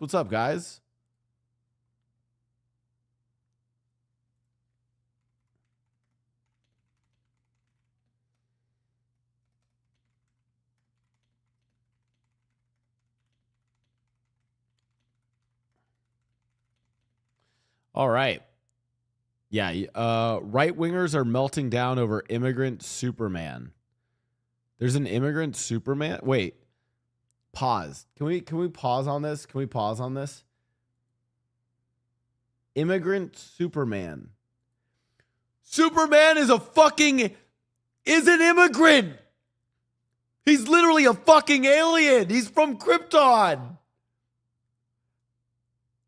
What's up, guys? All right. Yeah, right wingers are melting down over immigrant Superman. There's an immigrant Superman. Wait, pause. Can we pause on this? Can we pause on this? Immigrant Superman. Superman is an immigrant. He's literally a fucking alien. He's from Krypton.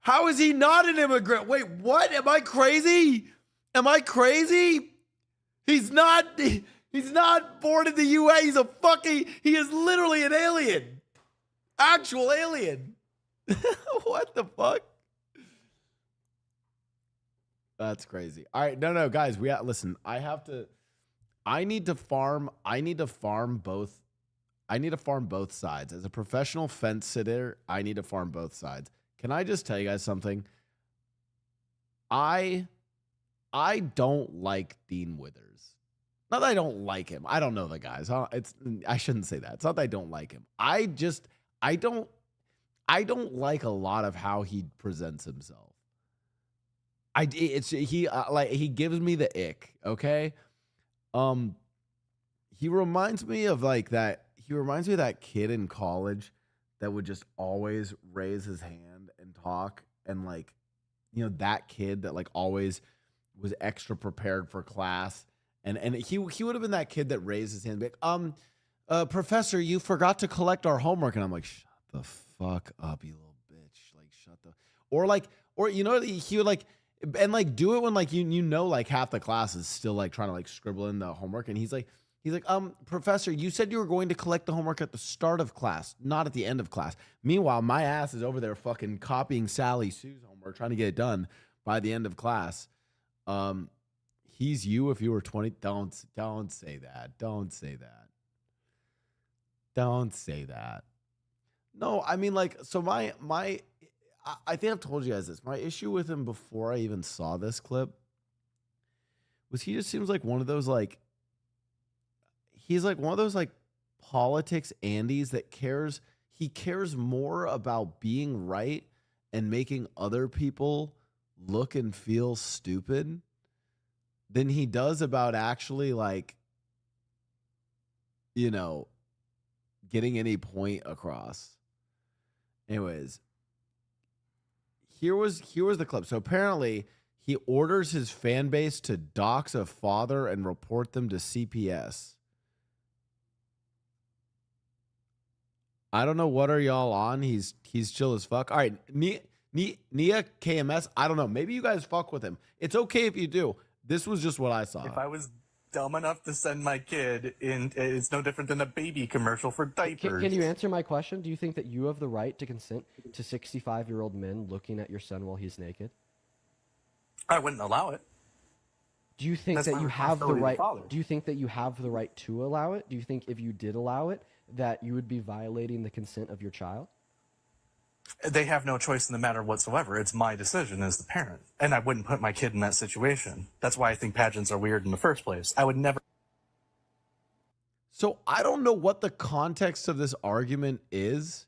How is he not an immigrant? Wait, what? Am I crazy? Am I crazy? He's not born in the US. He is literally an alien. Actual alien. What the fuck? That's crazy. All right, no, guys, listen, I need to farm both. I need to farm both sides. As a professional fence sitter, I need to farm both sides. Can I just tell you guys something? I don't like Dean Withers. Not that I don't like him. I don't know the guys. I shouldn't say that. It's not that I don't like him. I don't like a lot of how he presents himself. He gives me the ick, okay? He reminds me of that kid in college that would just always raise his hand and talk, and that kid that always was extra prepared for class, and he would have been that kid that raised his hand, professor, you forgot to collect our homework, and I'm like, shut the fuck up, you little bitch, shut the, or he would and do it when half the class is still trying to scribble in the homework, and he's like, professor, you said you were going to collect the homework at the start of class, not at the end of class. Meanwhile, my ass is over there fucking copying Sally Sue's homework, trying to get it done by the end of class. He's you if you were 20. Don't say that. Don't say that. Don't say that. No, I mean, so I think I've told you guys this. My issue with him before I even saw this clip was he just seems like one of those he's one of those politics Andes that cares more about being right and making other people look and feel stupid than he does about actually getting any point across. Anyways, here was the clip. So apparently he orders his fan base to dox a father and report them to CPS. I don't know, what are y'all on? He's chill as fuck. All right, Nia KMS, I don't know. Maybe you guys fuck with him. It's okay if you do. This was just what I saw. If I was dumb enough to send my kid in, it's no different than a baby commercial for diapers. Can you answer my question? Do you think that you have the right to consent to 65-year-old men looking at your son while he's naked? I wouldn't allow it. Do you think that you have the right? Do you think that you have the right to allow it? Do you think if you did allow it, that you would be violating the consent of your child? They have no choice in the matter whatsoever. It's my decision as the parent, and I wouldn't put my kid in that situation. That's why I think pageants are weird in the first place. I would never. So I don't know what the context of this argument is,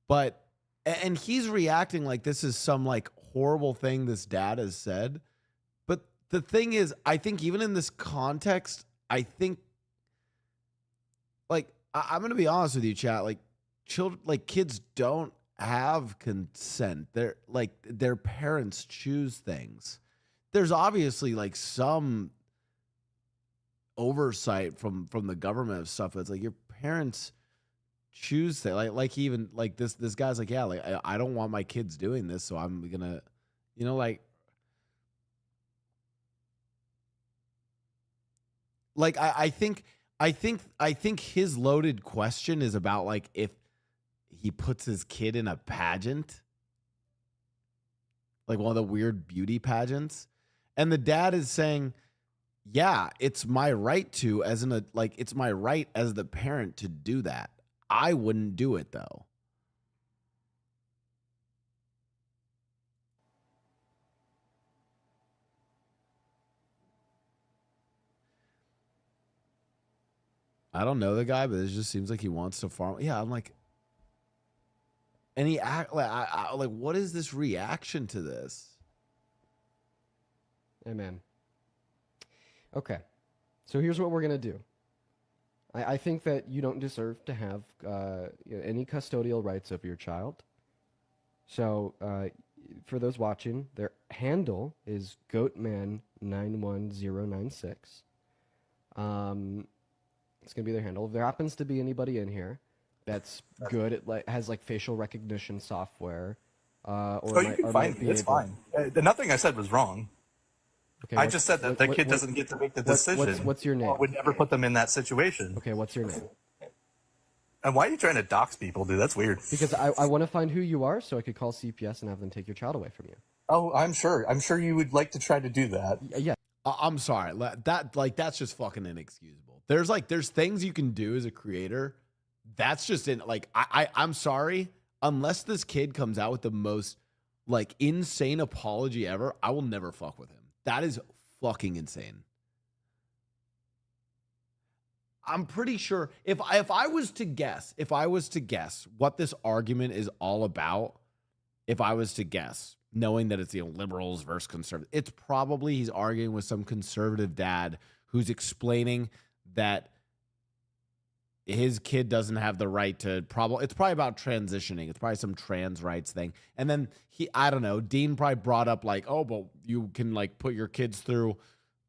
but, and he's reacting like this is some horrible thing this dad has said. But the thing is, I think even in this context, I think, I'm going to be honest with you, chat, children, kids don't have consent. They're their parents choose things. There's obviously some oversight from the government of stuff. It's your parents choose things. Even this guy's I don't want my kids doing this, so I'm gonna, I think his loaded question is about if he puts his kid in a pageant, one of the weird beauty pageants, and the dad is saying, yeah, it's my right to, it's my right as the parent to do that. I wouldn't do it though. I don't know the guy, but it just seems like he wants to farm. Yeah, I'm like, and he act like, what is this reaction to this? Amen. Okay, so here's what we're gonna do. I think that you don't deserve to have any custodial rights over your child. So for those watching, their handle is goatman91096. It's gonna be their handle. If there happens to be anybody in here that's good at has like facial recognition software, or you can find me. It's fine. Nothing I said was wrong. Okay, I just said that the kid doesn't get to make the decision. What's your name? I would never put them in that situation. Okay, what's your name? And why are you trying to dox people, dude? That's weird. Because I want to find who you are so I could call CPS and have them take your child away from you. Oh, I'm sure. I'm sure you would like to try to do that. Yeah. I'm sorry. That's just fucking inexcusable. There's things you can do as a creator. That's just I'm sorry. Unless this kid comes out with the most like insane apology ever, I will never fuck with him. That is fucking insane. I'm pretty sure if I was to guess what this argument is all about, if I was to guess, knowing that it's liberals versus conservative, it's probably he's arguing with some conservative dad who's explaining that his kid doesn't have the right to it's probably about transitioning. It's probably some trans rights thing. And then I don't know, Dean probably brought up like, oh, but you can like put your kids through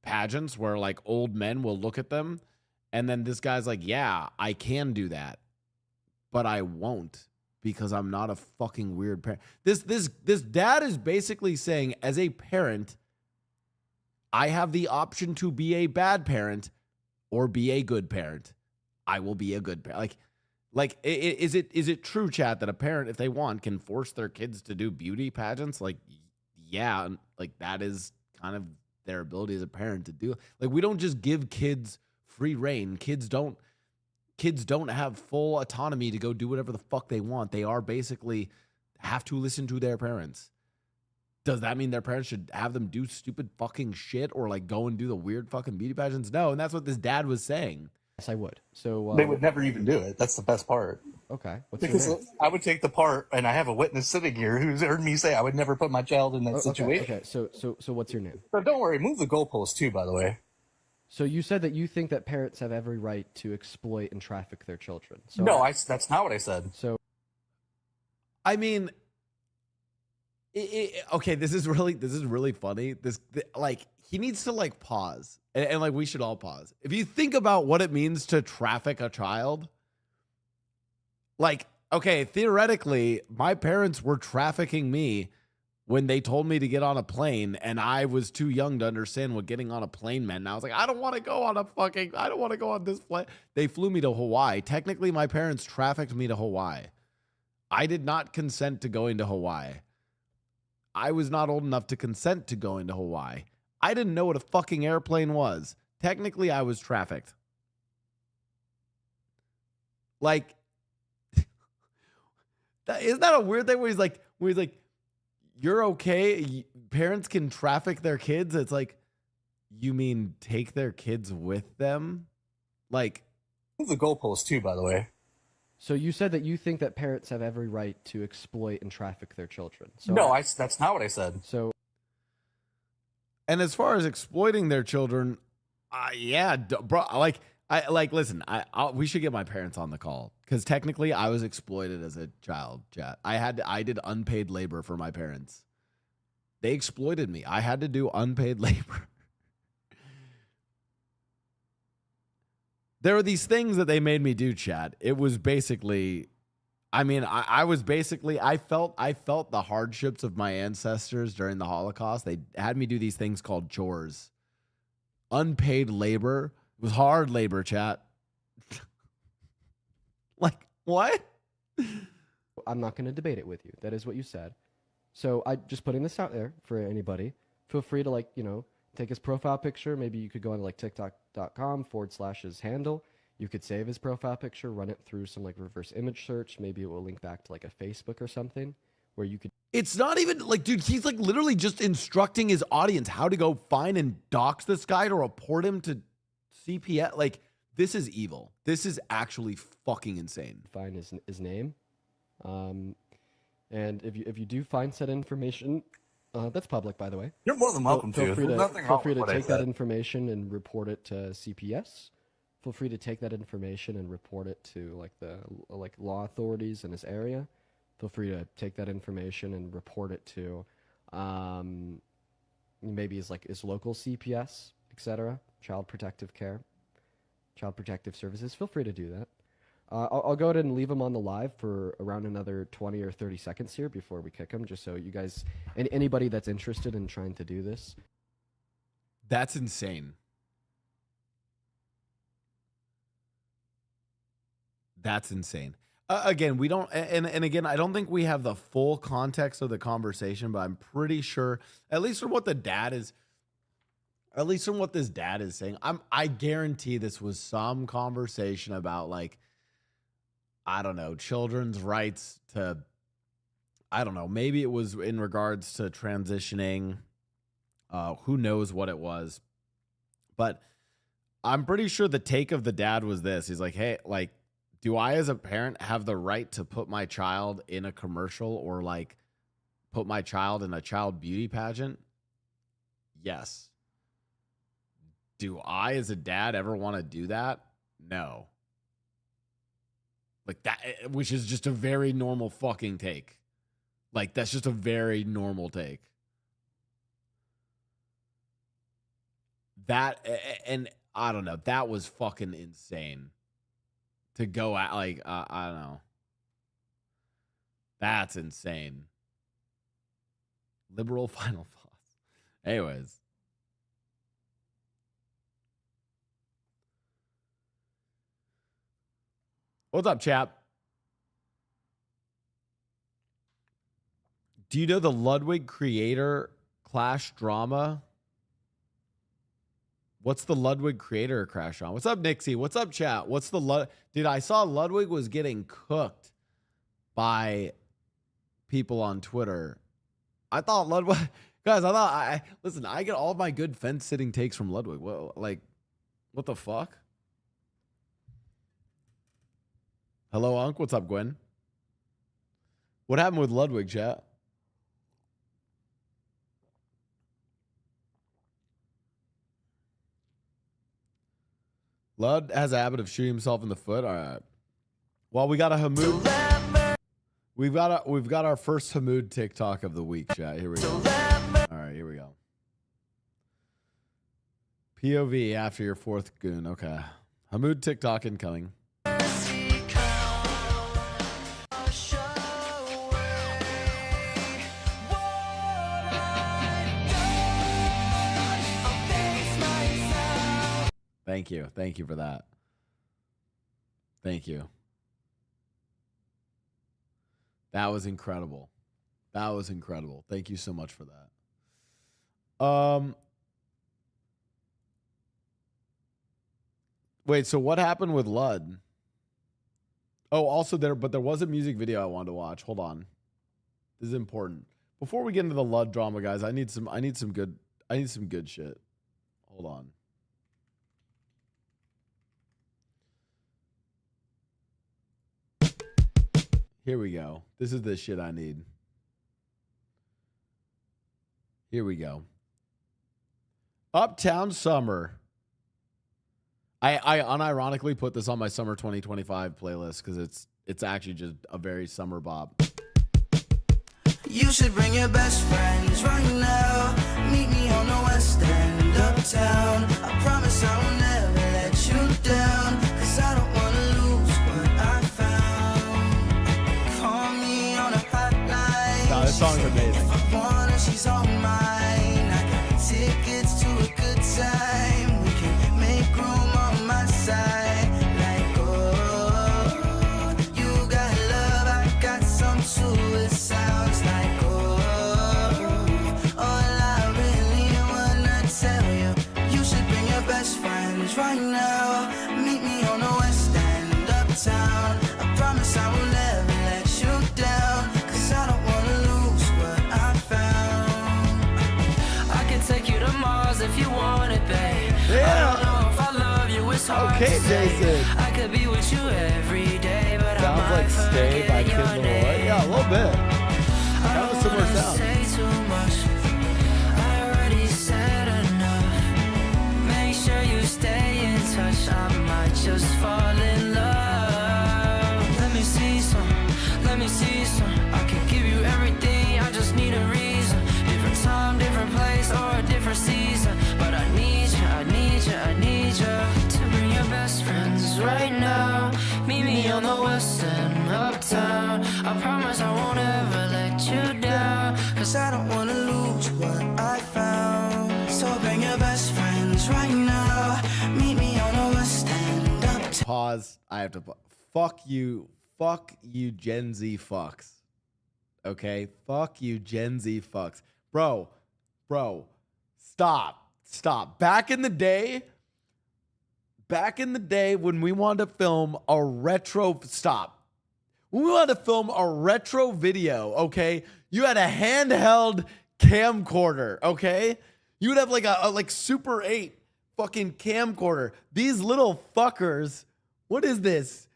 pageants where like old men will look at them. And then this guy's like, yeah, I can do that, but I won't because I'm not a fucking weird parent. This dad is basically saying, as a parent, I have the option to be a bad parent or be a good parent. I will be a good parent. Is it true, chat, that a parent, if they want, can force their kids to do beauty pageants? Like, yeah, like that is kind of their ability as a parent to do. Like, we don't just give kids free reign. Kids don't have full autonomy to go do whatever the fuck they want. They are basically have to listen to their parents. Does that mean their parents should have them do stupid fucking shit or like go and do the weird fucking beauty pageants? No, and that's what this dad was saying. Yes, I would. So they would never even do it. That's the best part. Okay. Because I would take the part, and I have a witness sitting here who's heard me say I would never put my child in that situation. Okay. So what's your name? So don't worry. Move the goalpost too, by the way. So you said that you think that parents have every right to exploit and traffic their children. So no, that's not what I said. So, I mean, okay, this is really funny. He needs to like pause, and like we should all pause. If you think about what it means to traffic a child, like, okay, theoretically, my parents were trafficking me when they told me to get on a plane, and I was too young to understand what getting on a plane meant. And I was like, I don't want to go on this flight. They flew me to Hawaii. Technically, my parents trafficked me to Hawaii. I did not consent to going to Hawaii. I was not old enough to consent to going to Hawaii. I didn't know what a fucking airplane was. Technically, I was trafficked. Like, isn't that a weird thing where he's like, you're okay? Parents can traffic their kids? It's like, you mean take their kids with them? Like, move the goalpost too, by the way. So you said that you think that parents have every right to exploit and traffic their children. So no, that's not what I said. So, and as far as exploiting their children, yeah, bro. Listen. We should get my parents on the call because technically I was exploited as a child. Chat. I did unpaid labor for my parents. They exploited me. I had to do unpaid labor. There were these things that they made me do, chat. It was basically, I mean, I felt the hardships of my ancestors during the Holocaust. They had me do these things called chores. Unpaid labor. It was hard labor, chat. Like, what? I'm not going to debate it with you. That is what you said. So I just putting this out there for anybody. Feel free to take his profile picture. Maybe you could go on like tiktok.com/his handle. You could save his profile picture, run it through some like reverse image search. Maybe it will link back to like a Facebook or something where you could. It's not even like, dude, he's like literally just instructing his audience how to go find and dox this guy to report him to CPS. Like, This is evil. This is actually fucking insane. Find his name. And if you do find said information, that's public, by the way. You're more than welcome to. Feel free to take that information and report it to CPS. Feel free to take that information and report it to like the law authorities in this area. Feel free to take that information and report it to maybe his local CPS, etc. Child Protective Care, Child Protective Services. Feel free to do that. I'll go ahead and leave him on the live for around another 20 or 30 seconds here before we kick him, just so you guys, anybody that's interested in trying to do this. That's insane. That's insane. Again, we don't, and again, I don't think we have the full context of the conversation, but I'm pretty sure, at least from what the dad is, at least from what this dad is saying, I guarantee this was some conversation about like, I don't know, children's rights to, I don't know, maybe it was in regards to transitioning. Who knows what it was, but I'm pretty sure the take of the dad was this. He's like, hey, like, do I as a parent have the right to put my child in a commercial or like put my child in a child beauty pageant? Yes. Do I as a dad ever want to do that? No. Like that, which is just a very normal fucking take. Like that's just a very normal take. That, and I don't know, that was fucking insane. To go at like I don't know. That's insane. Liberal final thoughts. Anyways. What's up, chap? Do you know the Ludwig creator clash drama? What's the Ludwig creator crash on? What's up, Nixie? What's up, chat? What's the Dude, I saw Ludwig was getting cooked by people on Twitter. I thought Ludwig, guys, listen, I get all of my good fence sitting takes from Ludwig. Well, like, what the fuck? Hello, Unc. What's up, Gwen? What happened with Ludwig, chat? Lud has a habit of shooting himself in the foot. All right. Well, we got a Hamoud. We've got our first Hamoud TikTok of the week, chat. Here we go. All right, here we go. POV after your fourth goon. Okay. Hamoud TikTok incoming. Thank you. Thank you for that. Thank you. That was incredible. That was incredible. Thank you so much for that. Wait, so what happened with Lud? Oh, also there was a music video I wanted to watch. Hold on. This is important. Before we get into the Lud drama, guys, I need some good shit. Hold on. Here we go. This is the shit I need. Here we go. Uptown Summer. I unironically put this on my summer 2025 playlist because it's actually just a very summer bop. You should bring your best friends right now. Meet me on the west end, uptown. I promise I will never let you down. Cause I don't wanna lose what I found. Call me on a hotline. No, this song's amazing. If I want her, she's all mine. I got tickets to a good time. We can make room on my side. Like, oh, you got love, I got some too. It sounds like, oh, all I really wanna tell you. You should bring your best friends right now. Meet me on the west end, uptown. I promise I will never let you down. Cause I don't wanna lose what I found. I can take you to Mars if you want it, babe. Yeah. I don't know if I love you, it's it's hard Okay, to say. Jason. I could be with you every day, but I Sounds might like Stay by forget Kid your Laroi. name. Yeah, a little bit. I Kind of a don't similar wanna sound. say too much. I already said enough. Make sure you stay in touch. I might just fall in love. Let me see some. Let me see some. I can give you everything. I just need a reason. Different time, different place, or a different season. But I need you. I need you. I need you to bring your best friends right now. Meet me on the west end, uptown. I promise I won't ever let you down. Cause I don't wanna lose what I found. So bring your best friends right now. Meet me on the west end, uptown. Pause. I have to. Fuck you. Fuck you, Gen Z fucks. Okay? Fuck you, Gen Z fucks. Bro. Stop. Back in the day when we wanted to film a retro. Stop. When we wanted to film a retro video, okay? You had a handheld camcorder, okay? You would have like a like Super 8 fucking camcorder. These little fuckers. What is this?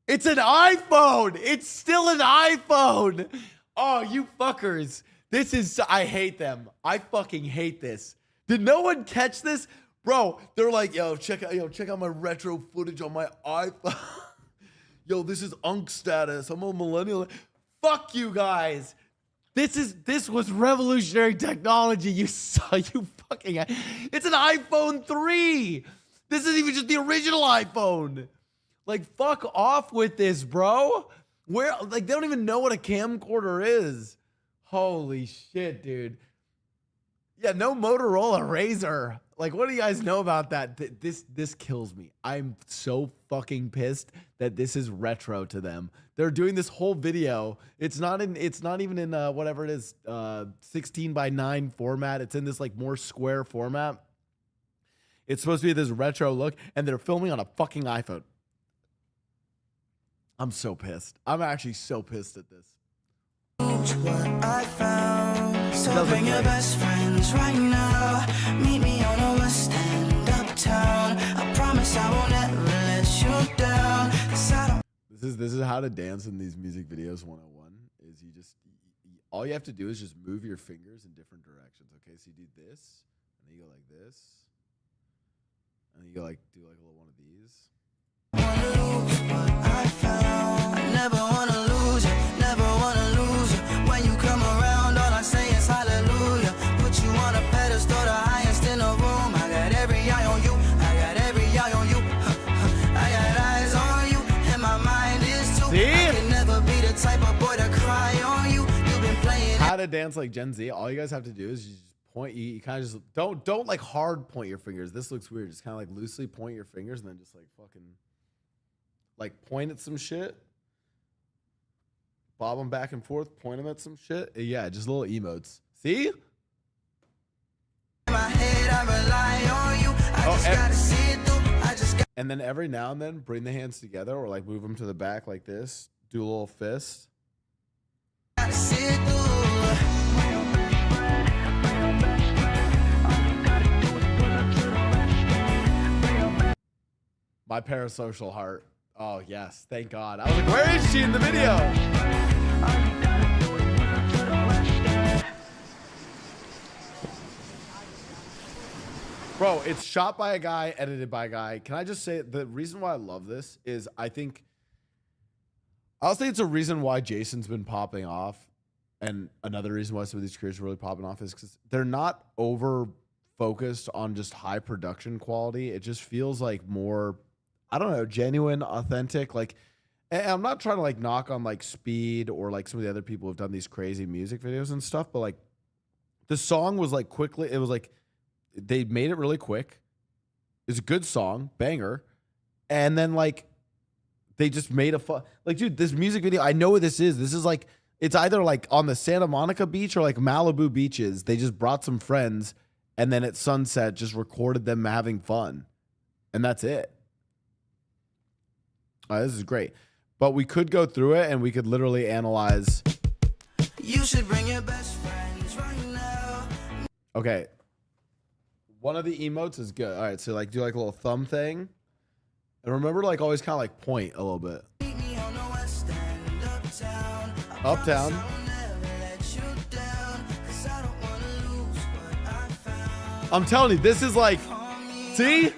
It's an iPhone. It's still an iPhone. Oh, you fuckers. This is, I hate them. I fucking hate this. Did no one catch this? Bro, they're like, check out my retro footage on my iPhone. Yo, this is unk status. I'm a millennial. Fuck you guys. This was revolutionary technology. You saw, you fucking, it's an iPhone 3. This isn't even just the original iPhone. Like, fuck off with this, bro. Where, like, they don't even know what a camcorder is. Holy shit, dude. Yeah, no Motorola Razr. Like, what do you guys know about that? This kills me. I'm so fucking pissed that this is retro to them. They're doing this whole video. It's not even in whatever it is, 16:9 format. It's in this like more square format. It's supposed to be this retro look, and they're filming on a fucking iPhone. I'm so pissed. I'm actually so pissed at this. What I found. So bring your best friends right now. Meet me on the west end, uptown. I promise I won't ever let you down. 'Cause I don't. This is how to dance in these music videos 101. Is you just all you have to do is just move your fingers in different directions. Okay, so you do this, and then you go like this, and then you go like do like a little one of these. I found. I never wanna lose you, never wanna lose you. When you come around, all I say is hallelujah. Put you on a pedestal, the highest in the room. I got every eye on you, I got every eye on you. I got eyes on you, and my mind is too. See? I can never be the type of boy to cry on you. You've been playing. How to dance like Gen Z. All you guys have to do is you just point. You kind of just don't like hard point your fingers. This looks weird. Just kind of like loosely point your fingers and then just like fucking like point at some shit. Bob them back and forth, point them at some shit. Yeah, just little emotes. See? My head, I rely on you. I just gotta see it through. I just got. And then every now and then bring the hands together or like move them to the back like this. Do a little fist. Gotta see it through. My parasocial heart. Oh, yes. Thank God. I was like, where is she in the video? Bro, it's shot by a guy, edited by a guy. Can I just say the reason why I love this is I'll say it's a reason why Jason's been popping off. And another reason why some of these creators are really popping off is because they're not over focused on just high production quality. It just feels like more, I don't know, genuine, authentic. Like, and I'm not trying to like knock on like Speed or like some of the other people who've done these crazy music videos and stuff, but like the song was like quickly, it was like they made it really quick. It's a good song, banger. And then like they just made a like, dude, this music video, I know what this is. This is like, it's either like on the Santa Monica beach or like Malibu beaches. They just brought some friends and then at sunset just recorded them having fun. And that's it. This is great. But we could go through it and we could literally analyze. You should bring your best friends right now. Okay. One of the emotes is good. All right, so like do like a little thumb thing. And remember like always kind of like point a little bit. Uptown. I'm telling you, this is like, see?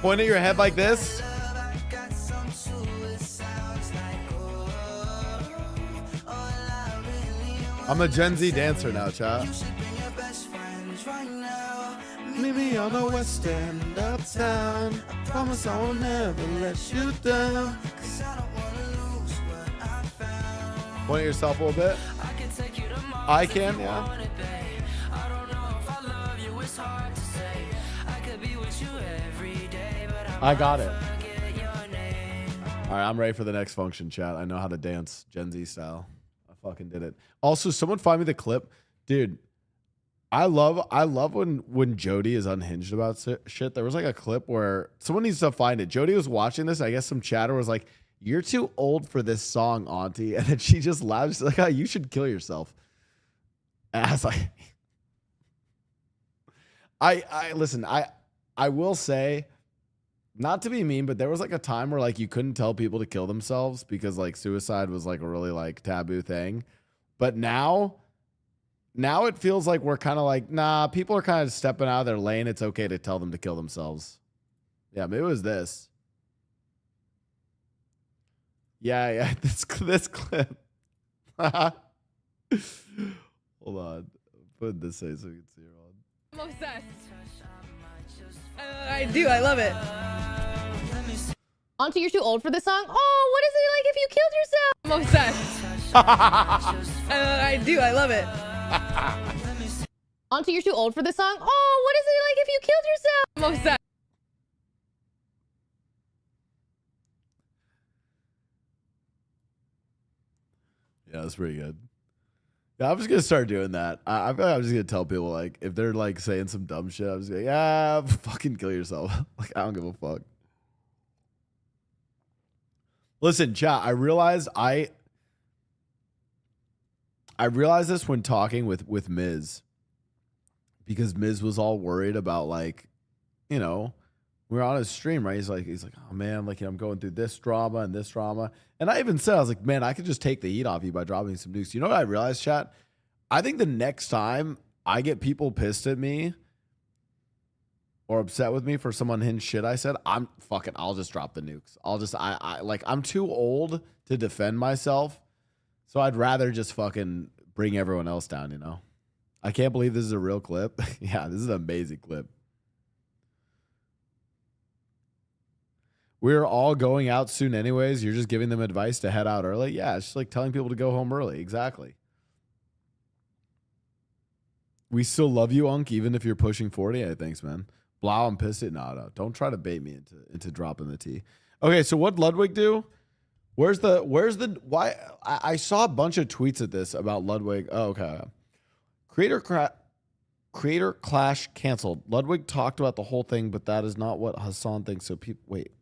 Point at your head like this. I'm a Gen Z dancer now, chat. Meet me on the west end, uptown. Promise I will never let you down. Point at yourself a little bit. I can, yeah. I got it. All right, I'm ready for the next function, chat. I know how to dance Gen Z style. I fucking did it. Also, someone find me the clip. Dude, I love when Jody is unhinged about shit. There was like a clip where someone needs to find it. Jody was watching this. I guess some chatter was like, "You're too old for this song, Auntie." And then she just laughed. She's like, "Oh, you should kill yourself." And I was like, I listen, I will say, not to be mean, but there was like a time where like you couldn't tell people to kill themselves because like suicide was like a really like taboo thing. But now it feels like we're kind of like, nah, people are kind of stepping out of their lane. It's okay to tell them to kill themselves. Yeah, maybe it was this. Yeah, this clip. Hold on. Put this way so you can see her on. I'm obsessed. I do. I love it. Auntie, you're too old for this song. Oh, what is it like if you killed yourself? I'm obsessed. I do. I love it. Auntie, you're too old for this song. Oh, what is it like if you killed yourself? I'm obsessed. Yeah, that's pretty good. Yeah, I'm just gonna start doing that. I feel like I'm just gonna tell people like if they're like saying some dumb shit, I'm just like, yeah, fucking kill yourself. Like I don't give a fuck. Listen, chat. I realized this when talking with Miz, because Miz was all worried about like, you know, we were on his stream, right? He's like, oh man, like, you know, I'm going through this drama and this drama. And I even said, I was like, man, I could just take the heat off you by dropping some nukes. You know what I realized, chat? I think the next time I get people pissed at me or upset with me for some unhinged shit I said, I'll just drop the nukes. I'm too old to defend myself. So I'd rather just fucking bring everyone else down, you know? I can't believe this is a real clip. Yeah, this is an amazing clip. We're all going out soon anyways. You're just giving them advice to head out early. Yeah, it's just like telling people to go home early. Exactly. We still love you, Unk, even if you're pushing 40. Hey, thanks, man. Blau, I'm pissed at no. Don't try to bait me into dropping the T. Okay, so what Ludwig do? Where's the why? I saw a bunch of tweets at this about Ludwig. Oh, okay. Creator clash canceled. Ludwig talked about the whole thing, but that is not what Hassan thinks. So people wait.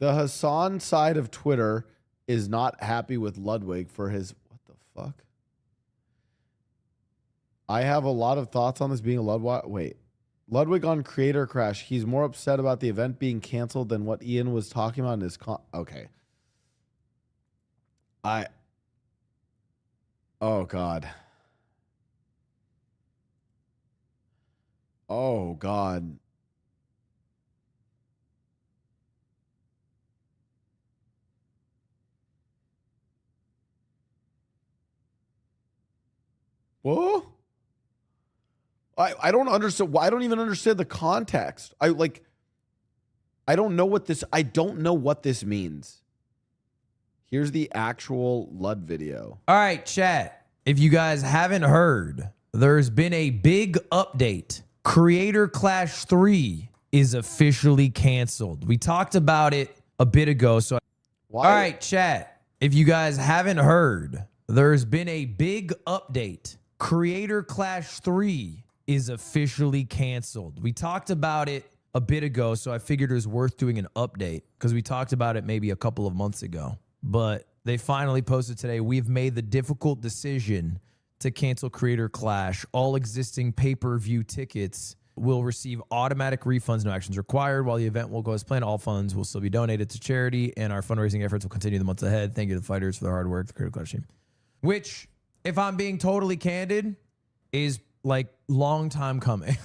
The Hassan side of Twitter is not happy with Ludwig for his... What the fuck? I have a lot of thoughts on this being a Ludwig... Wait. Ludwig on Creator Crash. He's more upset about the event being canceled than what Ian was talking about in his... Okay. Oh, God. Oh, God. Whoa. I don't understand. I don't even understand the context. I don't know what this means. Here's the actual Lud video. All right, chat. If you guys haven't heard, there's been a big update. Creator Clash 3 is officially canceled. We talked about it a bit ago. So, Why? All right, chat. If you guys haven't heard, there's been a big update. Creator Clash 3 is officially canceled. We talked about it a bit ago, so I figured it was worth doing an update because we talked about it maybe a couple of months ago. But they finally posted today, we've made the difficult decision to cancel Creator Clash. All existing pay-per-view tickets will receive automatic refunds, no actions required. While the event will go as planned, all funds will still be donated to charity, and our fundraising efforts will continue the months ahead. Thank you to the fighters for their hard work, the Creator Clash team. Which, if I'm being totally candid, is like long time coming.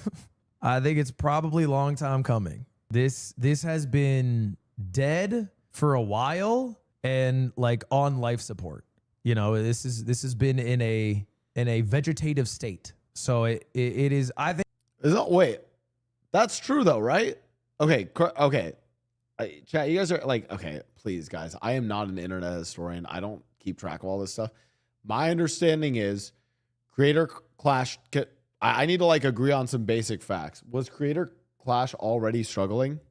I think it's probably long time coming. This has been dead for a while and like on life support. You know, this has been in a vegetative state. So it is, I think. Wait, that's true though, right? Okay, okay. Chat, you guys are like, okay, please, guys. I am not an internet historian. I don't keep track of all this stuff. My understanding is Creator Clash. I need to like agree on some basic facts. Was Creator Clash already struggling?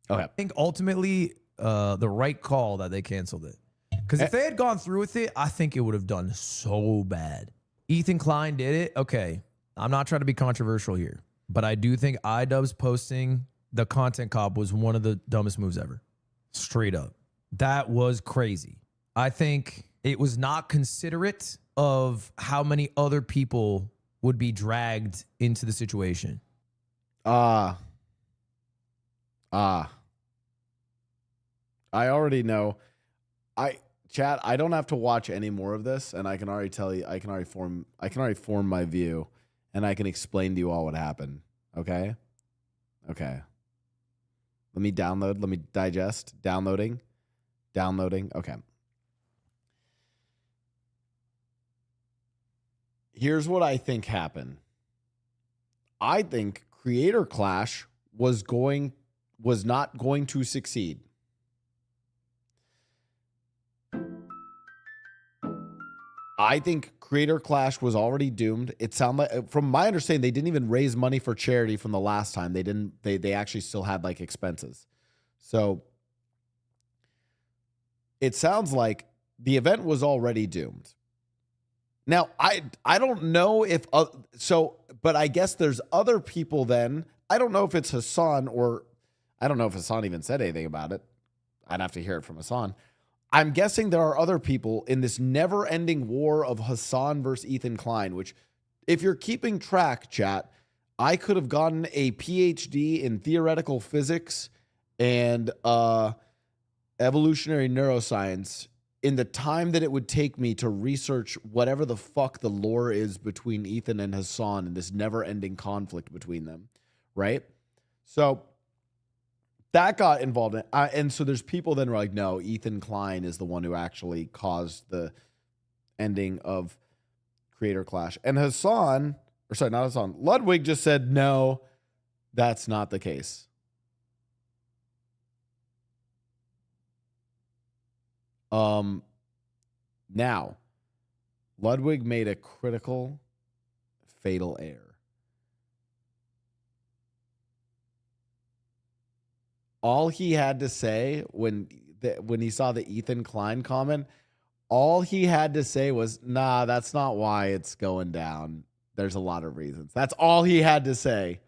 Okay. I think ultimately the right call that they canceled it. Because if they had gone through with it, I think it would have done so bad. Ethan Klein did it. Okay. I'm not trying to be controversial here, but I do think iDubbbz posting the content cop was one of the dumbest moves ever. Straight up. That was crazy. I think it was not considerate of how many other people would be dragged into the situation. I already know. Chat, I don't have to watch any more of this, and I can already tell you, I can already form my view, and I can explain to you all what happened. Okay? Okay. Let me download, let me digest. Downloading. Okay. Here's what I think happened. I think Creator Clash was not going to succeed. I think Creator Clash was already doomed. It sounded like, from my understanding, they didn't even raise money for charity from the last time. They actually still had like expenses. So it sounds like the event was already doomed. Now, I don't know if but I guess there's other people then. I don't know if it's Hassan, or I don't know if Hassan even said anything about it. I'd have to hear it from Hassan. I'm guessing there are other people in this never-ending war of Hassan versus Ethan Klein, which, if you're keeping track, chat, I could have gotten a PhD in theoretical physics and evolutionary neuroscience in the time that it would take me to research whatever the fuck the lore is between Ethan and Hassan and this never-ending conflict between them, right? So that got involved in, and so there's people then who are like, no, Ethan Klein is the one who actually caused the ending of Creator Clash. And Hassan, or sorry, not Hassan, Ludwig just said, no, that's not the case. Now, Ludwig made a critical, fatal error. All he had to say when he saw the Ethan Klein comment, all he had to say was, nah, that's not why it's going down. There's a lot of reasons. That's all he had to say.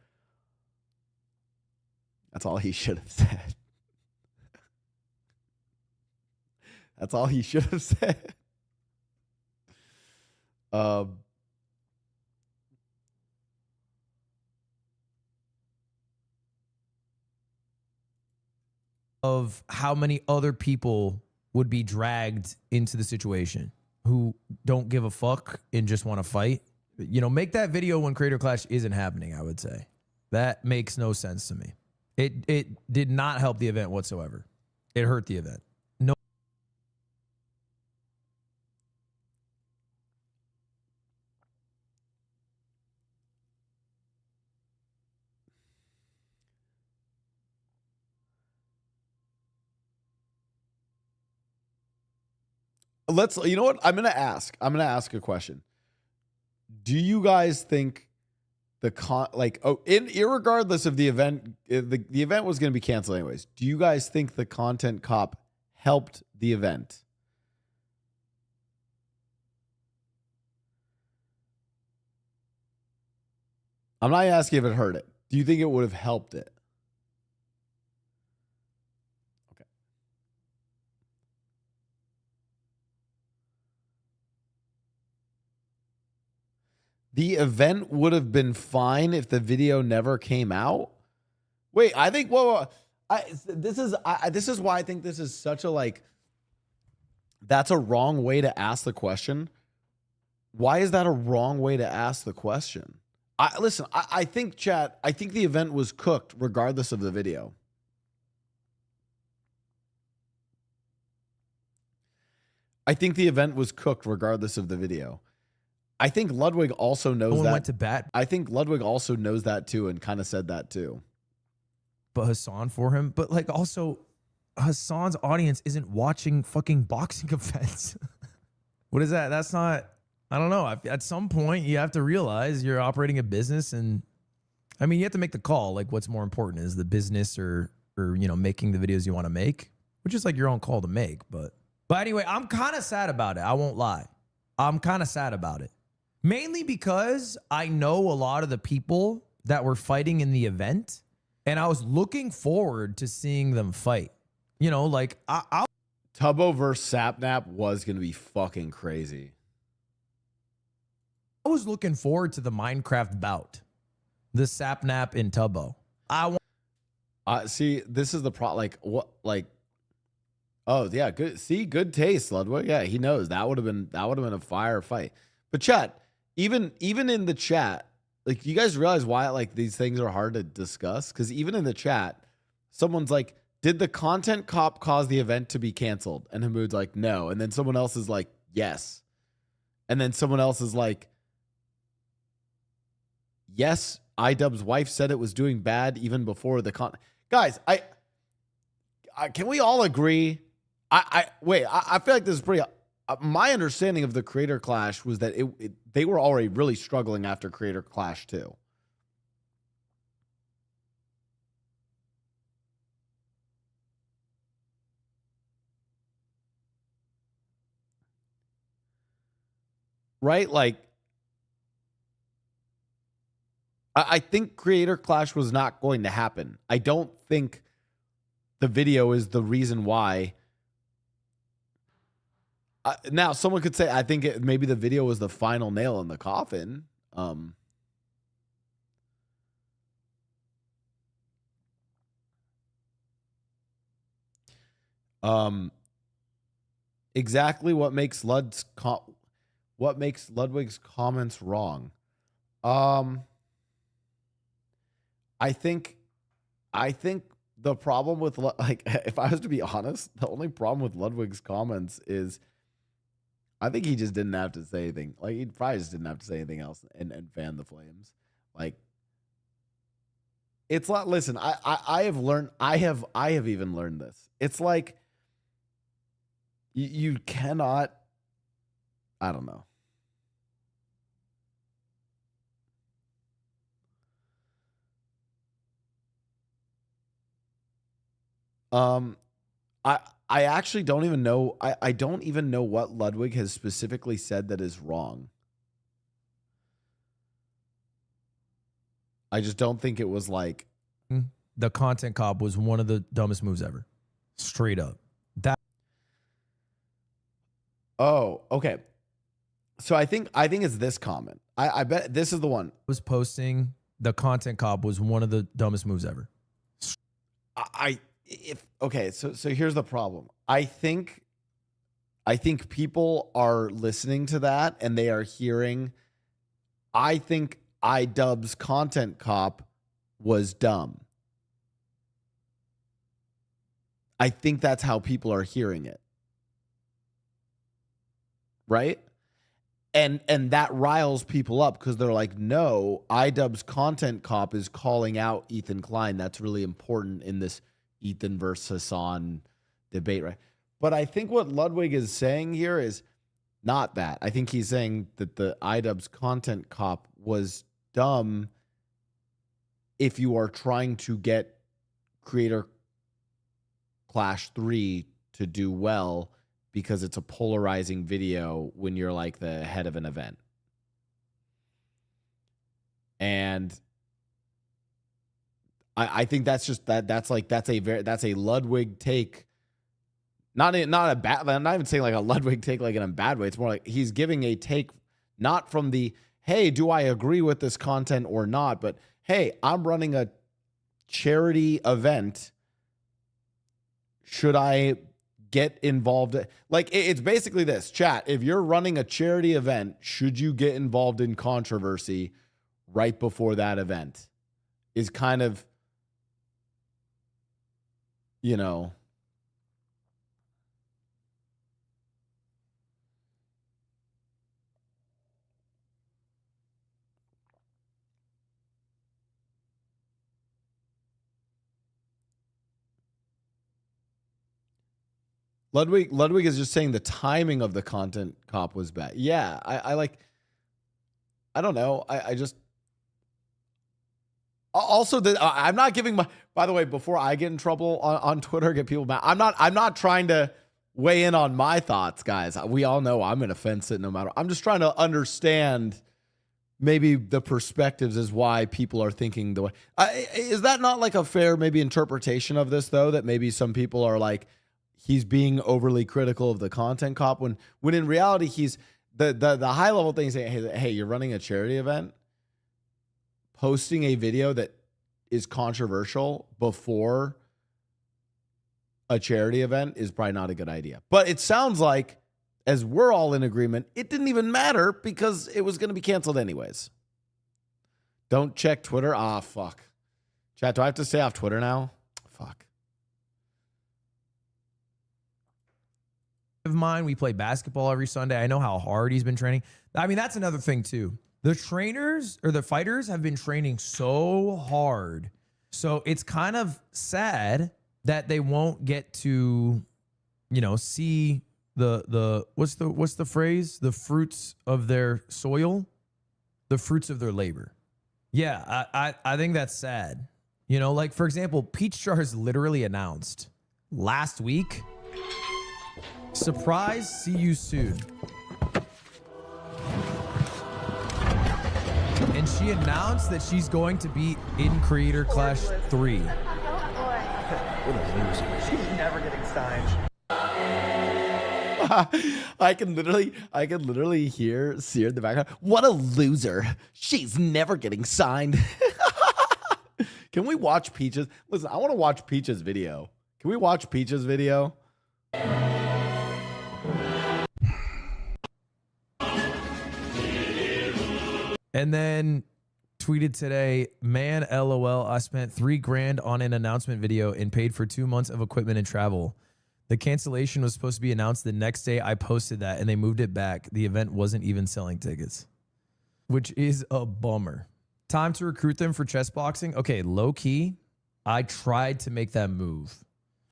That's all he should have said. That's all he should have said. Of how many other people would be dragged into the situation who don't give a fuck and just want to fight. You know, make that video when Creator Clash isn't happening, I would say. That makes no sense to me. It did not help the event whatsoever. It hurt the event. No. You know what? I'm going to ask a question. Do you guys think irregardless of the event, the event was going to be canceled anyways. Do you guys think the content cop helped the event? I'm not asking if it hurt it. Do you think it would have helped it? Okay. The event would have been fine if the video never came out. Wait, I think this is why I think this is such a like. That's a wrong way to ask the question. Why is that a wrong way to ask the question? Listen, I think, chat, I think the event was cooked regardless of the video. I think the event was cooked regardless of the video. I think Ludwig also knows No one that. went to bat, I think Ludwig also knows that too and kind of said that too. but Hassan for him. But like also, Hassan's audience isn't watching fucking boxing events. What is that? That's not. I don't know. At some point, you have to realize you're operating a business, and I mean, you have to make the call. Like, what's more important, is the business or you know, making the videos you want to make, which is like your own call to make. But anyway, I'm kind of sad about it. I won't lie. I'm kind of sad about it, mainly because I know a lot of the people that were fighting in the event, and I was looking forward to seeing them fight. You know, like Tubbo versus Sapnap was going to be fucking crazy. I was looking forward to the Minecraft bout, the Sapnap in Tubbo. See, this is the like what like. Oh yeah, good. See, good taste, Ludwig. Yeah, he knows that would have been a fire fight. But chat, even in the chat, like, you guys realize why like these things are hard to discuss? Because even in the chat, someone's like, "Did the content cop cause the event to be canceled?" And Hamoud's like, "No." And then someone else is like, "Yes." And then someone else is like, "Yes, iDubbbz's wife said it was doing bad even before the Guys, I can we all agree? Wait, I feel like this is pretty. My understanding of the Creator Clash was that they were already really struggling after Creator Clash 2. Right? Like, I think Creator Clash was not going to happen. I don't think the video is the reason why. Now, someone could say, I think maybe the video was the final nail in the coffin. Exactly what makes Ludwig's comments wrong. I think the problem with, like, if I was to be honest, the only problem with Ludwig's comments is I think he just didn't have to say anything. Like, he probably just didn't have to say anything else and fan the flames. Like, it's like, listen, I have learned, I have even learned this. It's like you cannot, I don't know. I actually don't even know. I don't even know what Ludwig has specifically said that is wrong. I just don't think it was like the content cop was one of the dumbest moves ever. Straight up. That. Oh, okay. So I think it's this comment. I bet this is the one. Was posting the content cop was one of the dumbest moves ever. Okay, so here's the problem. I think people are listening to that and they are hearing, I think iDubbbz's content cop was dumb. I think that's how people are hearing it. Right? And that riles people up because they're like, no, iDubbbz's content cop is calling out Ethan Klein. That's really important in this Ethan versus Hassan debate, right? But I think what Ludwig is saying here is not that. I think he's saying that the iDubbbz's content cop was dumb if you are trying to get Creator Clash 3 to do well, because it's a polarizing video when you're like the head of an event. And I think that's just that's a Ludwig take. Not a bad. I'm not even saying like a Ludwig take like in a bad way. It's more like he's giving a take not from the, hey, do I agree with this content or not? But hey, I'm running a charity event. Should I get involved? Like, it's basically this, chat. If you're running a charity event, should you get involved in controversy right before that event? Is kind of, you know, Ludwig is just saying the timing of the content cop was bad. Yeah, I like, I don't know. I just, also I'm not giving my, by the way, before I get in trouble on Twitter, get people mad. I'm not trying to weigh in on my thoughts, guys. We all know I'm going to fence it no matter. I'm just trying to understand maybe the perspectives is why people are thinking the way. Is that not like a fair maybe interpretation of this though? That maybe some people are like, he's being overly critical of the content cop when in reality he's the high level thing saying, hey, you're running a charity event, posting a video that is controversial before a charity event is probably not a good idea. But it sounds like, as we're all in agreement, it didn't even matter because it was going to be canceled anyways. Don't check Twitter. Ah, fuck. Chat, do I have to stay off Twitter now? Fuck. Of mine, we play basketball every Sunday. I know how hard he's been training. I mean, that's another thing too. The trainers or the fighters have been training so hard. So it's kind of sad that they won't get to, you know, see the what's the phrase? The fruits of their soil, the fruits of their labor. Yeah, I think that's sad. You know, like for example, Peach Jar has literally announced last week, surprise, see you soon. And she announced that she's going to be in Creator Clash 3. What a loser. She's never getting signed. I can literally hear Sear in the background. What a loser. She's never getting signed. Can we watch Peach's? Listen, I want to watch Peach's video. Can we watch Peach's video? And then tweeted today, man, LOL, I spent $3,000 on an announcement video and paid for 2 months of equipment and travel. The cancellation was supposed to be announced the next day I posted that and they moved it back. The event wasn't even selling tickets, which is a bummer. Time to recruit them for chess boxing. Okay, low key, I tried to make that move.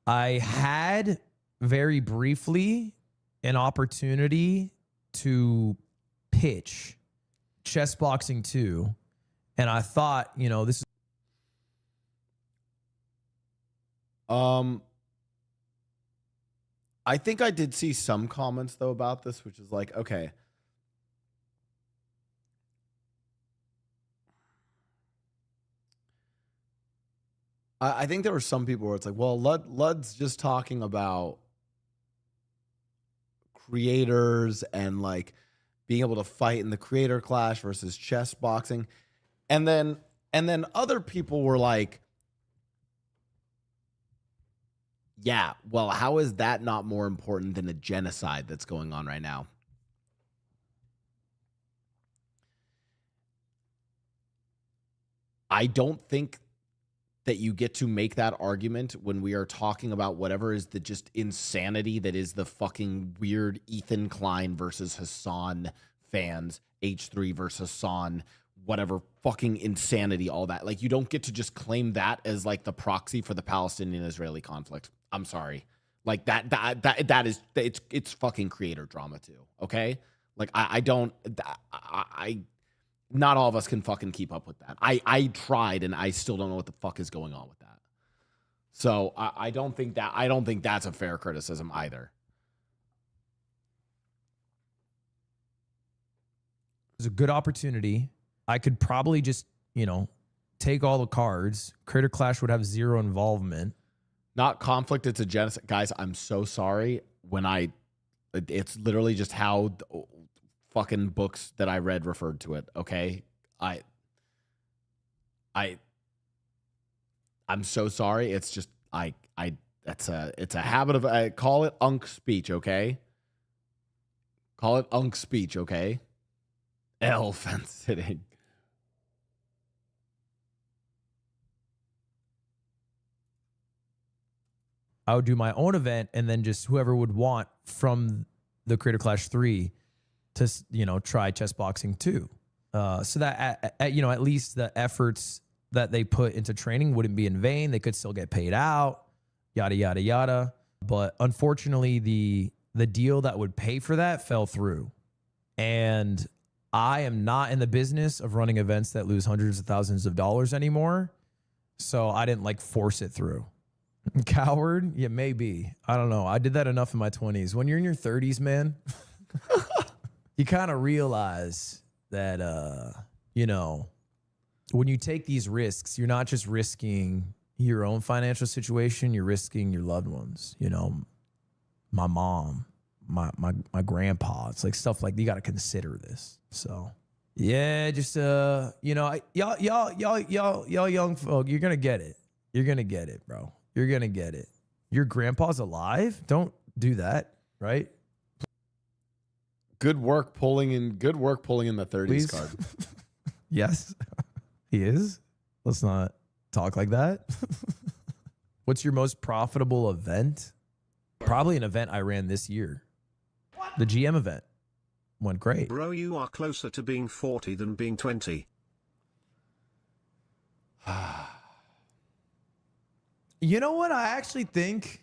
I had very briefly an opportunity to pitch chess boxing 2. And I thought, you know, this is I think I did see some comments though about this, which is like, okay. I think there were some people where it's like, well, Lud's just talking about creators and like being able to fight in the creator clash versus chess boxing. And then other people were like, yeah, well, how is that not more important than a genocide that's going on right now? I don't think that you get to make that argument when we are talking about whatever is the just insanity that is the fucking weird Ethan Klein versus Hassan fans, H3 versus Hassan, whatever fucking insanity, all that. Like, you don't get to just claim that as like the proxy for the Palestinian-Israeli conflict. I'm sorry. Like that is, it's fucking creator drama too. Okay. Like I not all of us can fucking keep up with that. I tried and I still don't know what the fuck is going on with that. So I don't think that's a fair criticism either. a good opportunity. I could probably just, you know, take all the cards. Creator Clash would have zero involvement. Not conflict, it's a genocide. Guys, I'm so sorry. It's literally just how fucking books that I read referred to it, okay? I'm so sorry. It's just it's a habit of I call it unk speech, okay? Call it unk speech, okay? Fence sitting. I would do my own event, and then just whoever would want from the Creator Clash 3 to, you know, try chess boxing too. So that, at least the efforts that they put into training wouldn't be in vain. They could still get paid out, yada, yada, yada. But unfortunately, the deal that would pay for that fell through. And I am not in the business of running events that lose hundreds of thousands of dollars anymore. So I didn't like force it through. Coward? Yeah, maybe. I don't know. I did that enough in my 20s. When you're in your 30s, man, you kind of realize that, when you take these risks, you're not just risking your own financial situation, you're risking your loved ones, my mom, my grandpa. It's like stuff like you got to consider this. So yeah, just, y'all young folk, you're going to get it. You're going to get it, bro. You're going to get it. Your grandpa's alive? Don't do that, right? Good work pulling in the 30s Please? card. Yes, he is. Let's not talk like that. What's your most profitable event? Probably an event I ran this year. The GM event went great. Bro, you are closer to being 40 than being 20. You know what? I actually think...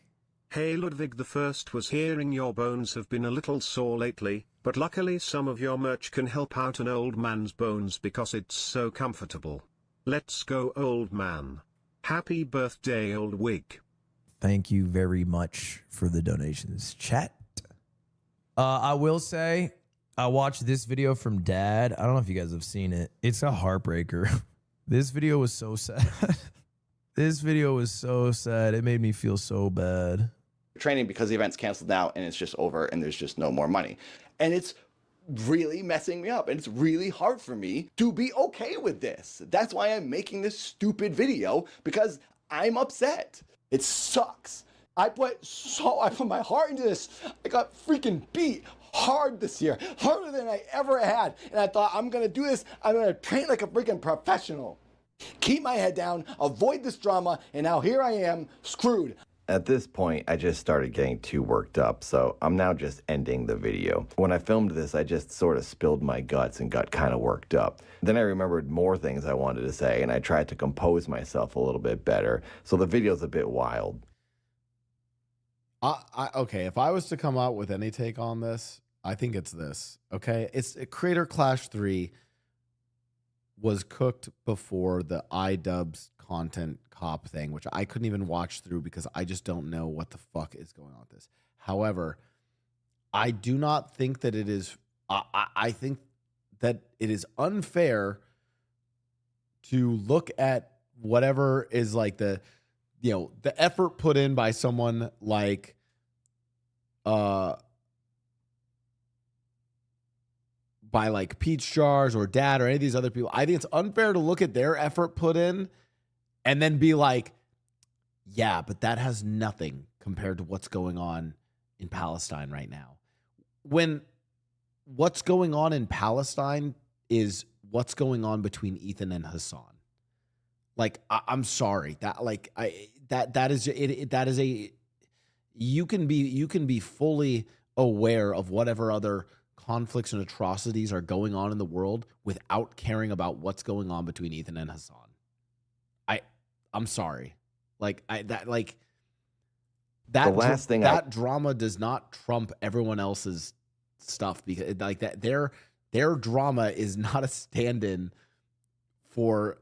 Hey Ludwig the First was hearing your bones have been a little sore lately, but luckily some of your merch can help out an old man's bones because it's so comfortable. Let's go, old man. Happy birthday, old wig. Thank you very much for the donations, chat. I will say, I watched this video from Dad. I don't know if you guys have seen it. It's a heartbreaker. This video was so sad. This video was so sad. It made me feel so bad. Training because the event's canceled now and it's just over and there's just no more money. And it's really messing me up and it's really hard for me to be okay with this. That's why I'm making this stupid video, because I'm upset. It sucks. I put my heart into this. I got freaking beat hard this year, harder than I ever had. And I thought, I'm gonna do this. I'm gonna train like a freaking professional. Keep my head down, avoid this drama, and now here I am, screwed. At this point, I just started getting too worked up, so I'm now just ending the video. When I filmed this, I just sort of spilled my guts and got kind of worked up. Then I remembered more things I wanted to say, and I tried to compose myself a little bit better, so the video's a bit wild. Okay, if I was to come out with any take on this, I think it's this, okay? It's Creator Clash 3 was cooked before the iDubbbz content cop thing, which I couldn't even watch through because I just don't know what the fuck is going on with this. However, I do not think that it is, I think that it is unfair to look at whatever is like the effort put in by someone like, by like Peach Jars or Dad or any of these other people. I think it's unfair to look at their effort put in and then be like, yeah, but that has nothing compared to what's going on in Palestine right now. When what's going on in Palestine is what's going on between Ethan and Hassan. Like, I'm sorry that like that is a you can be fully aware of whatever other conflicts and atrocities are going on in the world without caring about what's going on between Ethan and Hassan. I'm sorry. That drama does not trump everyone else's stuff, because like that their drama is not a stand-in for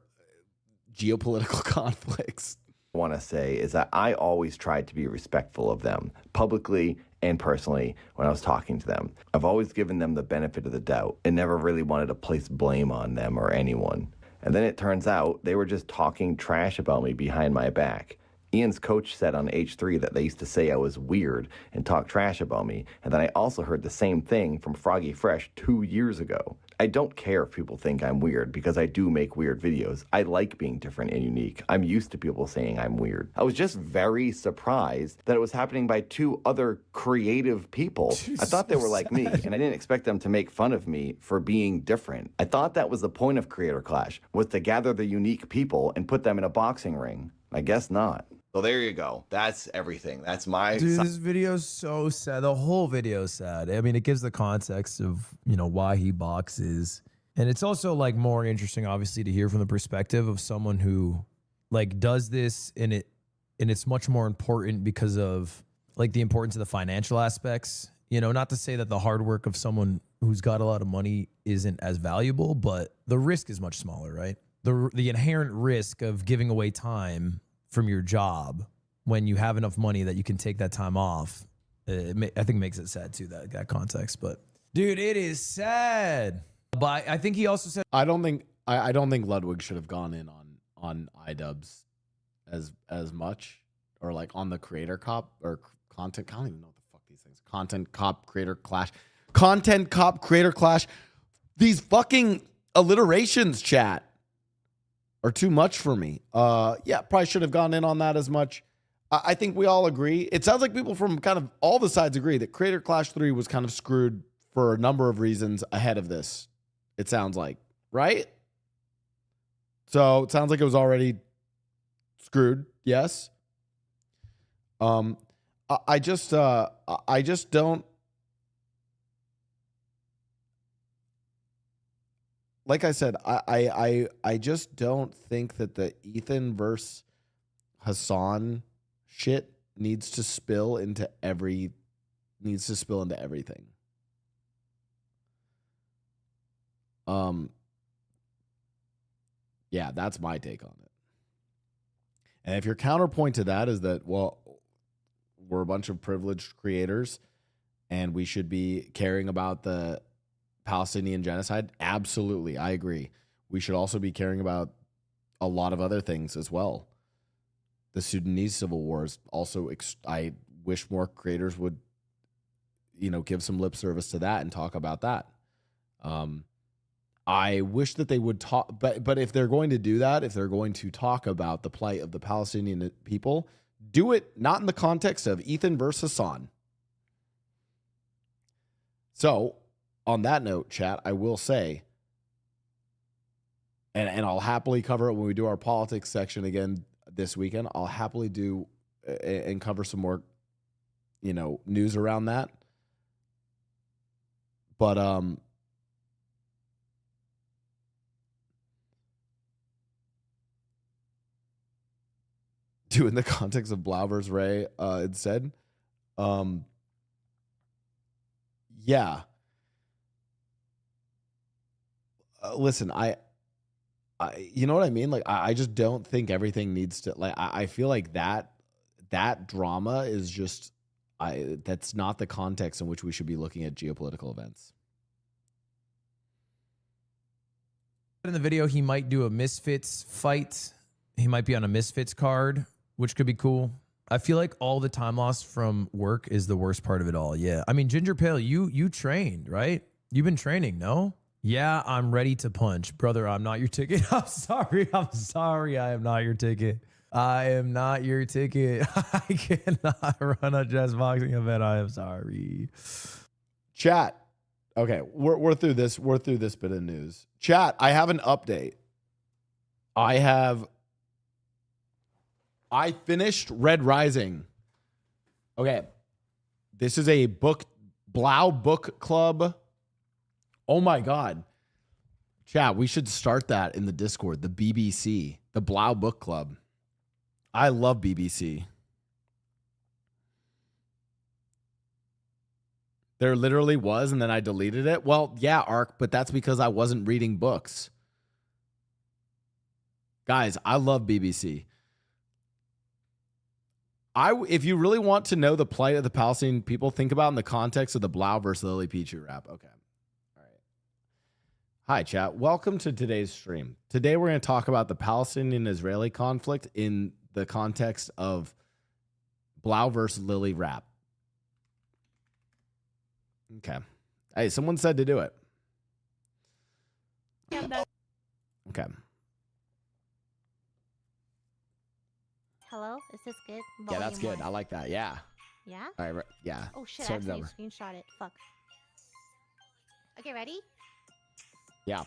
geopolitical conflicts. I want to say is that I always tried to be respectful of them, publicly and personally, when I was talking to them. I've always given them the benefit of the doubt and never really wanted to place blame on them or anyone. And then it turns out they were just talking trash about me behind my back. Ian's coach said on H3 that they used to say I was weird and talk trash about me, and then I also heard the same thing from Froggy Fresh 2 years ago. I don't care if people think I'm weird because I do make weird videos. I like being different and unique. I'm used to people saying I'm weird. I was just very surprised that it was happening by 2 other creative people. I thought they were like me, and I didn't expect them to make fun of me for being different. I thought that was the point of Creator Clash, was to gather the unique people and put them in a boxing ring. I guess not. So there you go. That's everything. That's my... Dude, this video's so sad. The whole video's sad. I mean, it gives the context of, you know, why he boxes. And it's also like more interesting, obviously, to hear from the perspective of someone who like does this, and it's much more important because of like the importance of the financial aspects. You know, not to say that the hard work of someone who's got a lot of money isn't as valuable, but the risk is much smaller, right? The inherent risk of giving away time from your job when you have enough money that you can take that time off, I think makes it sad too, that context. But dude, it is sad. But I think he also said, I don't think Ludwig should have gone in on iDubbbz as much, or like on the creator cop or content. I don't even know what the fuck these things. Content cop creator clash. Content cop creator clash. These fucking alliterations, chat, are too much for me. Yeah, probably should have gone in on that as much. I think we all agree. It sounds like people from kind of all the sides agree that Creator Clash 3 was kind of screwed for a number of reasons ahead of this. It sounds like, right? So it sounds like it was already screwed. Yes. I just don't. Like I said, I just don't think that the Ethan versus Hassan shit needs to spill into everything. Yeah, that's my take on it. And if your counterpoint to that is that, well, we're a bunch of privileged creators and we should be caring about the Palestinian genocide, absolutely, I agree. We should also be caring about a lot of other things as well. The Sudanese civil wars also, I wish more creators would, you know, give some lip service to that and talk about that. I wish that they would talk, but if they're going to do that, if they're going to talk about the plight of the Palestinian people, do it not in the context of Ethan versus Hassan. So, on that note, chat, I will say, and I'll happily cover it when we do our politics section again this weekend. I'll happily do and cover some more, you know, news around that. But in the context of Blau versus Ray, it said, yeah. Listen, I you know what I mean? Like, I just don't think everything needs to, like, I feel like that drama is just, that's not the context in which we should be looking at geopolitical events. in the video, he might do a Misfits fight. He might be on a Misfits card, which could be cool. I feel like all the time lost from work is the worst part of it all. Yeah. I mean, Ginger Pale, you trained, right? You've been training, no? Yeah, I'm ready to punch. Brother, I'm not your ticket. I'm sorry. I am not your ticket. I am not your ticket. I cannot run a chess boxing event. I am sorry. Chat. Okay, we're through this. We're through this bit of news. Chat, I have an update. I finished Red Rising. Okay. This is a Blau book club. Oh my God. Chat, we should start that in the Discord. The BBC, the Blau book club. I love BBC. There literally was, and then I deleted it. Well, yeah, Ark, but that's because I wasn't reading books. Guys, I love BBC. If you really want to know the plight of the Palestinian people, think about in the context of the Blau versus Lily Pichu rap. Okay. All right. Hi, chat. Welcome to today's stream. Today, we're going to talk about the Palestinian-Israeli conflict in the context of Blau versus Lily rap. Okay. Hey, someone said to do it. Okay. Hello, is this good? Yeah, that's Volume good. I one. like that. Yeah. Yeah? All right. Yeah. Oh shit, I Start it accidentally over. screenshot it. Fuck. Okay, ready? Yeah.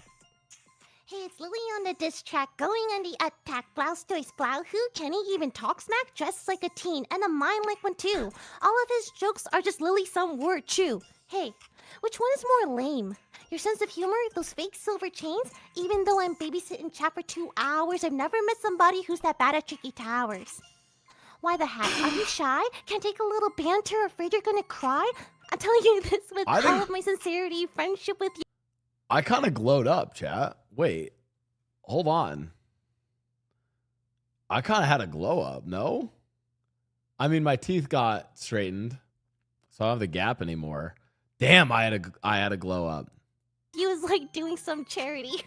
Hey, it's Lily on the diss track, going on the attack. Blouse dois Blau, who can he even talk smack? Dressed like a teen, and a mind like one too. All of his jokes are just Lily some word chew. Hey, which one is more lame? Your sense of humor, those fake silver chains? Even though I'm babysitting chat for 2 hours, I've never met somebody who's that bad at tricky towers. Why the heck? Are you shy? Can't take a little banter, afraid you're gonna cry? I'm telling you this with all of my sincerity, friendship with you. I kind of glowed up, chat. Wait. Hold on. I kind of had a glow up, no? I mean, my teeth got straightened, so I don't have the gap anymore. Damn, I had a glow up. You was like doing some charity.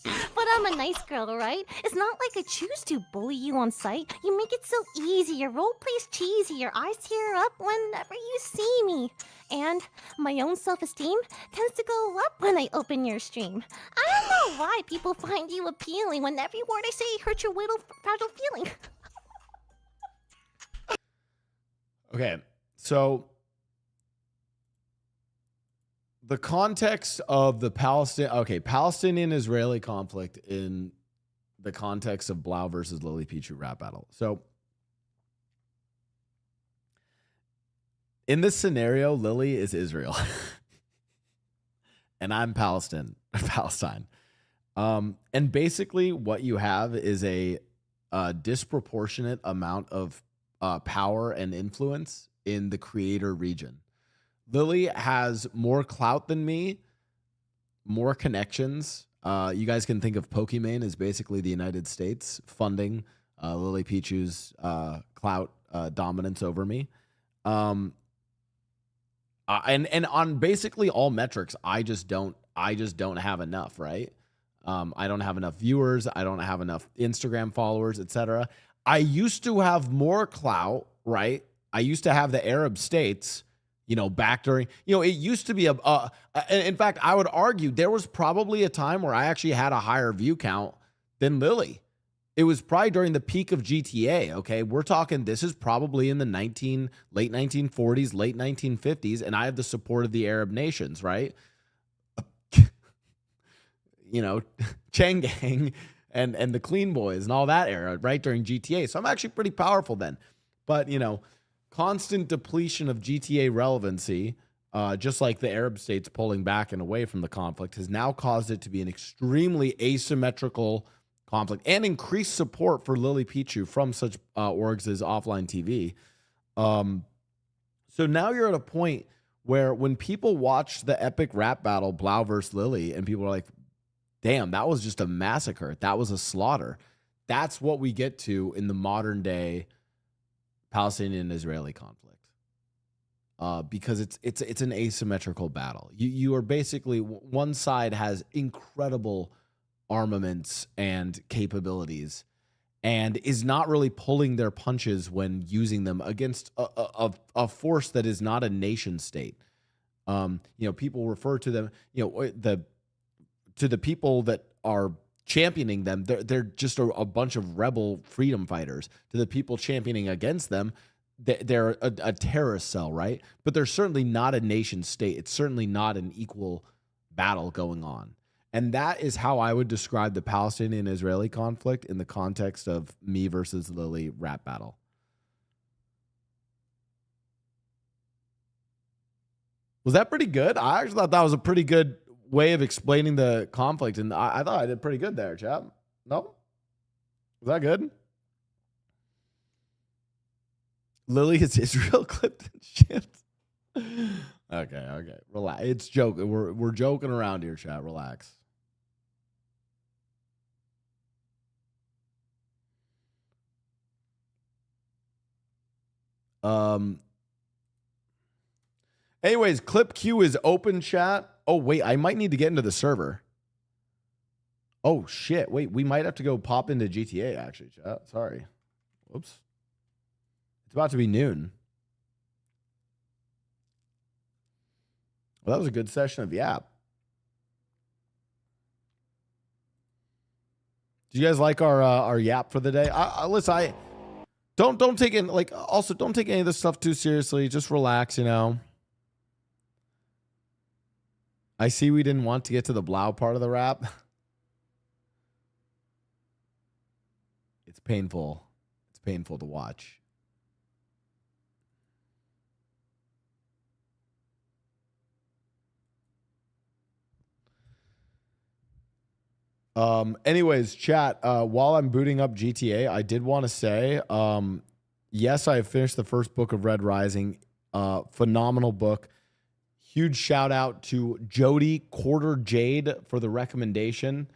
But I'm a nice girl, right? It's not like I choose to bully you on sight. You make it so easy. Your role play's cheesy. Your eyes tear up whenever you see me. And my own self-esteem tends to go up when I open your stream. I don't know why people find you appealing when every word I say hurts your little fragile feeling. Okay, so the context of the Palestinian-Israeli conflict in the context of Blau versus Lily Pichu rap battle. So in this scenario, Lily is Israel and I'm Palestine. And basically what you have is a disproportionate amount of power and influence in the creator region. Lily has more clout than me, more connections. You guys can think of Pokimane as basically the United States funding Lily Pichu's clout dominance over me. And on basically all metrics, I just don't have enough, right? I don't have enough viewers. I don't have enough Instagram followers, etc. I used to have more clout, right? I used to have the Arab states, back during, it used to be in fact, I would argue there was probably a time where I actually had a higher view count than Lily. It was probably during the peak of GTA. Okay. We're talking, this is probably in the late 1940s, late 1950s. And I have the support of the Arab nations, right? Chang Gang and the Clean Boys and all that era, right? During GTA. So I'm actually pretty powerful then, but constant depletion of GTA relevancy, just like the Arab states pulling back and away from the conflict, has now caused it to be an extremely asymmetrical conflict and increased support for Lily Pichu from such orgs as Offline TV. So now you're at a point where when people watch the epic rap battle Blau versus Lily, and people are like, damn, that was just a massacre. That was a slaughter. That's what we get to in the modern day Palestinian-Israeli conflict, because it's an asymmetrical battle. You are basically, one side has incredible armaments and capabilities, and is not really pulling their punches when using them against a force that is not a nation state. People refer to them, to the people that are championing them, they're just a bunch of rebel freedom fighters. To the people championing against them, they're a terrorist cell, right? But they're certainly not a nation state. It's certainly not an equal battle going on. And that is how I would describe the Palestinian-Israeli conflict in the context of me versus Lily rap battle. Was that pretty good? I actually thought that was a pretty good way of explaining the conflict, and I thought I did pretty good there, chap. No? Was that good? Lily is Israel clipped and shipped. Okay. Relax. It's joking. We're joking around here, chat. Relax. Anyways, Clip Q is open, chat. Oh, wait, I might need to get into the server. Oh shit! Wait, we might have to go pop into GTA. Actually, chat. Sorry. Whoops. It's about to be noon. Well, that was a good session of Yap. Do you guys like our Yap for the day? Listen, don't take it like. Also, don't take any of this stuff too seriously. Just relax, you know. I see we didn't want to get to the Blau part of the rap. It's painful. It's painful to watch. Anyways, chat, while I'm booting up GTA, I did want to say, yes, I have finished the first book of Red Rising. Phenomenal book. Huge shout out to Jody Quarter Jade for the recommendation.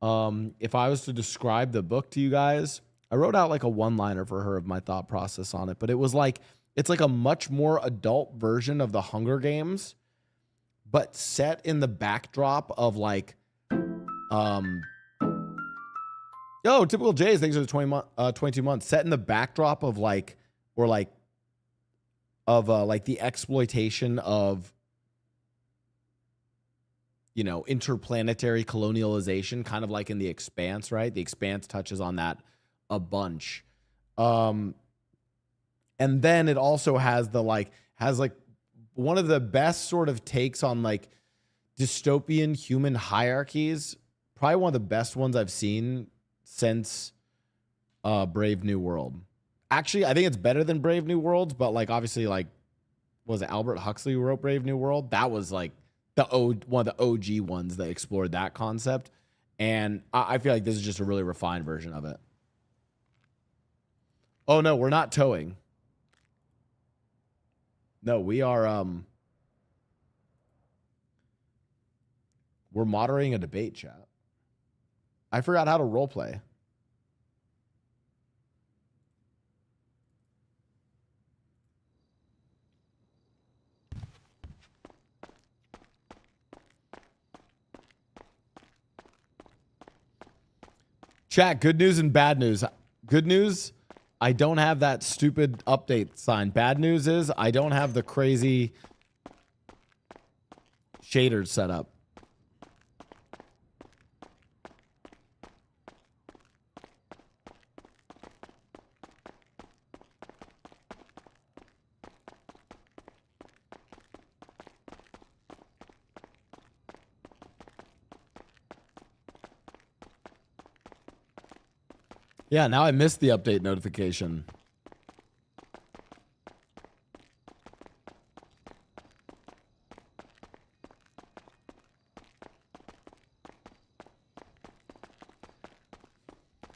If I was to describe the book to you guys, I wrote out like a one-liner for her of my thought process on it, but it was like, it's like a much more adult version of the Hunger Games, but set in the backdrop of like, typical Jays, thanks for the 22 months, set in the backdrop of like, or like, of like the exploitation of, you know, interplanetary colonialization, kind of like in The Expanse, right? The Expanse touches on that a bunch. And then it also has one of the best sort of takes on like dystopian human hierarchies. Probably one of the best ones I've seen since Brave New World. Actually, I think it's better than Brave New Worlds, but like obviously, like, was it Albert Huxley who wrote Brave New World? That was like one of the OG ones that explored that concept. And I feel like this is just a really refined version of it. Oh no, we're not towing. No, we are we're moderating a debate, chat. I forgot how to roleplay. Chat, good news and bad news. Good news, I don't have that stupid update sign. Bad news is I don't have the crazy shaders set up. Yeah, now I missed the update notification.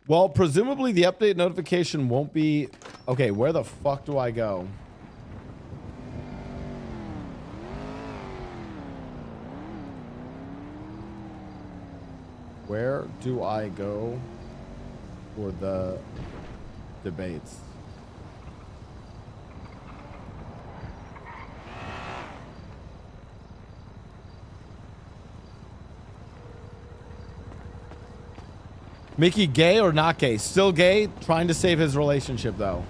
Well, presumably the update notification won't be... Okay, where the fuck do I go? Where do I go for the debates? Mickey gay or not gay? Still gay, trying to save his relationship though.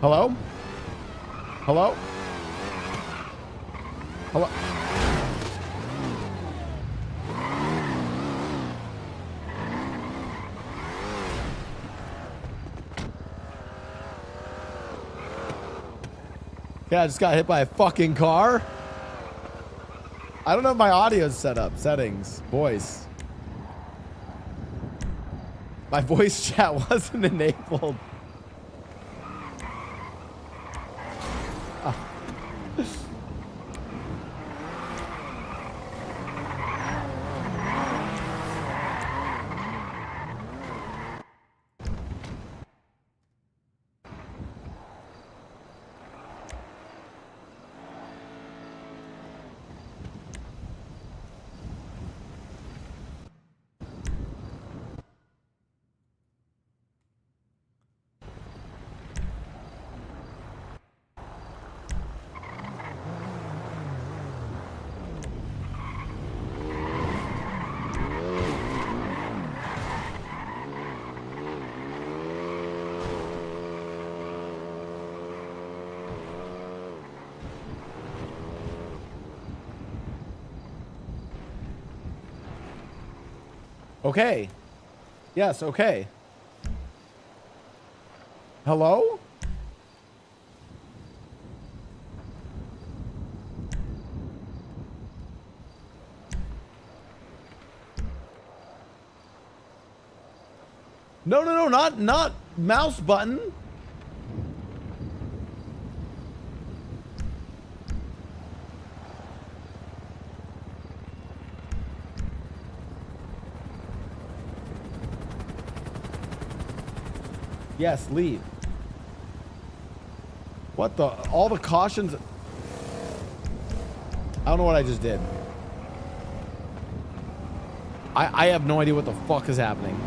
Hello? Hello? Hello? Yeah, I just got hit by a fucking car. I don't know if my audio's set up. Settings. Voice. My voice chat wasn't enabled. Okay. Yes, okay. Hello? No, not mouse button. Yes, leave. What the? All the cautions. I don't know what I just did. I have no idea what the fuck is happening.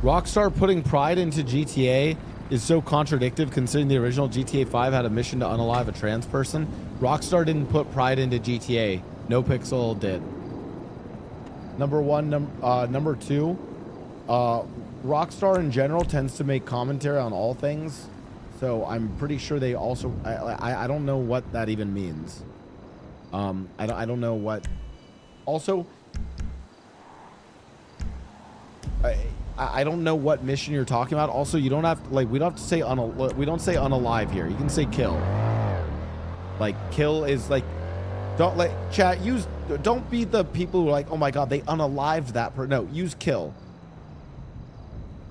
Rockstar putting Pride into GTA is so contradictory considering the original GTA 5 had a mission to unalive a trans person. Rockstar didn't put Pride into GTA. No Pixel did. Number one. Number two, Rockstar in general tends to make commentary on all things. So I'm pretty sure they also... I don't know what that even means. I don't know what... Also... I don't know what mission you're talking about. Also, you don't have to, like, we don't have to say we don't say unalive here. You can say kill. Like, kill is like, don't like chat use, don't be the people who are like, oh my god, they unalived that person. No, use kill.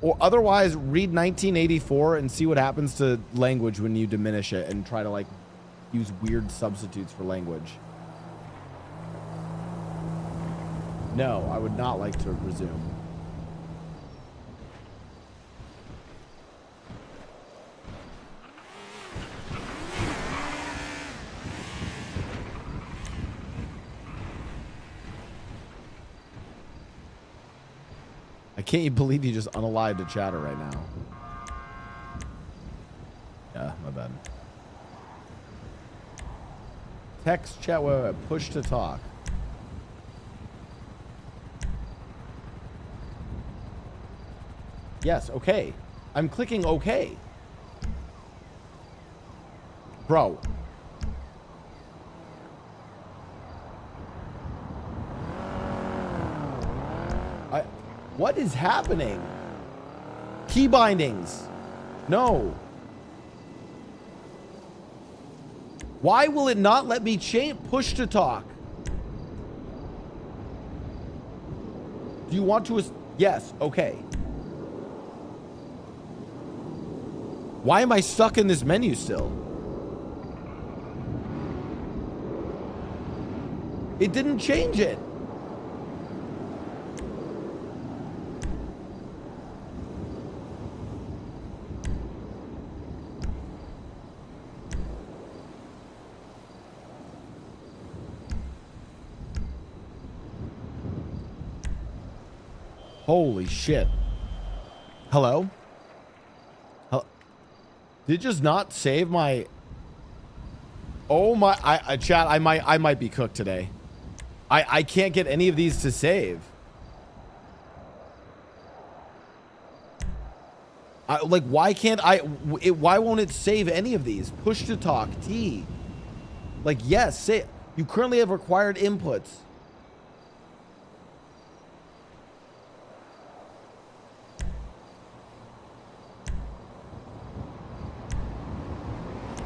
Or otherwise read 1984 and see what happens to language when you diminish it and try to like use weird substitutes for language. No, I would not like to resume. I can't believe you just unalived a chatter right now. Yeah, my bad. Text chat, wait, push to talk. Yes, okay. I'm clicking okay. Bro. What is happening? Key bindings. No. Why will it not let me change push to talk? Do you want to? Yes. Okay. Why am I stuck in this menu still? It didn't change it. Holy shit. Hello? Did it just not save my... Oh my... chat, I might be cooked today. I can't get any of these to save. Like, why can't why won't it save any of these? Push to talk, T. Like, yes, say... You currently have required inputs.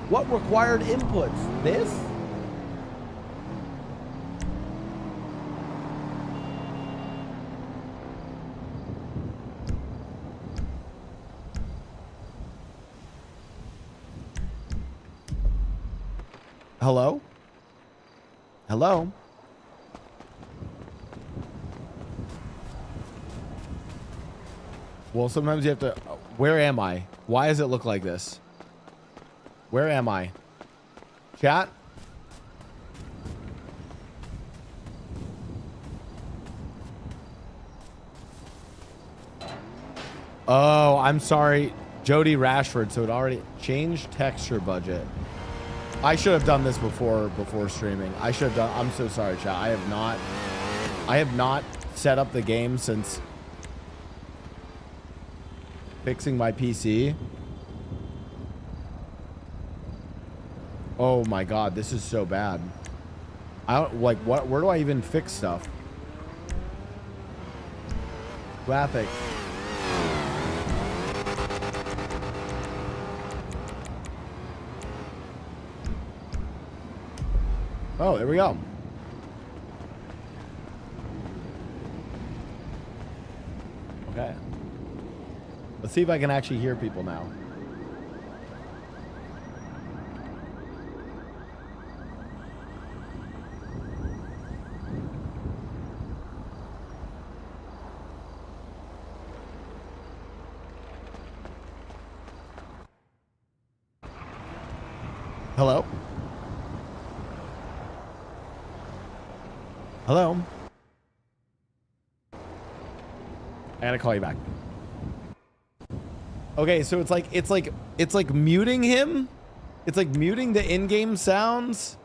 What required inputs? This? Hello? Hello? Well, sometimes you have to... Where am I? Why does it look like this? Where am I? Chat? Oh, I'm sorry. Jody Rashford. So it already changed texture budget. I should have done this before streaming. I should have done... I'm so sorry, chat. I have not set up the game since fixing my PC. Oh my God, this is so bad. I don't like what. Where do I even fix stuff? Graphic. Oh, there we go. Okay. Let's see if I can actually hear people now. Hello? Hello? I gotta call you back. Okay, so it's like muting him. It's like muting the in-game sounds.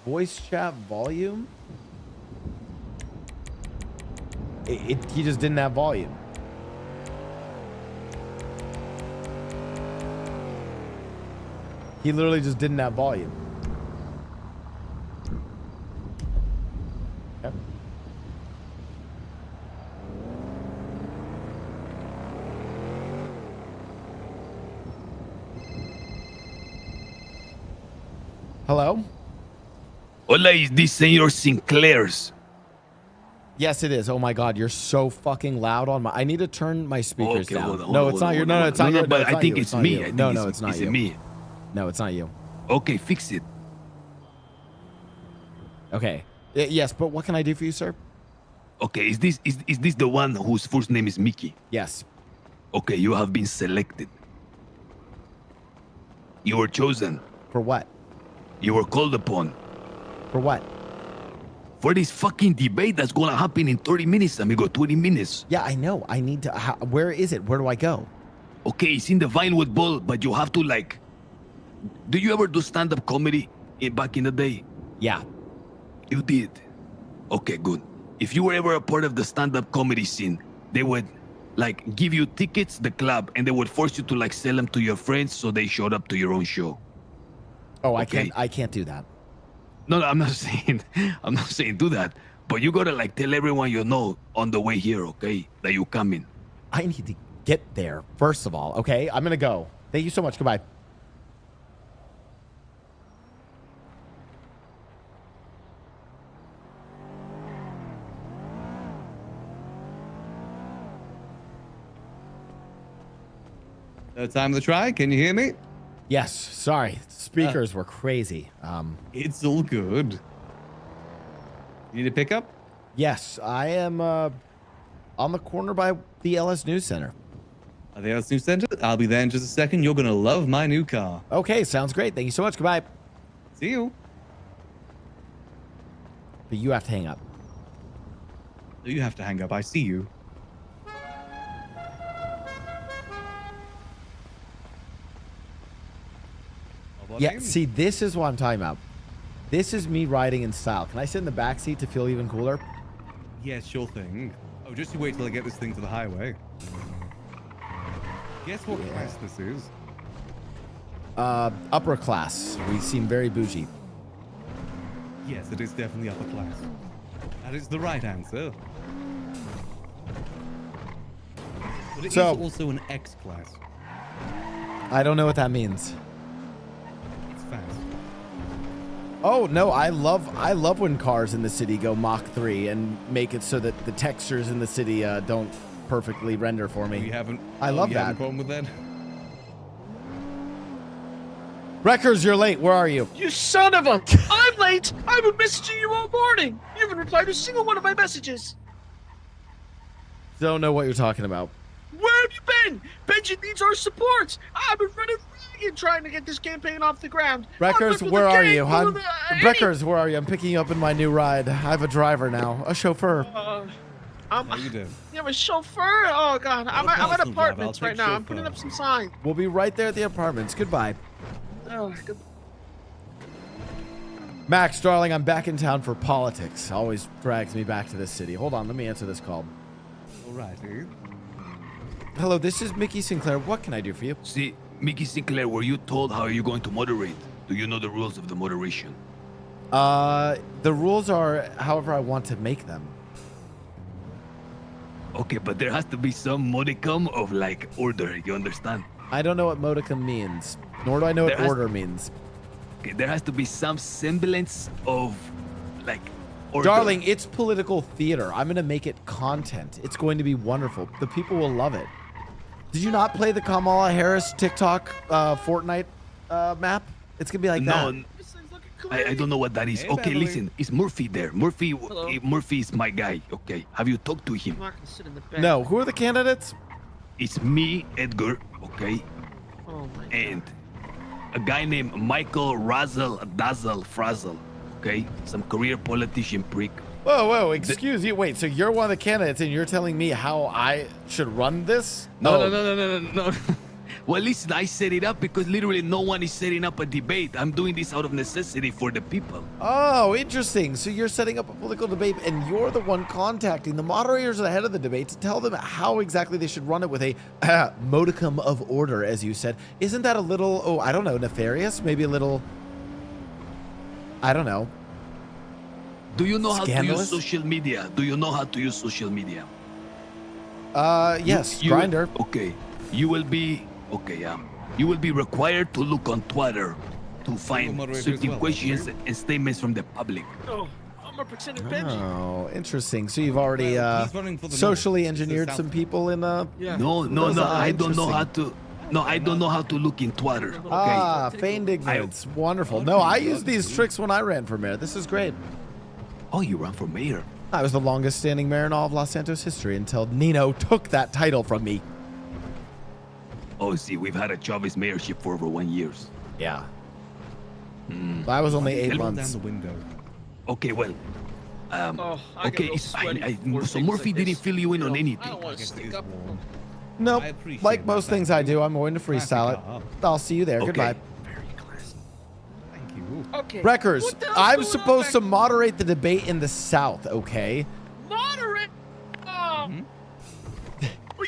Voice chat volume. He just didn't have volume. He literally just didn't have volume. Okay. Hello? Hola, is this Senor Sinclair's? Yes, it is. Oh my God, you're so fucking loud on my. I need to turn my speakers Okay, down. hold on, No, hold it's on, not you. hold No, on. no, it's not No, you. no, but it's I not think you. it's not me. you. I think No, it's- no, it's not is you. it me? No, it's not you. Okay, fix it. Okay. Yes, but what can I do for you, sir? Okay, is this the one whose first name is Mickey? Yes. Okay, you have been selected. You were chosen. For what? You were called upon. For what? For this fucking debate that's gonna happen in 30 minutes, amigo. 20 minutes. Yeah, I know. I need to. Where is it? Where do I go? Okay, it's in the Vinewood Bowl, but you have to like. Do you ever do stand-up comedy back in the day? Yeah. You did. Okay, good. If you were ever a part of the stand-up comedy scene, they would like give you tickets, the club, and they would force you to like sell them to your friends so they showed up to your own show. Oh, Okay. I can't do that. No, I'm not saying do that. But you gotta like tell everyone you know on the way here, okay? That you coming. I need to get there, first of all, okay? I'm gonna go. Thank you so much. Goodbye. Time to try. Can you hear me? Yes. Sorry. Speakers were crazy. It's all good. You need a pickup? Yes, I am on the corner by the LS News Center. Are they at the News Center? I'll be there in just a second. You're gonna love my new car. Okay, sounds great. Thank you so much. Goodbye. See you. But you have to hang up. You have to hang up. I see you. Yeah, see, this is what I'm talking about. This is me riding in style. Can I sit in the back seat to feel even cooler? Yeah, sure thing. Oh, just you wait till I get this thing to the highway. Guess what class this is? Upper class. We seem very bougie. Yes, it is definitely upper class. That is the right answer. But it is also an X class. I don't know what that means. It's fast. Oh no, I love when cars in the city go Mach 3 and make it so that the textures in the city don't perfectly render for me. I love you that. have a problem with that? Wreckers, you're late. Where are you? You son of a... I'm late! I've been messaging you all morning! You haven't replied to a single one of my messages! Don't know what you're talking about. Where have you been? Benji needs our support! I've been running ragged trying to get this campaign off the ground! Wreckers, where are you? Wreckers, where are you? I'm picking you up in my new ride. I have a driver now. A chauffeur. How you doing? You have a chauffeur? Oh, God. I'm at apartments right now. I'm putting up some signs. We'll be right there at the apartments. Goodbye. Oh, good. Max, darling, I'm back in town for politics. Always drags me back to this city. Hold on, let me answer this call. All right, dude. Hello, this is Mickey Sinclair. What can I do for you? See, Mickey Sinclair, were you told how you're going to moderate? Do you know the rules of the moderation? The rules are however I want to make them. Okay, but there has to be some modicum of like order. You understand? I don't know what modicum means, nor do I know what order means. Okay, there has to be some semblance of like order. Darling, it's political theater. I'm going to make it content. It's going to be wonderful. The people will love it. Did you not play the Kamala Harris TikTok Fortnite map? It's going to be like that. I don't know what that is. Hey, Okay, Beverly. listen. Is Murphy there? Murphy is my guy. Okay, have you talked to him? I'm not gonna sit in the back. No, who are the candidates? It's me, Edgar. Okay, Oh my and a guy named Michael Razzle Dazzle Frazzle. Okay, some career politician prick. Whoa, excuse you. Wait, so you're one of the candidates and you're telling me how I should run this? No. Well, listen, I set it up because literally no one is setting up a debate. I'm doing this out of necessity for the people. Oh, interesting. So you're setting up a political debate and you're the one contacting the moderators ahead of the debate to tell them how exactly they should run it with a modicum of order, as you said. Isn't that a little, I don't know, nefarious? Maybe a little, I don't know. Do you know Scandalous? how to use social media? Do you know how to use social media? Yes, Grindr. Okay, you will be you will be required to look on Twitter to find certain questions and statements from the public. Oh, I'm a pretender Benji. Oh, interesting. So you've already running for the socially north, engineered the some south. people in No, I don't know how to. No, I don't know how to look in Twitter. Okay. Feigned ignorance. Wonderful. No, I used these tricks when I ran for mayor. This is great. Oh, you ran for mayor? I was the longest standing mayor in all of Los Santos history until Nino took that title from me. Oh, see, we've had a Chavez mayorship for over 1 year. Yeah. I was only 8 Down months. the window. Okay, well. Oh, I Okay, get it's real fine. sweaty before So things Murphy like didn't this. fill you in on I anything. don't want to stick up. Nope. I appreciate Like that, most things I do, I'm going to freestyle it. I'll see you there. Okay. Goodbye. Very classy. Thank you. Okay. Wreckers, What the hell's I'm going on supposed to back- moderate the debate in the South, okay? Moderate. Well,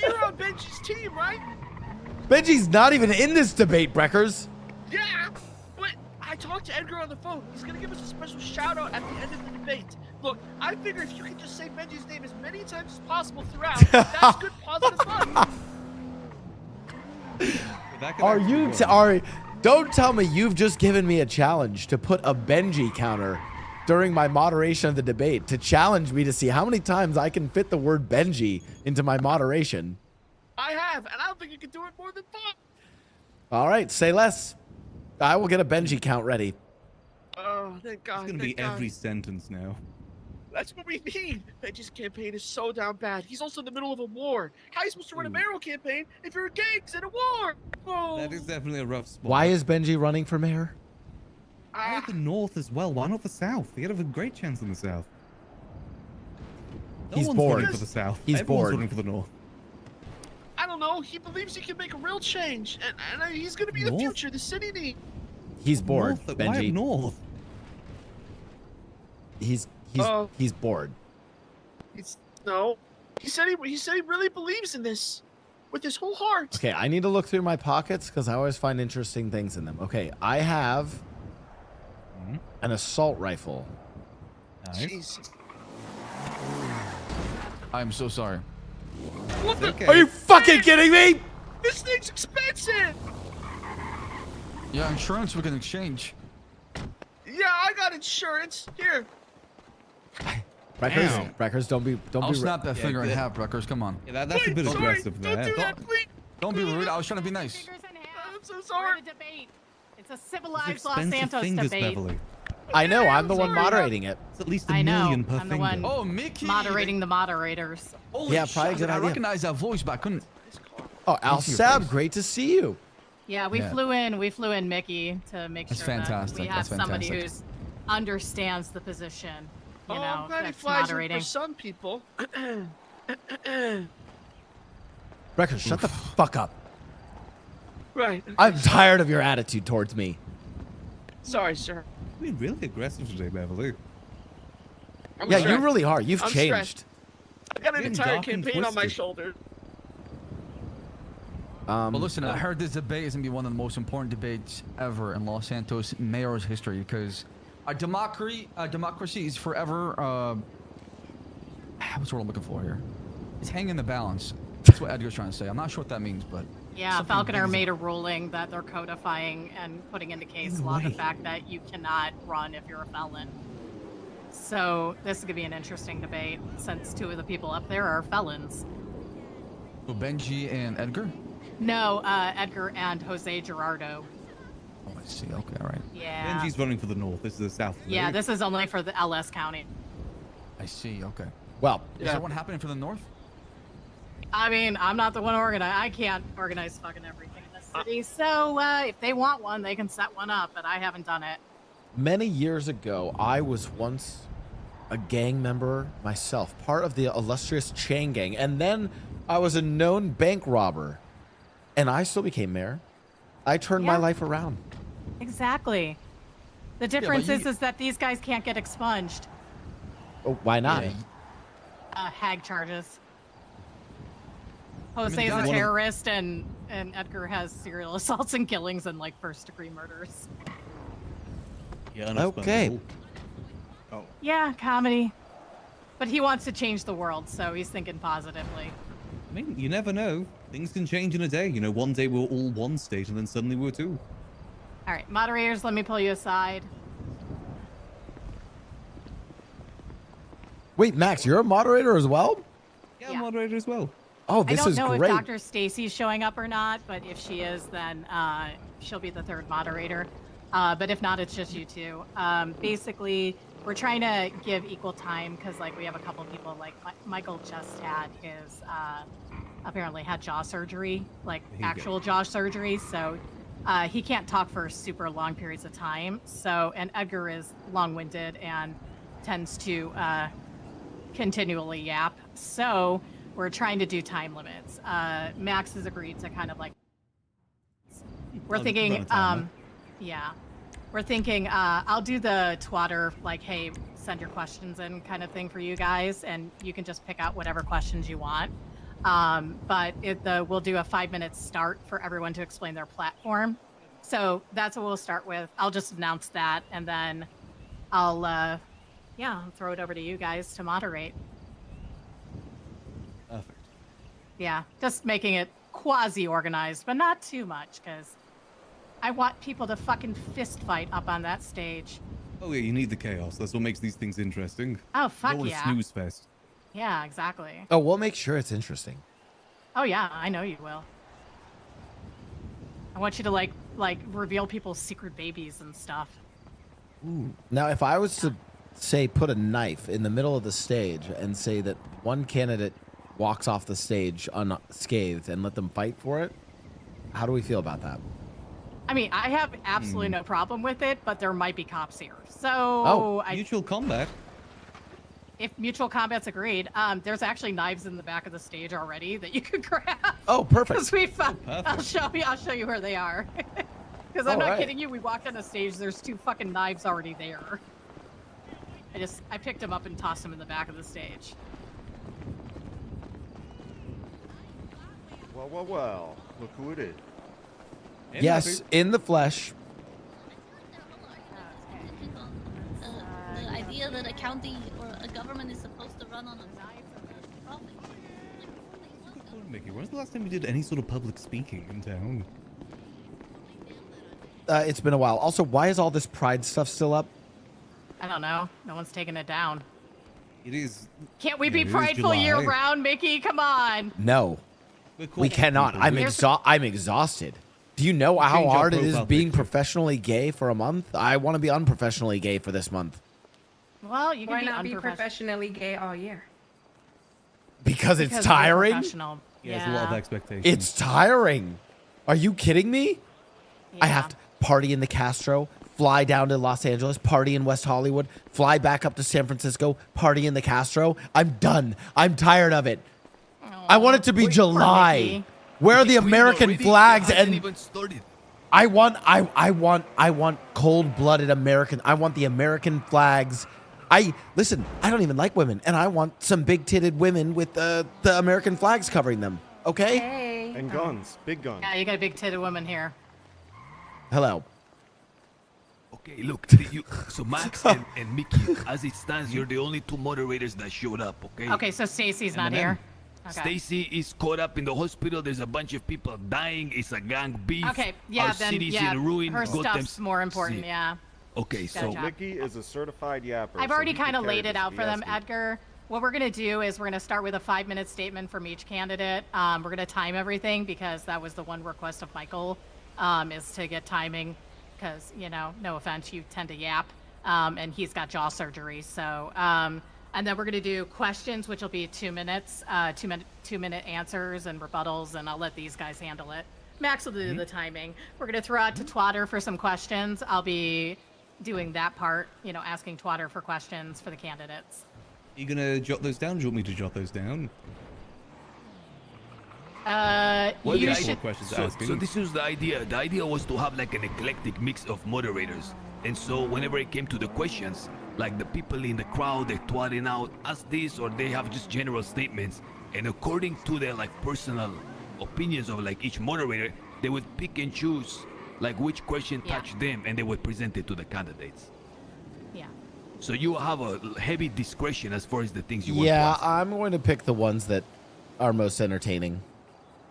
you're on Benji's team, right? Benji's not even in this debate, Breckers. Yeah. But I talked to Edgar on the phone. He's gonna give us a special shout out at the end of the debate. Look, I figure if you can just say Benji's name as many times as possible throughout, that's good positive fun. Are you don't tell me you've just given me a challenge to put a Benji counter during my moderation of the debate to challenge me to see how many times I can fit the word Benji into my moderation. I have, and I don't think you can do it more than 5. All right, say less. I will get a Benji count ready. Oh, thank God. It's gonna thank be God. every sentence now. That's what we need. Benji's campaign is so down bad. He's also in the middle of a war. How are you supposed to run a mayoral campaign if your gang's in a war? Oh. That is definitely a rough spot. Why is Benji running for mayor? Why the north as well? Why not the south? They have a great chance in the south. No He's one's bored. running for the south. He's Everyone's bored. running for the north. I don't know. He believes he can make a real change, and he's going to be the North? future the city needs. He's bored, North, why up Benji. north? He's bored. No. He said he really believes in this with his whole heart. Okay, I need to look through my pockets because I always find interesting things in them. Okay, I have an assault rifle. Jesus. I'm so sorry. What the? Okay. Are you fucking kidding me? This thing's expensive. Yeah, insurance we can exchange. Yeah, I got insurance. Here. Breckers, don't be I'll rude. snap that finger in good. half, Breckers. Come on. Yeah, that's a bit Sorry, aggressive don't there. do that, please. Don't be rude. I was trying to be nice. Fingers in half. I'm so sorry. We're at a debate. It's a It's civilized Los expensive Santos fingers, debate. Beverly. I know, I'm the one Sorry. moderating it. It's at least a I know. million per I'm the finger. one Oh, Mickey. moderating the moderators. Holy Yeah, probably a shit, good I idea. recognize that voice, but I couldn't. Oh, Al see your Sab, face. great to see you. Yeah, we Yeah. flew in Mickey to make That's sure fantastic. that we have That's somebody fantastic. who's understands the position. You know, I'm glad he that's flies in moderating. for some people. Breckers, shut the fuck up. Right. I'm tired of your attitude towards me. Sorry, sir. You're being really aggressive today, Beverly. I'm Yeah, stressed. you really are. You've I'm changed. stressed. I got an Getting entire dark and campaign on my twisted. shoulders. Well, listen, I heard this debate is going to be one of the most important debates ever in Los Santos mayor's history because a democracy is forever, what's the word I'm looking for here? It's hanging in the balance. That's what Edgar's trying to say. I'm not sure what that means, but... Yeah, Falconer made a ruling that they're codifying and putting into case law the fact that you cannot run if you're a felon. So this is going to be an interesting debate since two of the people up there are felons. So Benji and Edgar? No, Edgar and Jose Gerardo. Oh, I see. Okay, all right. Yeah. Benji's running for the north. This is the south. Yeah, this is only for the LS County. I see. Okay. Well, is there one happening for the north? I mean, I'm not the one organizing. I can't organize fucking everything in the city. So if they want one, they can set one up, but I haven't done it. Many years ago, I was once a gang member myself, part of the illustrious chain gang, and then I was a known bank robber, and I still became mayor. I turned my life around. Exactly. The difference is that these guys can't get expunged. Oh, why not? Hag charges. Jose is a terrorist, and Edgar has serial assaults and killings and like first-degree murders. Yeah. Okay. Oh. Yeah, comedy. But he wants to change the world, so he's thinking positively. I mean, you never know. Things can change in a day. You know, one day we're all one state, and then suddenly we're two. All right, moderators, let me pull you aside. Wait, Max, you're a moderator as well? Yeah, I'm a moderator as well. Oh, this is I don't know great. if Dr. Stacy's showing up or not, but if she is, then she'll be the third moderator. But if not, it's just you two. Basically, we're trying to give equal time because, like, we have a couple of people. Like, Michael just had his apparently had jaw surgery, like actual jaw surgery. So he can't talk for super long periods of time. So, and Edgar is long-winded and tends to continually yap. So we're trying to do time limits. Max has agreed to kind of like, we're thinking, yeah, we're thinking I'll do the twatter, like, hey, send your questions in kind of thing for you guys, and you can just pick out whatever questions you want. But we'll do a 5-minute start for everyone to explain their platform. So that's what we'll start with. I'll just announce that, and then I'll, throw it over to you guys to moderate. Perfect. Yeah, just making it quasi-organized, but not too much, because I want people to fucking fist fight up on that stage. Oh yeah, you need the chaos. That's what makes these things interesting. Oh, fuck you don't want yeah. a snooze fest. Yeah, exactly. Oh, we'll make sure it's interesting. Oh yeah, I know you will. I want you to like reveal people's secret babies and stuff. Ooh. Now, if I was to say put a knife in the middle of the stage and say that one candidate walks off the stage unscathed and let them fight for it, how do we feel about that? I mean, I have absolutely no problem with it, but there might be cops here. So mutual combat. If mutual combat's agreed, there's actually knives in the back of the stage already that you could grab. Oh, perfect. Because we found, I'll show you where they are. Because I'm not kidding you. We walked on the stage. There's 2 fucking knives already there. I picked them up and tossed them in the back of the stage. Well, look who it is. Yes, in the flesh. The idea that a county or a government is supposed to run on a profit. Mickey, when's the last time you did any sort of public speaking in town? It's been a while. Also, why is all this pride stuff still up? I don't know. No one's taking it down. It is. Can't we be prideful year-round, Mickey? Come on. No, we cannot. I'm exhausted. Do you know how hard it is being professionally gay for a month? I want to be unprofessionally gay for this month. Well, you can Why not be professionally gay all year? Because it's tiring? Yeah, there's a lot of expectations. It's tiring. Are you kidding me? Yeah. I have to party in the Castro, fly down to Los Angeles, party in West Hollywood, fly back up to San Francisco, party in the Castro. I'm done. I'm tired of it. I want it to be July. Where are the American flags? And I want cold-blooded American. I want the American flags. Listen, I don't even like women, and I want some big-titted women with the American flags covering them. Okay? Hey. And guns, big guns. Yeah, you got a big-titted woman here. Hello. Okay, look, so Max and Mickey, as it stands, you're the only two moderators that showed up, okay? Okay, so Stacy's not here. Okay. Stacy is caught up in the hospital. There's a bunch of people dying. It's a gang beef. Okay, yeah, Our then city's yeah, in ruin. her Gotham stuff's more important. City. Yeah. Okay, so Mickey is a certified yapper. I've so already he can kind of carry laid it this out for them, BS. Edgar. What we're gonna do is we're gonna start with a 5-minute statement from each candidate. We're gonna time everything because that was the one request of Michael, is to get timing, because no offense, you tend to yap, and he's got jaw surgery. So, and then we're gonna do questions, which will be 2 minutes, 2-minute answers and rebuttals, and I'll let these guys handle it. Max will do the timing. We're gonna throw out to Twatter for some questions. I'll be doing that part, asking Twatter for questions for the candidates. Are you gonna jot those down? Do you want me to jot those down? Well, You the should. idea- so this is the idea. The idea was to have like an eclectic mix of moderators. And so whenever it came to the questions, like the people in the crowd, they're twatting out, ask this, or they have just general statements. And according to their like personal opinions of like each moderator, they would pick and choose like which question touched them, and they would present it to the candidates. Yeah. So you have a heavy discretion as far as the things you want to Yeah, ask. I'm going to pick the ones that are most entertaining.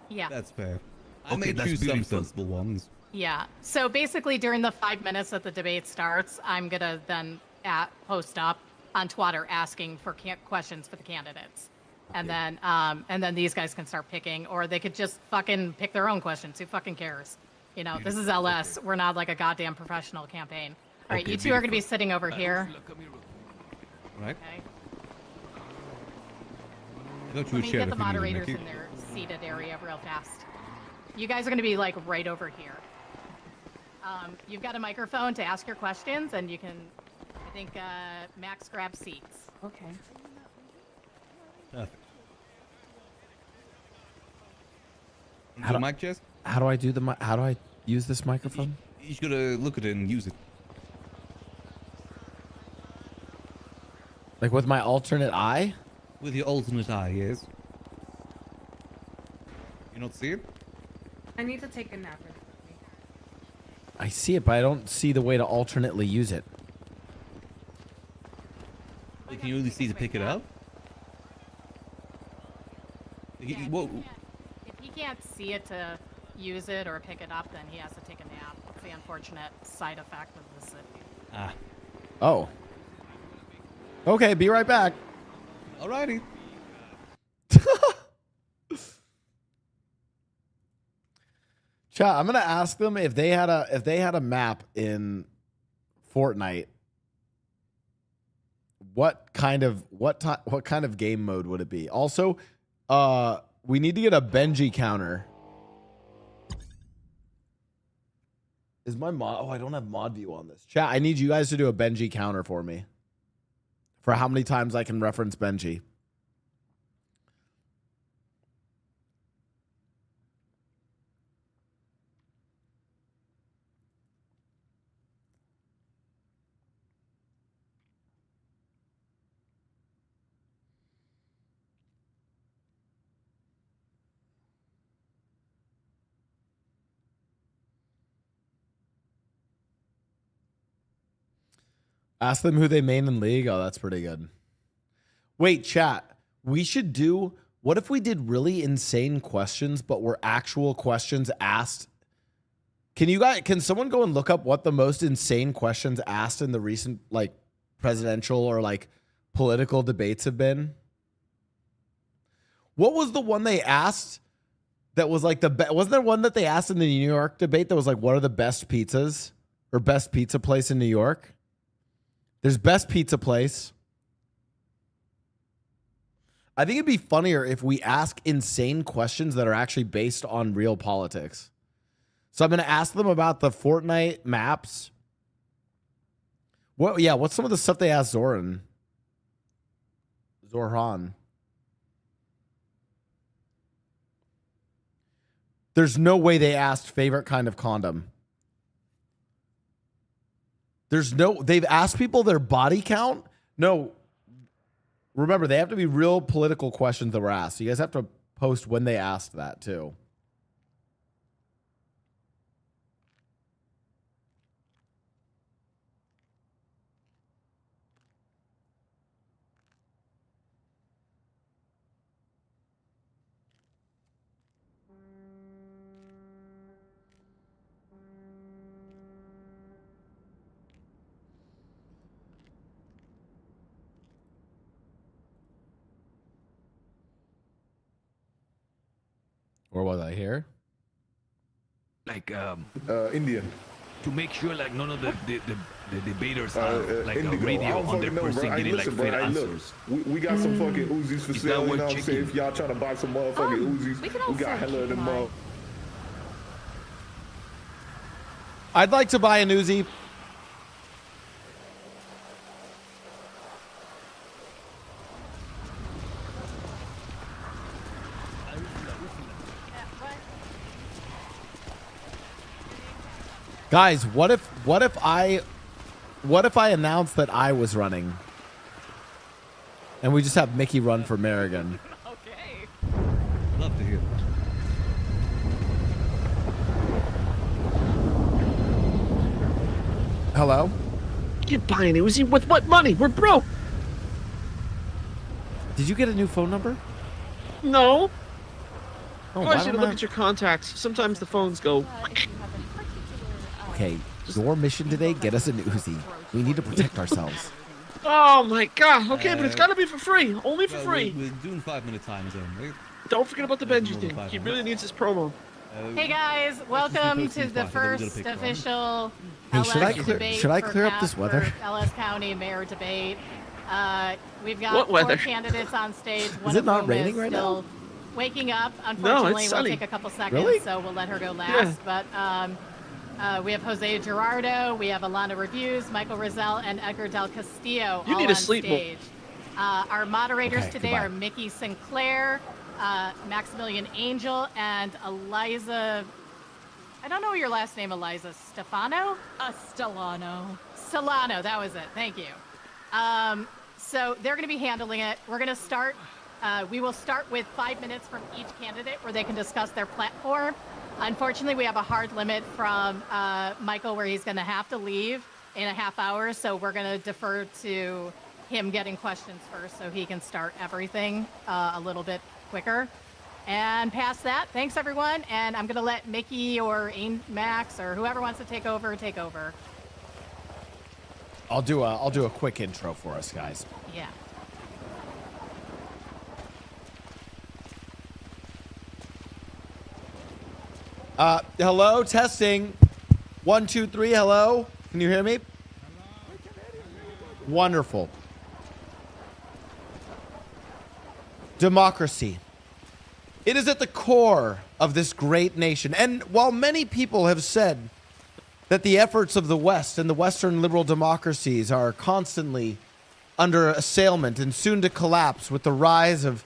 Yeah. That's fair. I Okay, may that's choose some beautiful. sensible ones. Yeah. So basically, during the 5 minutes that the debate starts, I'm gonna then post up on Twitter asking for questions for the candidates, and then these guys can start picking, or they could just fucking pick their own questions. Who fucking cares? This is LS. We're not like a goddamn professional campaign. All right, Okay, you two are gonna be beautiful. sitting over here. Right. Okay. I got you Let a me chair get the if you need it, moderators Mickey. in their seated area real fast. You guys are gonna be like right over here. You've got a microphone to ask your questions, and you can, I think, Max grab seats. Okay. Perfect. How do- mic, Jess? How do I do how do I use this microphone? You just gotta look at it and use it. Like with my alternate eye? With your alternate eye, yes. You not see it? I need to take a nap. I see it, but I don't see the way to alternately use it. You can only see to pick it up? Whoa. If he can't see it to use it or pick it up, then he has to take a nap. It's the unfortunate side effect of this city. Ah. Oh. Okay, be right back. Alrighty. Chat, I'm gonna ask them if they had a map in Fortnite. What kind of game mode would it be? Also, we need to get a Benji counter. Is my mod? Oh, I don't have mod view on this. Chat, I need you guys to do a Benji counter for me. For how many times I can reference Benji. Ask them who they main in league. Oh, that's pretty good. Wait, chat. We should do. What if we did really insane questions, but were actual questions asked? Can someone go and look up what the most insane questions asked in the recent like presidential or like political debates have been? What was the one they asked that was like the best? Wasn't there one that they asked in the New York debate that was like, what are the best pizzas or best pizza place in New York? There's best pizza place. I think it'd be funnier if we ask insane questions that are actually based on real politics. So I'm going to ask them about the Fortnite maps. What's some of the stuff they asked Zoran? There's no way they asked favorite kind of condom. They've asked people their body count. No, remember, they have to be real political questions that were asked. So you guys have to post when they asked that too. Or was I here? Like India. To make sure like none of the debaters have like a Indigo. I radio don't on their fucking know, person bro. Hey, getting listen, like bro. fair Hey, look. answers. We got some fucking Uzis for Is sale. that You worth know what I'm saying? checking? If y'all trying to buy some motherfucking Uzis, we can we got also hella of them. keep an I'd like to buy an Uzi. Guys, what if I announced that I was running? And we just have Mickey run for mayor again. Okay. Love to hear that. Hello? Can't buy an Uzi with what money? We're broke. Did you get a new phone number? No. Oh, I why want you to don't look I- at your contacts. Sometimes the phones go. Okay, your mission today, get us an Uzi. We need to protect ourselves. Oh my god. Okay, but it's gotta be for free. Only for Well, free. We're doing 5-minute time zone, right? Don't forget about the Benji thing. He really needs his promo. Hey guys, welcome to the first official LS debate should I for clear up this for weather? LS County Mayor debate. We've got What weather? 4 candidates on stage. One it of not whom raining is right still now? waking up. Unfortunately, we'll sunny. take a couple seconds, Really? so we'll let her go last. But we have Jose Gerardo, we have Alana Reviews, Michael Rizal, and Edgar Del Castillo You all need to on sleep more. stage. Our moderators Okay, today goodbye. are Mickey Sinclair, Maximilian Angel, and Eliza. I don't know your last name, Eliza. Stefano? Stellano. Solano, that was it. Thank you. So they're going to be handling it. We're going to start. We will start with 5 minutes from each candidate where they can discuss their platform. Unfortunately, we have a hard limit from Michael where he's going to have to leave in a half hour. So we're going to defer to him getting questions first so he can start everything a little bit quicker. And past that, thanks everyone. And I'm going to let Mickey or Max or whoever wants to take over, take over. I'll do a quick intro for us, guys. Yeah. Hello, testing. 1, 2, 3, hello. Can you hear me? Wonderful. Democracy. It is at the core of this great nation. And while many people have said that the efforts of the West and the Western liberal democracies are constantly under assailment and soon to collapse with the rise of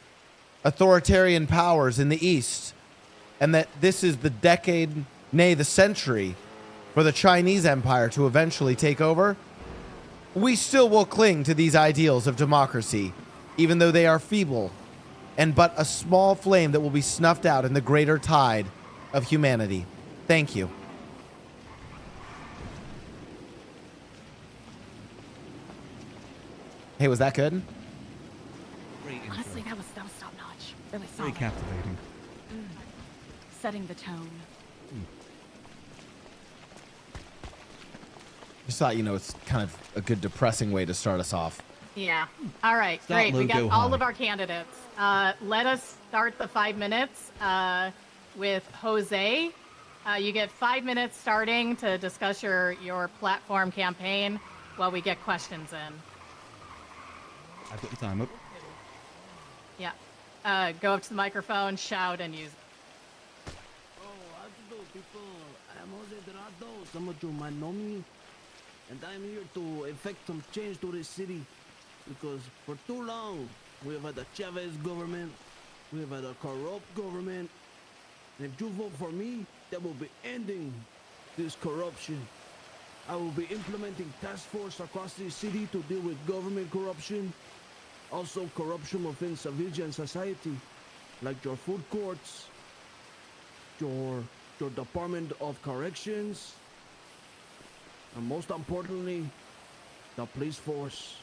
authoritarian powers in the East, and that this is the decade, nay, the century, for the Chinese empire to eventually take over, we still will cling to these ideals of democracy, even though they are feeble and but a small flame that will be snuffed out in the greater tide of humanity. Thank you. Hey, was that good? Honestly, that was top notch. Really Very solid. captivating. Setting the tone. Just thought, it's kind of a good depressing way to start us off. Yeah. All right. Start Great. low, We got go all high. of our candidates. Let us start the 5 minutes with Jose. You get 5 minutes starting to discuss your platform campaign while we get questions in. I've got the time up. Yeah. Go up to the microphone, shout, and use. People, I'm Jose Dorado. Some of you might know me, and I'm here to effect some change to this city because for too long we have had a Chavez government, we have had a corrupt government, and if you vote for me, that will be ending this corruption. I will be implementing task force across the city to deal with government corruption, also corruption within civilian society, like your food courts, your Department of Corrections, and most importantly, the police force.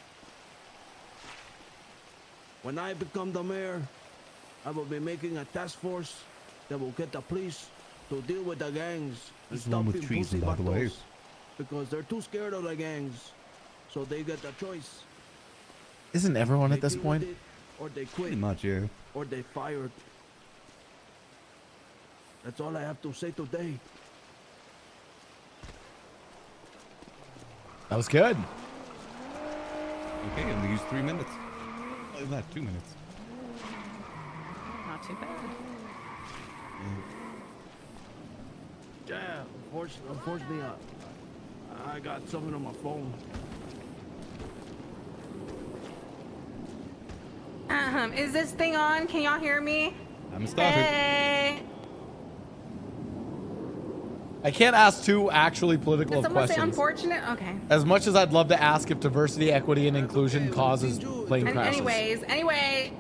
When I become the mayor, I will be making a task force that will get the police to deal with the gangs and There's one stop with being treason, pussy by the way. battles, because they're too scared of the gangs, so they get the choice. Isn't everyone They at this deal point? with it, or they quit, Pretty much, yeah. or they fired. That's all I have to say today. That was good. Okay, only used 3 minutes. Not even that, 2 minutes. Not too bad. Yeah, unfortunately, I got something on my phone. Is this thing on? Can y'all hear me? I'm started. Hey. I can't ask two actually political Did someone questions. say unfortunate? Okay. As much as I'd love to ask if diversity, equity, and inclusion causes plane crashes. Anyway.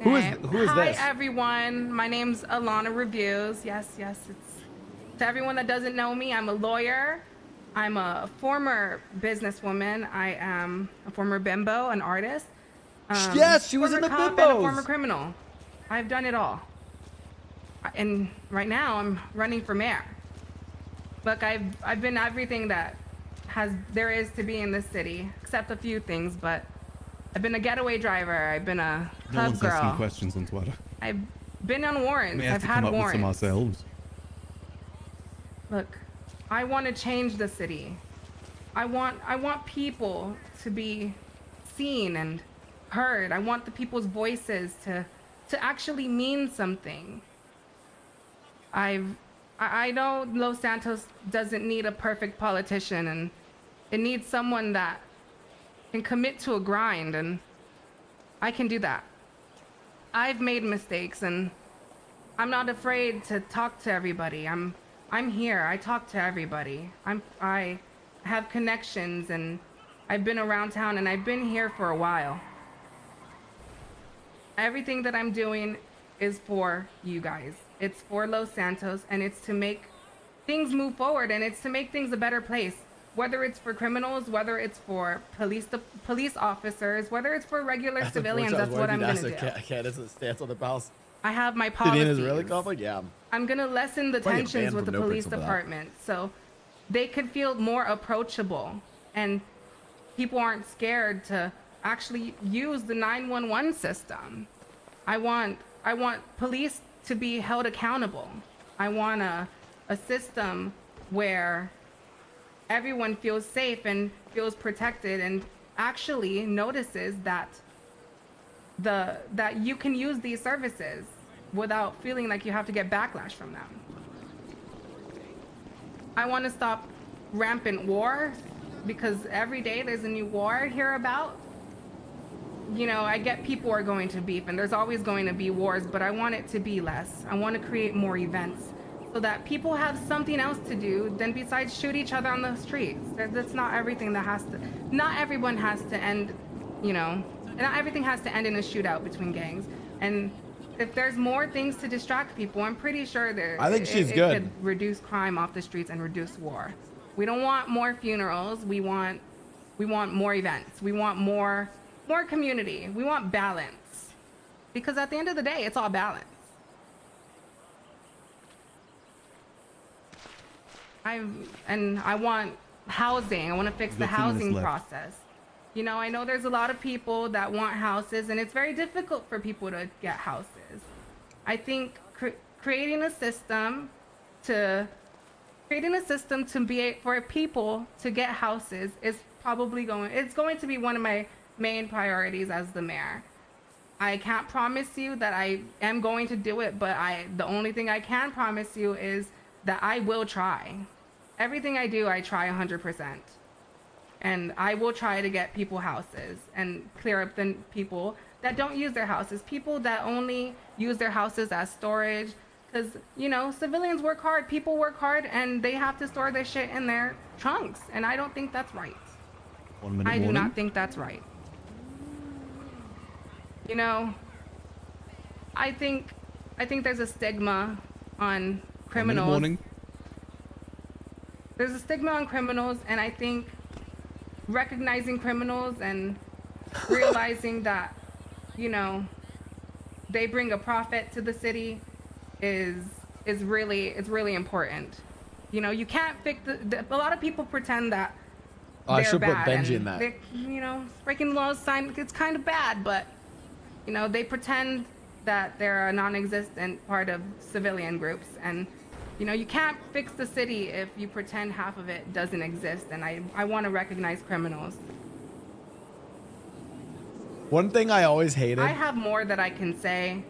Who is Hi, this? everyone. My name's Alana Reviews. Yes, it's to everyone that doesn't know me, I'm a lawyer. I'm a former businesswoman. I am a former bimbo, an artist. Yes, she was in the former cop and a Bimbos. former criminal. I've done it all. And right now I'm running for mayor. Look, I've been everything that there is to be in this city, except a few things, but I've been a getaway driver. I've been a No club one's asking girl. questions on Twitter. I've been on warrants. We have I've to had come up with some warrants. ourselves. Look, I want to change the city. I want people to be seen and heard. I want the people's voices to actually mean something. I know Los Santos doesn't need a perfect politician, and it needs someone that can commit to a grind, and I can do that. I've made mistakes, and I'm not afraid to talk to everybody. I'm here. I talk to everybody. I have connections, and I've been around town, and I've been here for a while. Everything that I'm doing is for you guys. It's for Los Santos, and it's to make things move forward, and it's to make things a better place. Whether it's for criminals, whether it's for police officers, whether it's for regular civilians, that's what I'm gonna do. Candace's stance on the Palace. I have my Did he in policies. Israeli conflict? Yeah. I'm gonna lessen the Probably get tensions banned with the from no police principle for that. department, so they could feel more approachable, and people aren't scared to actually use the 911 system. I want police to be held accountable. I want a system where everyone feels safe and feels protected and actually notices that you can use these services without feeling like you have to get backlash from them. I want to stop rampant war, because every day there's a new war I hear about. You know, I get people are going to beef, and there's always going to be wars, but I want it to be less. I want to create more events so that people have something else to do than besides shoot each other on the streets. That's not everything not everyone has to end, you know, not everything has to end in a shootout between gangs. And if there's more things to distract people, I'm pretty sure I think she's it good. could reduce crime off the streets and reduce war. We don't want more funerals. We want more events. We want more community. We want balance, because at the end of the day, it's all balance. I want housing. I want to fix the We've got 2 minutes housing left. process. You know, I know there's a lot of people that want houses, and it's very difficult for people to get houses. I think creating a system to be for people to get houses is probably going to be one of my main priorities as the mayor. I can't promise you that I am going to do it, but the only thing I can promise you is that I will try. Everything I do, I try 100%. And I will try to get people houses and clear up the people that don't use their houses, people that only use their houses as storage. Because, you know, civilians work hard, people work hard, and they have to store their shit in their trunks. And I don't think that's right. 1 minute I do warning. not think that's right. You know, I think there's a stigma on criminals. 1 minute warning. There's a stigma on criminals, and I think recognizing criminals and realizing that, you know, they bring a profit to the city is really important. You know, you can't fix a lot of people pretend that I they're should put bad, Benji and in that. you know, breaking laws, it's kind of bad, but you know, they pretend that they're a non-existent part of civilian groups. And, you know, you can't fix the city if you pretend half of it doesn't exist. And I want to recognize criminals. One thing I always hated. I have more that I can say.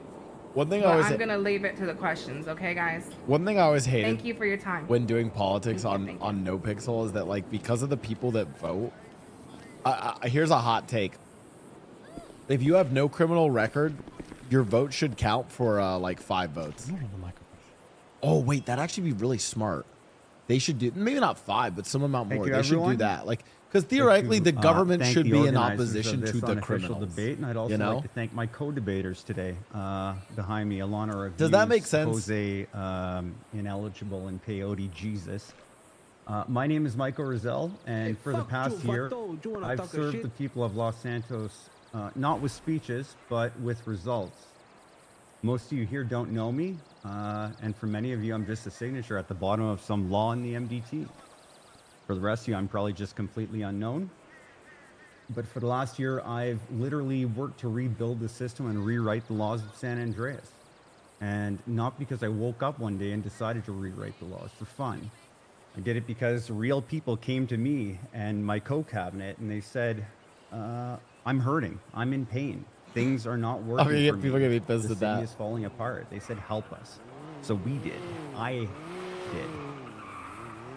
One thing but I always. I'm going to leave it to the questions, okay, guys? One thing I always hated. Thank you for your time. When doing politics on No Pixel is that, like, because of the people that vote. Here's a hot take. If you have no criminal record, your vote should count for like 5 votes. Oh wait, that'd actually be really smart. They should do maybe not 5, but some amount more. They should do that, like, because theoretically the government should be in opposition to the criminals. Debate, and I'd also like to thank my co-debaters today behind me, Alana Reviews, Does that make sense? Jose Ineligible, and Peyote Jesus. My name is Michael Rizal, and for the past year, I've served the people of Los Santos, not with speeches, but with results. Most of you here don't know me, and for many of you, I'm just a signature at the bottom of some law in the MDT. For the rest of you, I'm probably just completely unknown. But for the last year, I've literally worked to rebuild the system and rewrite the laws of San Andreas. And not because I woke up one day and decided to rewrite the laws for fun. I did it because real people came to me and my co-cabinet, and they said, I'm hurting, I'm in pain. Things are not working for me. People are gonna be pissed the at that. city is falling apart. They said, help us. So we did. I did.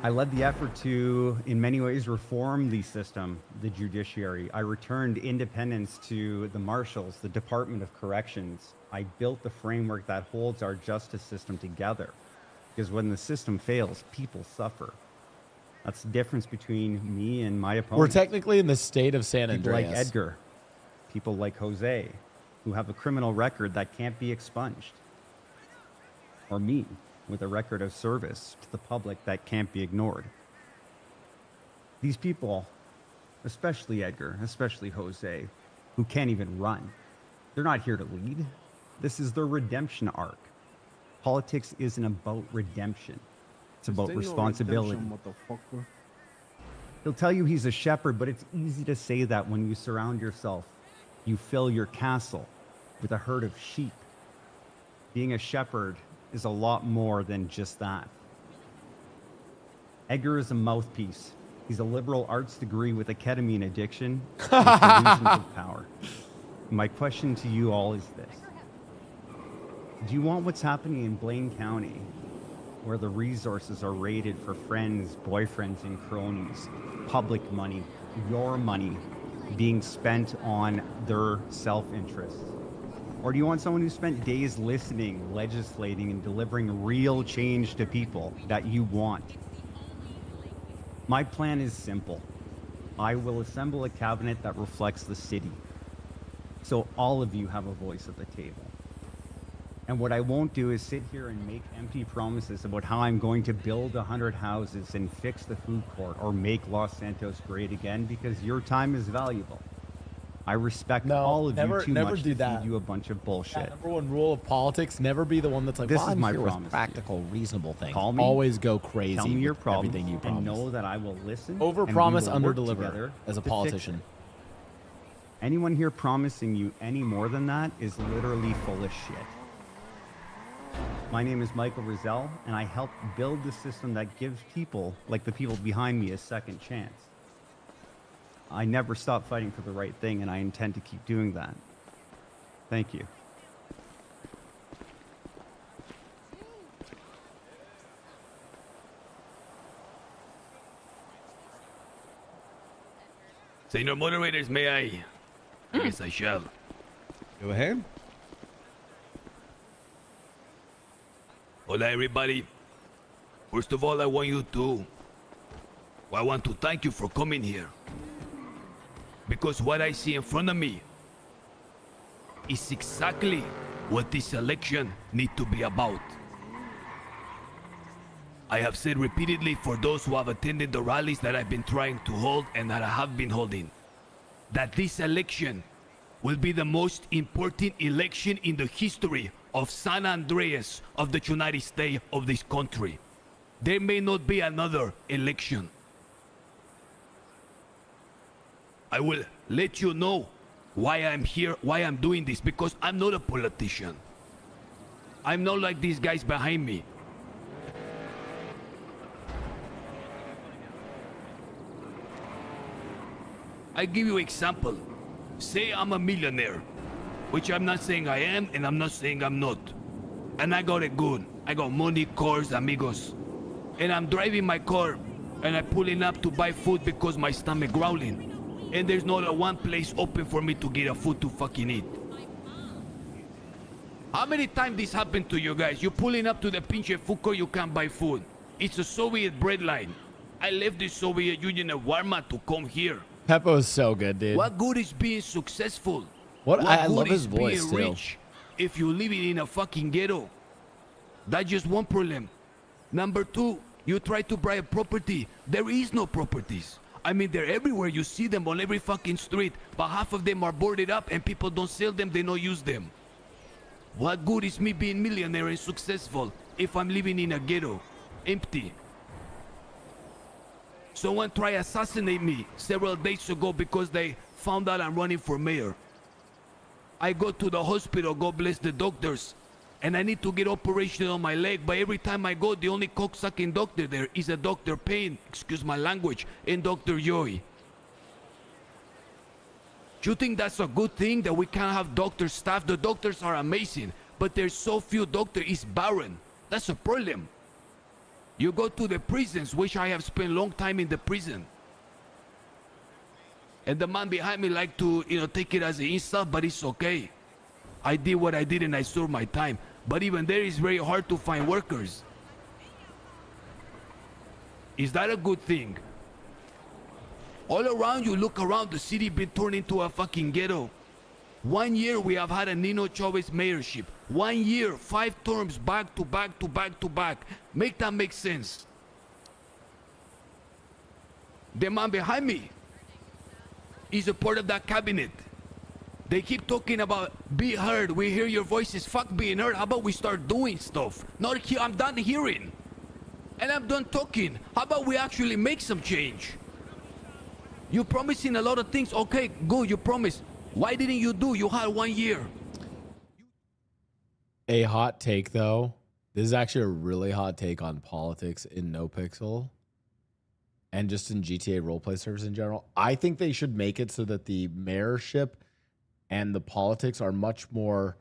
I led the effort to, in many ways, reform the system, the judiciary. I returned independence to the marshals, the Department of Corrections. I built the framework that holds our justice system together. Because when the system fails, people suffer. That's the difference between me and my opponent. We're technically in the state of San People Andreas. like Edgar, people like Jose, who have a criminal record that can't be expunged. Or me, with a record of service to the public that can't be ignored. These people, especially Edgar, especially Jose, who can't even run, they're not here to lead. This is their redemption arc. Politics isn't about redemption. It's about responsibility. He'll tell you he's a shepherd, but it's easy to say that when you surround yourself. You fill your castle with a herd of sheep. Being a shepherd is a lot more than just that. Edgar is a mouthpiece. He's a liberal arts degree with a ketamine addiction and delusions of power. My question to you all is this. Do you want what's happening in Blaine County, where the resources are raided for friends, boyfriends, and cronies, public money, your money, being spent on their self-interest? Or do you want someone who spent days listening, legislating, and delivering real change to people that you want? My plan is simple. I will assemble a cabinet that reflects the city, so all of you have a voice at the table. And what I won't do is sit here and make empty promises about how I'm going to build 100 houses and fix the food court or make Los Santos great again, because your time is valuable. I respect all of you too much to feed you a bunch of bullshit. Number one rule of politics: never be the one that's like, This well, is I'm my here with promise to you. practical, reasonable things. Call me, Always go crazy. Tell me your with problems, everything you promise. and know that I will listen. Overpromise, and we will work underdeliver together as a to fix politician. it. Anyone here promising you any more than that is literally full of shit. My name is Michael Rizal, and I help build the system that gives people, like the people behind me, a second chance. I never stop fighting for the right thing, and I intend to keep doing that. Thank you. Senor moderators, may I? I guess I shall. Go ahead. Hola, everybody. First of all, I want to thank you for coming here. Because what I see in front of me is exactly what this election needs to be about. I have said repeatedly for those who have attended the rallies that I've been trying to hold and that I have been holding, that this election will be the most important election in the history of San Andreas, of the United States, of this country. There may not be another election. I will let you know why I'm here, why I'm doing this, because I'm not a politician. I'm not like these guys behind me. I give you example. Say I'm a millionaire, which I'm not saying I am, and I'm not saying I'm not. And I got it good. I got money, cars, amigos. And I'm driving my car, and I'm pulling up to buy food because my stomach growling. And there's not a one place open for me to get a food to fucking eat. How many times this happened to you guys? You're pulling up to the pinche food court, you can't buy food. It's a Soviet bread line. I left the Soviet Union and Walmart to come here. Peppo is so good, dude. What good is being successful? What? I good love his is voice being too. rich if you're living in a fucking ghetto? That's just one problem. Number two, you try to buy a property. There is no properties. I mean, they're everywhere. You see them on every fucking street, but half of them are boarded up and people don't sell them, they don't use them. What good is me being millionaire and successful if I'm living in a ghetto, empty? Someone tried to assassinate me several days ago because they found out I'm running for mayor. I go to the hospital, God bless the doctors, and I need to get operation on my leg, but every time I go, the only cocksucking doctor there is a Dr. Payne, excuse my language, and Dr. Joy. Do you think that's a good thing that we can't have doctor staff? The doctors are amazing, but there's so few doctors, it's barren. That's a problem. You go to the prisons, which I have spent a long time in the prison. And the man behind me like to, take it as an insult, but it's okay. I did what I did and I served my time. But even there, it's very hard to find workers. Is that a good thing? All around you, look around, the city been turned into a fucking ghetto. 1 year we have had a Nino Chavez mayorship. 1 year, 5 terms, back to back to back to back. Make that make sense. The man behind me is a part of that cabinet. They keep talking about be heard, we hear your voices, fuck being heard. How about we start doing stuff? Not here, I'm done hearing. And I'm done talking. How about we actually make some change? You're promising a lot of things. Okay, good, you promised. Why didn't you do? You had 1 year. A hot take, though. This is actually a really hot take on politics in NoPixel and just in GTA roleplay servers in general. I think they should make it so that the mayorship and the politics are much more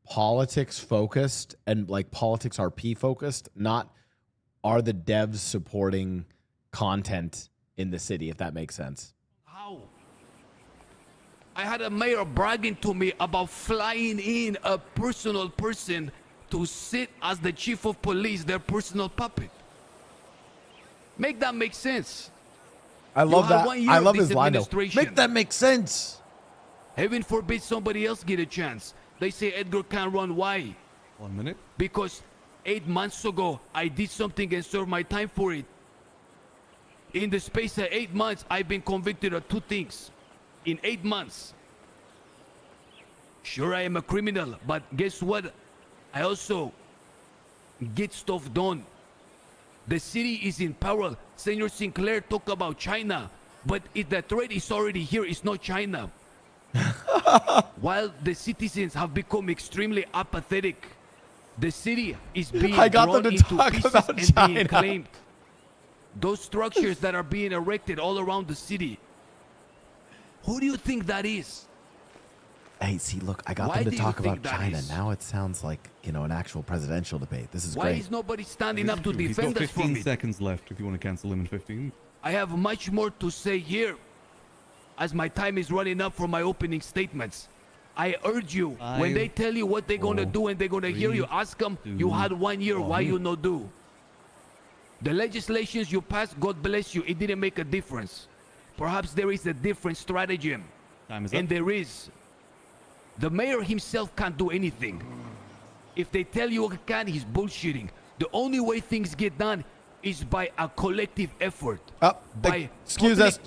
politics focused and like politics RP focused, not are the devs supporting content in the city, if that makes sense. How? I had a mayor bragging to me about flying in a personal person to sit as the chief of police, their personal puppet. Make that make sense. I love that. I love his line though. Make that make sense. Heaven forbid somebody else get a chance. They say Edgar can't run. Why? 1 minute. Because 8 months ago, I did something and served my time for it. In the space of 8 months, I've been convicted of 2 things. In 8 months. Sure, I am a criminal, but guess what? I also get stuff done. The city is in peril. Senator Sinclair talked about China, but if the threat is already here, it's not China. While the citizens have become extremely apathetic, the city is being drawn into pieces and being claimed. Those structures that are being erected all around the city, who do you think that is? Hey, see, look, I got Why them do to you talk think about that China. is? Now it sounds like, an actual presidential debate. This is Why great. is nobody standing up to He's got defend us from 15 it? seconds left if you want to cancel him in 15. I have much more to say here, as my time is running up for my opening statements. I urge you, when they tell you what they're gonna do and they're gonna hear you, ask them, you had 1 year, why you not do? The legislations you passed, God bless you, it didn't make a difference. Perhaps there is a different strategy. Time is and up. there is. The mayor himself can't do anything. If they tell you he can, he's bullshitting. The only way things get done is by a collective effort. By Excuse us.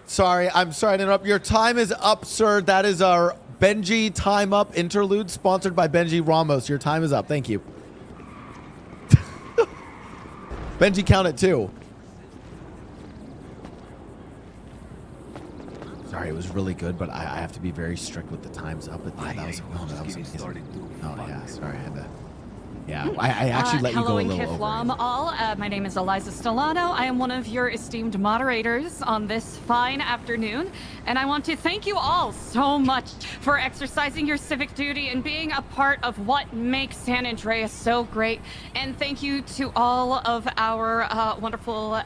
Sorry, I'm sorry to interrupt. Your time is up, sir. That is our Benji Time Up interlude sponsored by Benji Ramos. Your time is up. Thank you. Benji, count it too. Sorry, it was really good, but I have to be very strict with the times up at the end. That was amazing. Oh yeah, sorry, I had to. Yeah, I actually let you go a little over. Hello and all. My name is Eliza Stellano. I am one of your esteemed moderators on this fine afternoon, and I want to thank you all so much for exercising your civic duty and being a part of what makes San Andreas so great. And thank you to all of our wonderful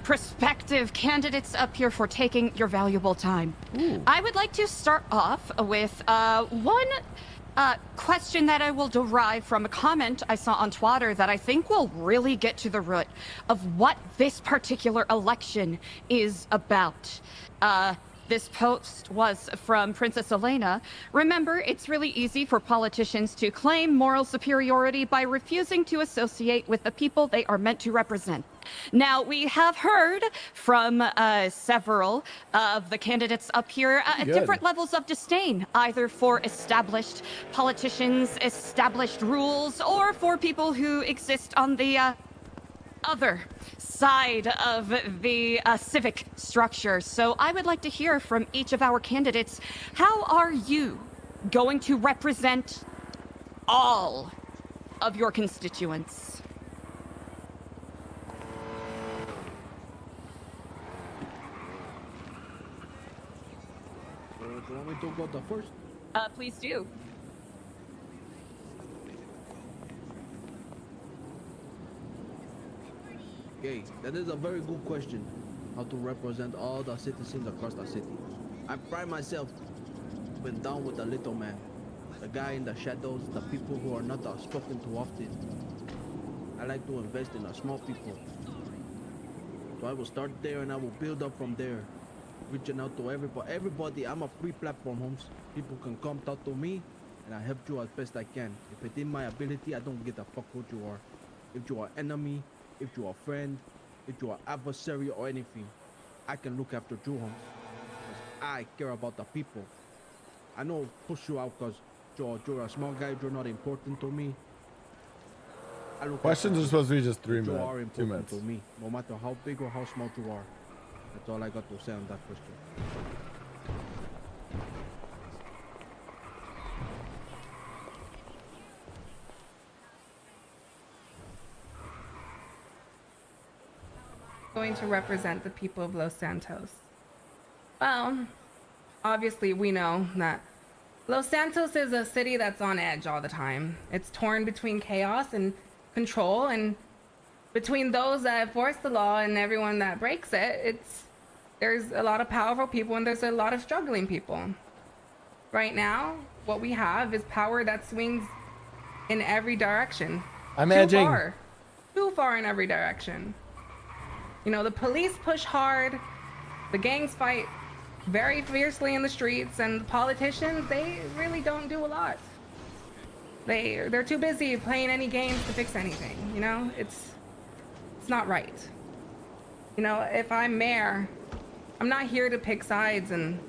prospective candidates up here for taking your valuable time. I would like to start off with one question that I will derive from a comment I saw on Twitter that I think will really get to the root of what this particular election is about. This post was from Princess Elena. Remember, it's really easy for politicians to claim moral superiority by refusing to associate with the people they are meant to represent. Now, we have heard from several of the candidates up here different levels of disdain, either for established politicians, established rules, or for people who exist on the other side of the civic structure. So I would like to hear from each of our candidates, how are you going to represent all of your constituents? Do you want me to go the first? Please do. Okay, that is a very good question. How to represent all the citizens across the city. I pride myself when down with the little man, the guy in the shadows, the people who are not spoken to often. I like to invest in the small people. So I will start there and I will build up from there, reaching out to everybody. I'm a free platform, Holmes. People can come talk to me, and I help you as best I can. If within my ability, I don't give a fuck what you are. If you are enemy, if you are friend, if you are adversary or anything, I can look after you, Holmes. Because I care about the people. I know push you out because you're a small guy, you're not important to me. Questions are supposed to be just 3 You minutes, are 2 important minutes. to me, no matter how big or how small you are. That's all I got to say on that question. Going to represent the people of Los Santos. Well, obviously we know that Los Santos is a city that's on edge all the time. It's torn between chaos and control, and between those that enforce the law and everyone that breaks it, there's a lot of powerful people and there's a lot of struggling people. Right now, what we have is power that swings in every direction. I'm edging. Too far in every direction. You know, the police push hard, the gangs fight very fiercely in the streets, and the politicians, they really don't do a lot. They're too busy playing any games to fix anything, you know? It's not right. You know, if I'm mayor, I'm not here to pick sides, and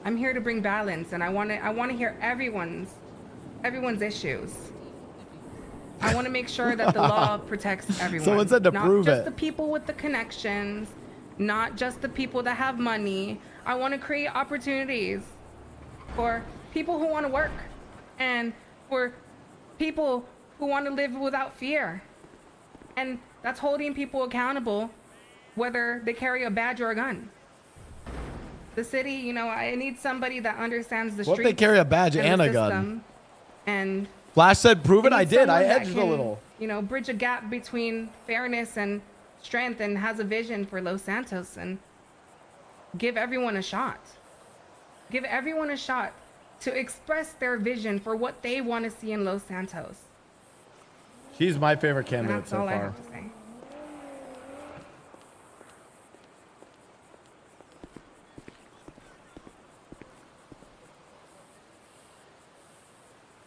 I'm here to bring balance, and I want to hear everyone's issues. I want to make sure that the law protects everyone. Someone said to prove Not just it. the people with the connections, not just the people that have money. I want to create opportunities for people who want to work and for people who want to live without fear. And that's holding people accountable, whether they carry a badge or a gun. The city, you know, I need somebody that understands the What if streets. they carry a badge and the a gun? system. And Flash said, prove it. need I did. I someone that edged a can, little. You know, bridge a gap between fairness and strength, and has a vision for Los Santos, and give everyone a shot. Give everyone a shot to express their vision for what they want to see in Los Santos. She's my favorite And candidate that's so all I far. have to say.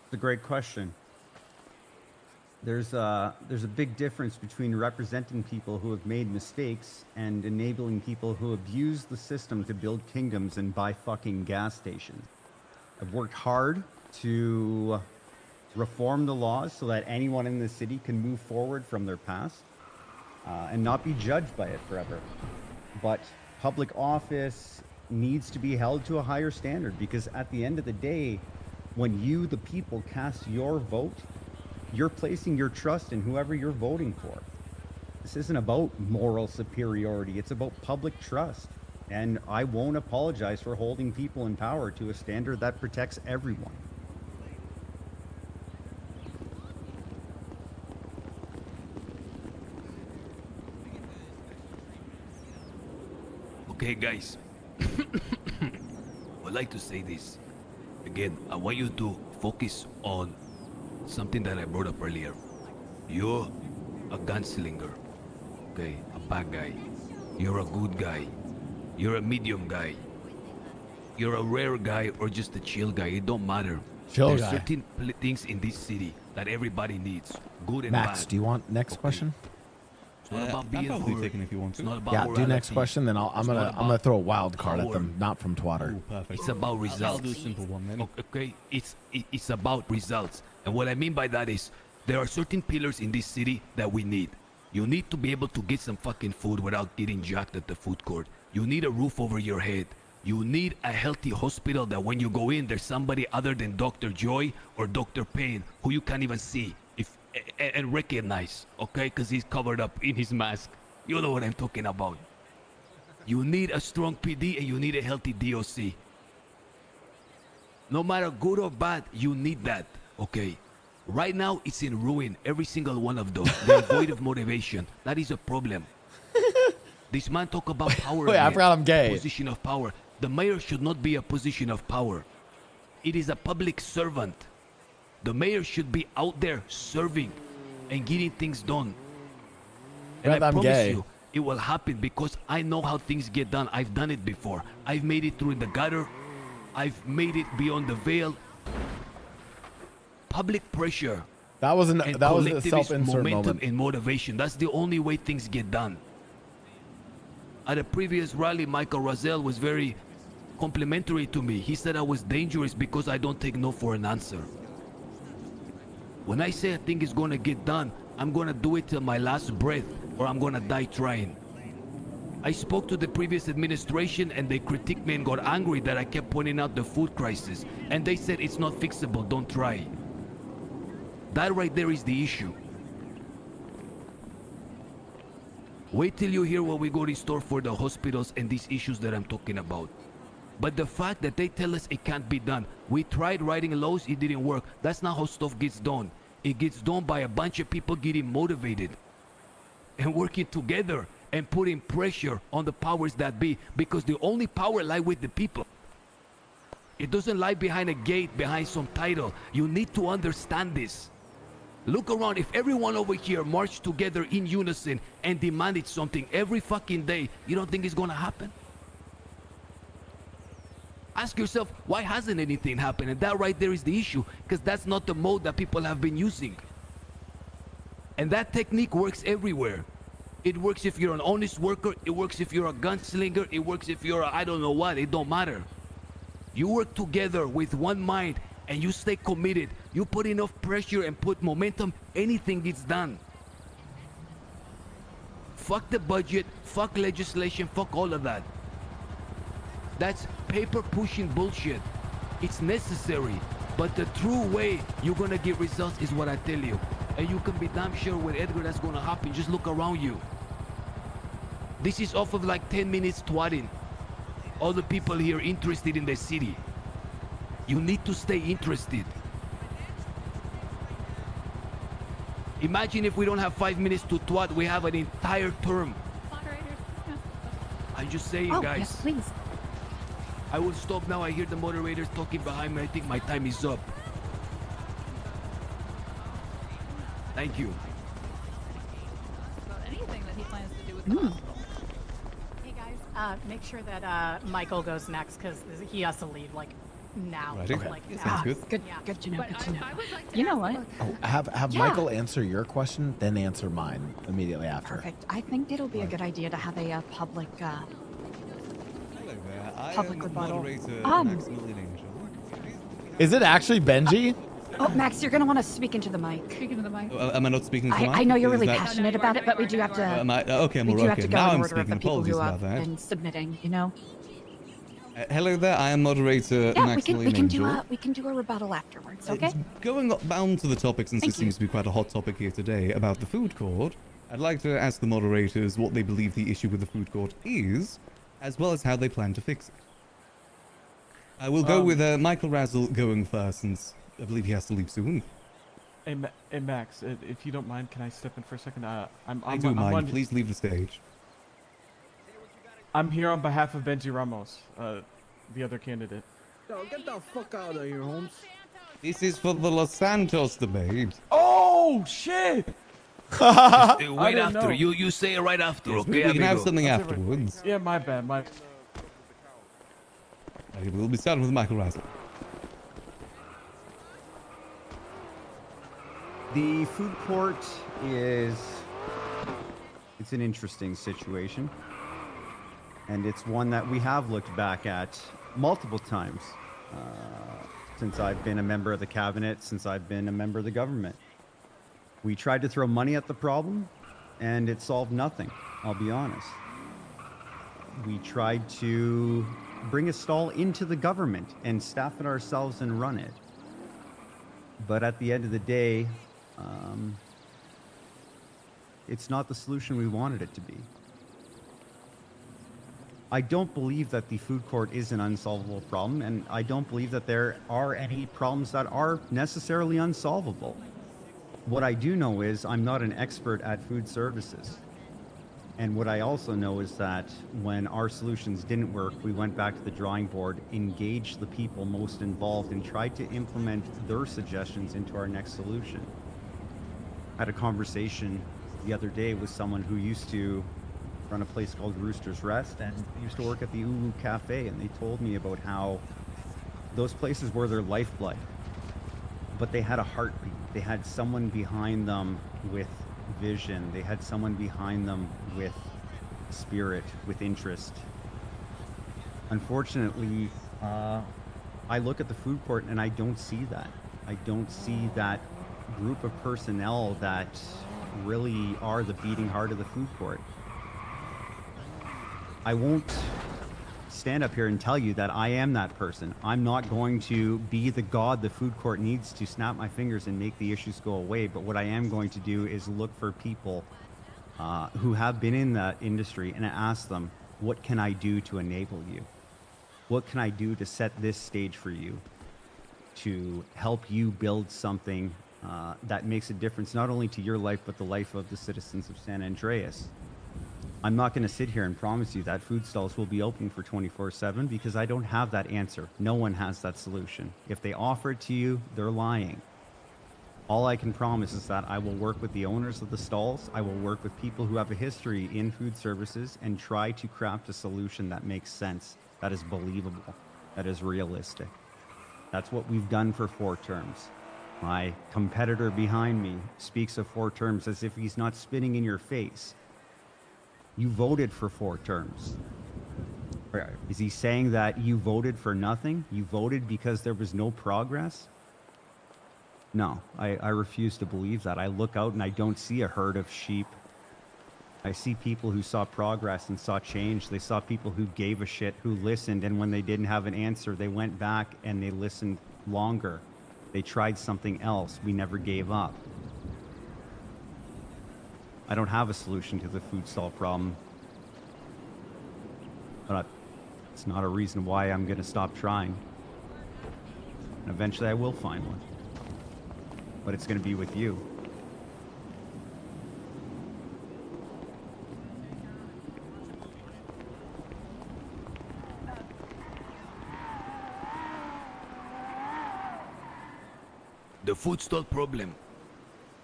It's a great question. There's a big difference between representing people who have made mistakes and enabling people who abuse the system to build kingdoms and buy fucking gas stations. I've worked hard to reform the laws so that anyone in the city can move forward from their past and not be judged by it forever. But public office needs to be held to a higher standard, because at the end of the day, when you, the people, cast your vote, you're placing your trust in whoever you're voting for. This isn't about moral superiority, it's about public trust. And I won't apologize for holding people in power to a standard that protects everyone. Okay, guys. I'd like to say this. Again, I want you to focus on something that I brought up earlier. You're a gunslinger. Okay, a bad guy. You're a good guy. You're a medium guy. You're a rare guy or just a chill guy. It don't matter. Chill There's guy. certain things in this city that everybody needs. Good and Max, bad. do you want next question? It's not about being I'm probably hurt. taking if you want to. It's not about Yeah, do next morality. question, then I'm It's not gonna about throw a wild card at power. them, not from Twatter. Perfect. It's about results. I'll do a simple one then. Okay, it's about results. And what I mean by that is there are certain pillars in this city that we need. You need to be able to get some fucking food without getting jacked at the food court. You need a roof over your head. You need a healthy hospital that when you go in, there's somebody other than Dr. Joy or Dr. Payne who you can't even see and recognize, okay? Because he's covered up in his mask. You know what I'm talking about. You need a strong PD and you need a healthy DOC. No matter good or bad, you need that, okay? Right now, it's in ruin, every single one of those. They're void of motivation. That is a problem. This man talk about power. Wait, I again. forgot I'm gay. Position of power. The mayor should not be a position of power. It is a public servant. The mayor should be out there serving and getting things done. And Brad, I I'm promise gay. you, it will happen because I know how things get done. I've done it before. I've made it through the gutter. I've made it beyond the veil. Public pressure. That was and a collectivist self-insert momentum moment. and motivation. That's the only way things get done. At a previous rally, Michael Rozelle was very complimentary to me. He said I was dangerous because I don't take no for an answer. When I say a thing is going to get done, I'm going to do it till my last breath or I'm going to die trying. I spoke to the previous administration and they critiqued me and got angry that I kept pointing out the food crisis. And they said it's not fixable, don't try. That right there is the issue. Wait till you hear what we go restore for the hospitals and these issues that I'm talking about. But the fact that they tell us it can't be done, we tried writing laws, it didn't work. That's not how stuff gets done. It gets done by a bunch of people getting motivated and working together and putting pressure on the powers that be, because the only power lies with the people. It doesn't lie behind a gate, behind some title. You need to understand this. Look around. If everyone over here marched together in unison and demanded something every fucking day, you don't think it's gonna happen? Ask yourself, why hasn't anything happened? And that right there is the issue, because that's not the mode that people have been using. And that technique works everywhere. It works if you're an honest worker. It works if you're a gunslinger. It works if you're a I don't know what. It don't matter. You work together with one mind and you stay committed. You put enough pressure and put momentum, anything gets done. Fuck the budget, fuck legislation, fuck all of that. That's paper pushing bullshit. It's necessary, but the true way you're gonna get results is what I tell you. And you can be damn sure with Edgar that's gonna happen. Just look around you. This is off of like 10 minutes twatting. All the people here interested in the city. You need to stay interested. Imagine if we don't have 5 minutes to twat, we have an entire term. I'm just saying, guys. Yes, please. I will stop now. I hear the moderators talking behind me. I think my time is up. Thank you. About anything that he plans to do with the hospital. Hey guys, make sure that Michael goes next because he has to leave like now. Right, okay. Like, Sounds now. good. Good, Yeah. good to know. But Good to know. I would like to You know ask what? Oh, have Yeah. Michael answer your question, then answer mine immediately after. Perfect. I think it'll be a good idea to have a public Hello there. I Public am rebuttal. moderator Um, Max Millington. Is it actually Benji? Oh, Max, you're gonna want to speak into the mic. Speak into the mic. Am I not speaking to Mike? I know you're Is really that- passionate about it, but we do have to. Am I, okay, we more do have okay. to go Now in I'm order of the speaking. people Apologies who about have that. been submitting. You know. Hello there, I am moderator Yeah, Maximilian Angel. we can do a rebuttal afterwards, okay? Going on to the topic, since Thank it seems to be quite a hot topic here today, about the food court, I'd like to ask the moderators what they believe the issue with the food court is, as well as how they plan to fix it. I will go with Michael Razzle going first, since I believe he has to leave soon. Hey, Max, if you don't mind, can I step in for a second? I do mind. Please leave the stage. I'm here on behalf of Benji Ramos, the other candidate. Yo, get the fuck out of here, Holmes. This is for the Los Santos debate. Oh, shit! Wait after. You say it right after, Yes, okay? we can have amigo? something afterwards. Yeah, my bad. Okay, we'll be starting with Michael Razzle. The food court it's an interesting situation. And it's one that we have looked back at multiple times since I've been a member of the cabinet, since I've been a member of the government. We tried to throw money at the problem, and it solved nothing, I'll be honest. We tried to bring a stall into the government and staff it ourselves and run it. But at the end of the day, it's not the solution we wanted it to be. I don't believe that the food court is an unsolvable problem, and I don't believe that there are any problems that are necessarily unsolvable. What I do know is I'm not an expert at food services. And what I also know is that when our solutions didn't work, we went back to the drawing board, engaged the people most involved, and tried to implement their suggestions into our next solution. I had a conversation the other day with someone who used to run a place called Rooster's Rest and used to work at the Ulu Cafe, and they told me about how those places were their lifeblood, but they had a heartbeat. They had someone behind them with vision. They had someone behind them with spirit, with interest. Unfortunately, I look at the food court and I don't see that. I don't see that group of personnel that really are the beating heart of the food court. I won't stand up here and tell you that I am that person. I'm not going to be the god the food court needs to snap my fingers and make the issues go away. But what I am going to do is look for people who have been in that industry and ask them, what can I do to enable you? What can I do to set this stage for you? To help you build something that makes a difference not only to your life, but the life of the citizens of San Andreas. I'm not going to sit here and promise you that food stalls will be open for 24/7 because I don't have that answer. No one has that solution. If they offer it to you, they're lying. All I can promise is that I will work with the owners of the stalls. I will work with people who have a history in food services and try to craft a solution that makes sense, that is believable, that is realistic. That's what we've done for 4 terms. My competitor behind me speaks of 4 terms as if he's not spitting in your face. You voted for 4 terms. Is he saying that you voted for nothing? You voted because there was no progress? No, I refuse to believe that. I look out and I don't see a herd of sheep. I see people who saw progress and saw change. They saw people who gave a shit, who listened, and when they didn't have an answer, they went back and they listened longer. They tried something else. We never gave up. I don't have a solution to the food stall problem, but it's not a reason why I'm going to stop trying. And eventually I will find one, but it's going to be with you. The food stall problem.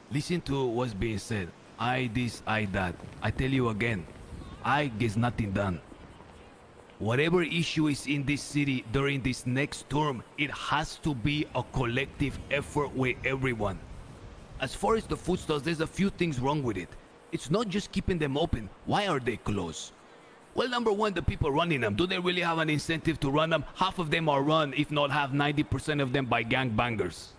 Listen to what's being said. I this, I that. I tell you again, I get nothing done. Whatever issue is in this city during this next term, it has to be a collective effort with everyone. As far as the food stalls, there's a few things wrong with it. It's not just keeping them open. Why are they closed? Well, number one, the people running them, do they really have an incentive to run them? Half of them are run, if not half, 90% of them by gangbangers.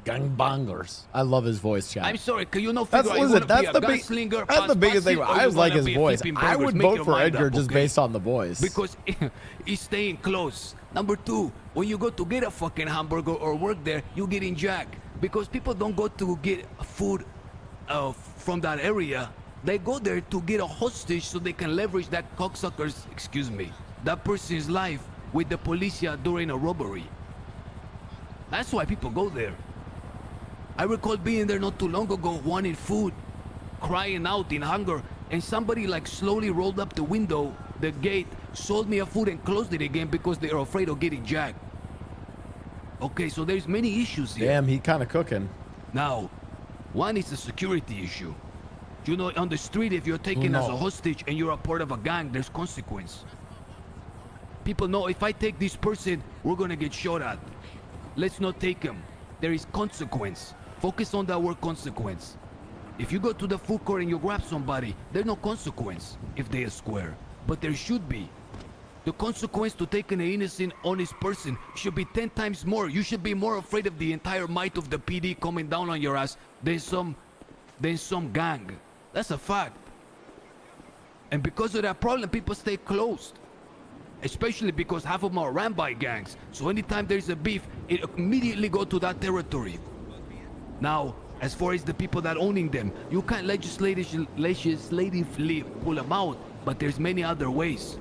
Gangbangers. I love his voice, chat. I'm sorry, can you not That's figure out you listen. wanna be That's a the big. gunslinger, That's the biggest thing. pass-pass it, or I you just like wanna his be voice. flipping I burgers? would Make vote your for mind Edgar up, just okay? based on the voice. Because he's staying close. Number two, when you go to get a fucking hamburger or work there, you get in jack. Because people don't go to get food from that area. They go there to get a hostage so they can leverage that cocksucker's, excuse me, that person's life with the policia during a robbery. That's why people go there. I recall being there not too long ago, wanting food, crying out in hunger, and somebody like slowly rolled up the window, the gate, sold me a food and closed it again because they are afraid of getting jacked. Okay, so there's many issues here. Damn, he kind of cooking. Now, one is a security issue. You know, on the street, if you're taken as a hostage and you're a part of a gang, there's consequence. People know if I take this person, we're gonna get shot at. Let's not take him. There is consequence. Focus on that word consequence. If you go to the food court and you grab somebody, there's no consequence if they are square. But there should be. The consequence to taking an innocent, honest person should be 10 times more. You should be more afraid of the entire might of the PD coming down on your ass than some gang. That's a fact. And because of that problem, people stay closed. Especially because half of them are ran by gangs. So anytime there's a beef, it immediately go to that territory. Now, as far as the people that owning them, you can't legislatively pull them out, but there's many other ways.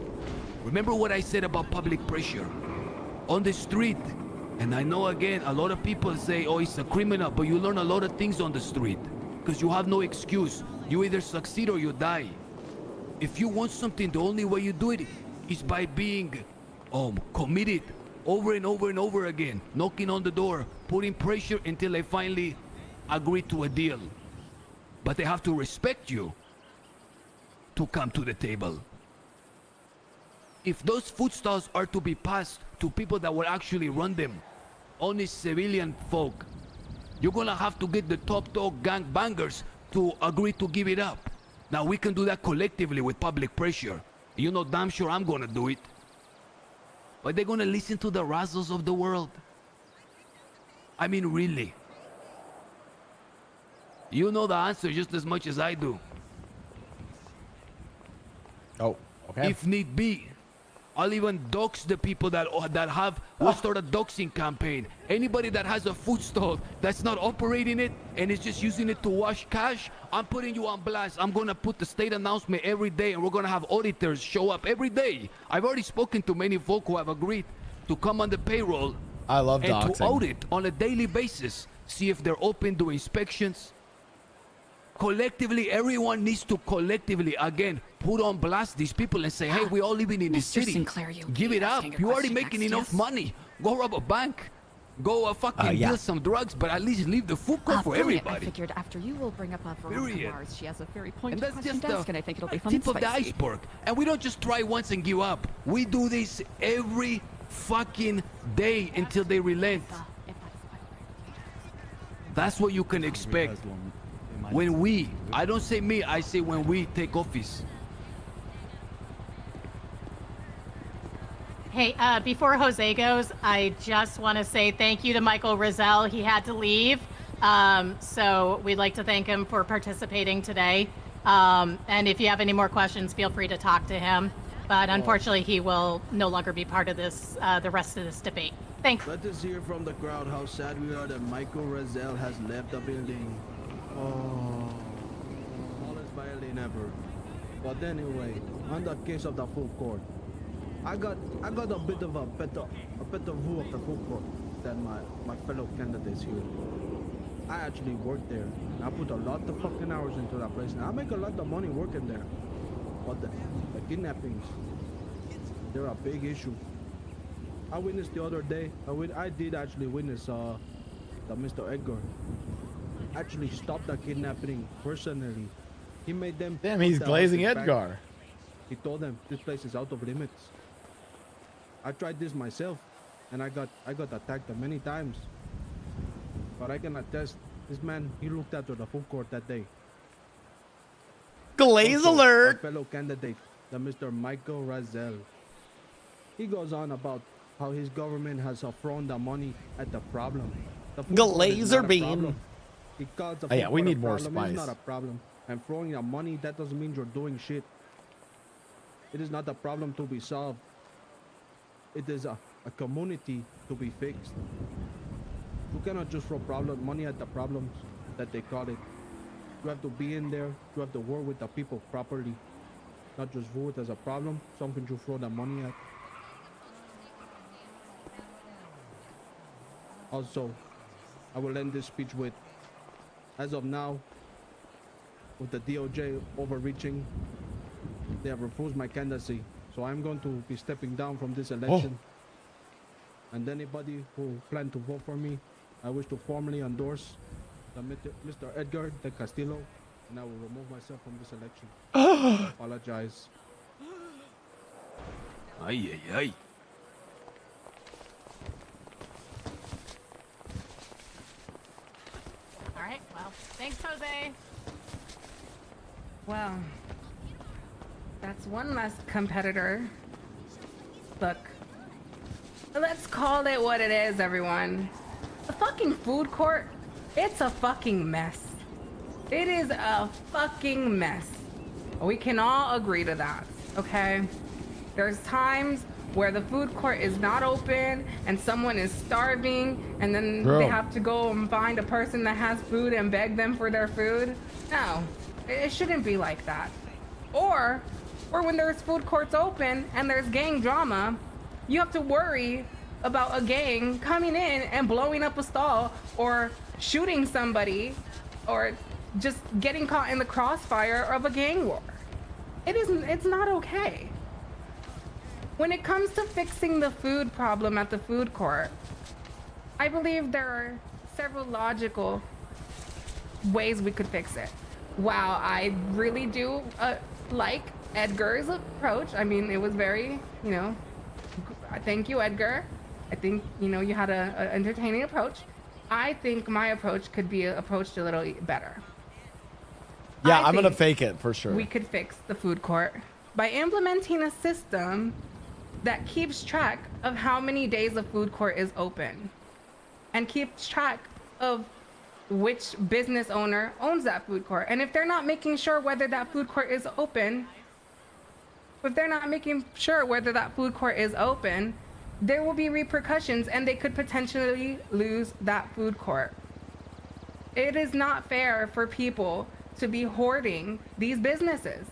Remember what I said about public pressure. On the street, and I know again, a lot of people say, oh, it's a criminal, but you learn a lot of things on the street. Because you have no excuse. You either succeed or you die. If you want something, the only way you do it is by being committed over and over and over again, knocking on the door, putting pressure until they finally agree to a deal. But they have to respect you to come to the table. If those food stalls are to be passed to people that will actually run them, honest civilian folk, you're gonna have to get the top dog gang bangers to agree to give it up. Now we can do that collectively with public pressure. You know damn sure I'm gonna do it. But they're gonna listen to the Razzles of the world. I mean, really. You know the answer just as much as I do. Oh, okay. If need be, I'll even dox the people we'll start a doxing campaign. Anybody that has a food stall that's not operating it and is just using it to wash cash, I'm putting you on blast. I'm gonna put the state announcement every day and we're gonna have auditors show up every day. I've already spoken to many folk who have agreed to come on the payroll. I love and doxing. to audit on a daily basis. See if they're open to inspections. Collectively, everyone needs to collectively, again, put on blast these people and say, hey, we're all living in this Mr. city. Sinclair, Give it up. You're already making enough money. Go rob a bank. Go deal some drugs, but at least leave the food court for Brilliant. everybody. I figured after you will bring up Veronica Period. Mars. She has a very pointed And that's question just to ask, and I think it'll be fun tip and of the spicy. iceberg. And we don't just try once and give up. We do this every fucking day until they relent. That's what you can expect. When we, I don't say me, I say when we take office. Hey, before Jose goes, I just want to say thank you to Michael Rizal. He had to leave, so we'd like to thank him for participating today. And if you have any more questions, feel free to talk to him. But unfortunately, he will no longer be part of this, the rest of this debate. Thanks. Let us hear from the crowd how sad we are that Michael Rizal has left the building. Oh, smallest violin ever. But anyway, on the case of the food court, I got a bit of a better view of the food court than my fellow candidates here. I actually work there. I put a lot of fucking hours into that place, and I make a lot of money working there. But the kidnappings, they're a big issue. I witnessed the other day. I did actually witness that Mr. Edgar actually stopped the kidnapping personally. He made them. Damn, he's glazing Edgar. Back. He told them this place is out of limits. I tried this myself, and I got attacked many times. But I can attest, this man, he looked after the food court that day. Glaze Also, alert! our fellow candidate, the Mr. Michael Rizal. He goes on about how his government has thrown the money at the problem. The food The court is laser not a beam. problem. Because the Oh, yeah, food we court need more problem is spice. not a problem. And throwing out money, that doesn't mean you're doing shit. It is not a problem to be solved. It is a community to be fixed. You cannot just throw money at the problems that they call it. You have to be in there. You have to work with the people properly. Not just view it as a problem, something you throw the money at. Also, I will end this speech with, as of now, with the DOJ overreaching, they have refused my candidacy. So I'm going to be stepping down from this election. And anybody who plan to vote for me, I wish to formally endorse the Mr. Edgar de Castillo, and I will remove myself from this election. I apologize. Ay, ay, ay. All right. Well, thanks, Jose. Well, that's one less competitor. Look, let's call it what it is, everyone. The fucking food court, it's a fucking mess. It is a fucking mess. We can all agree to that, okay? There's times where the food court is not open and someone is starving and then Bro. they have to go and find a person that has food and beg them for their food. No, it shouldn't be like that. Or when there's food courts open and there's gang drama, you have to worry about a gang coming in and blowing up a stall or shooting somebody or just getting caught in the crossfire of a gang war. It's not okay. When it comes to fixing the food problem at the food court, I believe there are several logical ways we could fix it. While I really do like Edgar's approach, I mean, it was very, thank you, Edgar. I think, you had an entertaining approach. I think my approach could be approached a little better. Yeah, I I'm gonna think fake it for sure. We could fix the food court by implementing a system that keeps track of how many days a food court is open and keeps track of which business owner owns that food court. And if they're not making sure whether that food court is open, there will be repercussions and they could potentially lose that food court. It is not fair for people to be hoarding these businesses.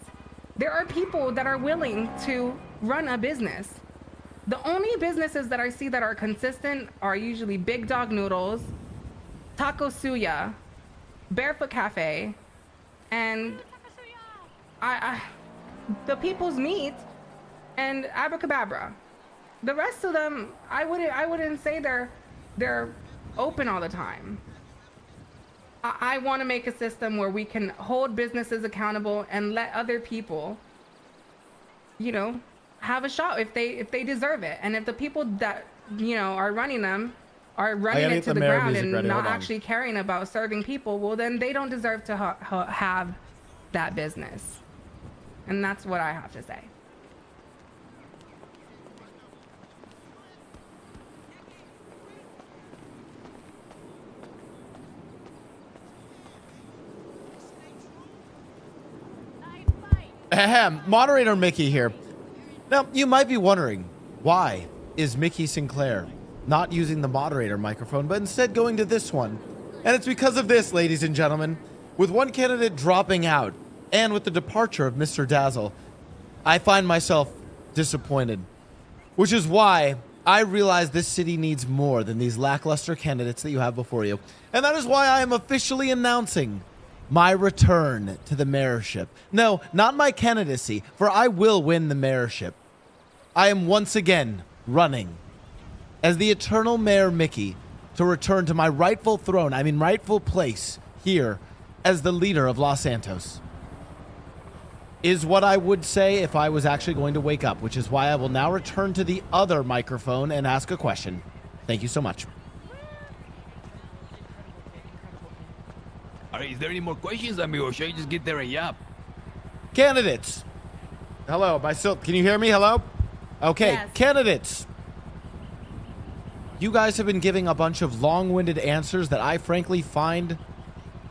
There are people that are willing to run a business. The only businesses that I see that are consistent are usually Big Dog Noodles, Taco Suya, Barefoot Cafe, and the People's Meat and Abracadabra. The rest of them, I wouldn't say they're open all the time. I want to make a system where we can hold businesses accountable and let other people, have a shot if they deserve it. And if the people that, are running them are running it to the ground and not actually caring about serving people, well, then they don't deserve to have that business. And that's what I have to say. Ahem, moderator Mickey here. Now, you might be wondering, why is Mickey Sinclair not using the moderator microphone, but instead going to this one? And it's because of this, ladies and gentlemen. With one candidate dropping out, and with the departure of Mr. Dazzle, I find myself disappointed. Which is why I realize this city needs more than these lackluster candidates that you have before you. And that is why I am officially announcing my return to the mayorship. No, not my candidacy, for I will win the mayorship. I am once again running as the eternal Mayor Mickey to return to my rightful throne, rightful place here as the leader of Los Santos. Is what I would say if I was actually going to wake up, which is why I will now return to the other microphone and ask a question. Thank you so much. All right, is there any more questions, amigo, or should I just get there and yap? Candidates. Hello, can you hear me? Hello? Okay, Yes. Candidates. you guys have been giving a bunch of long-winded answers that I frankly find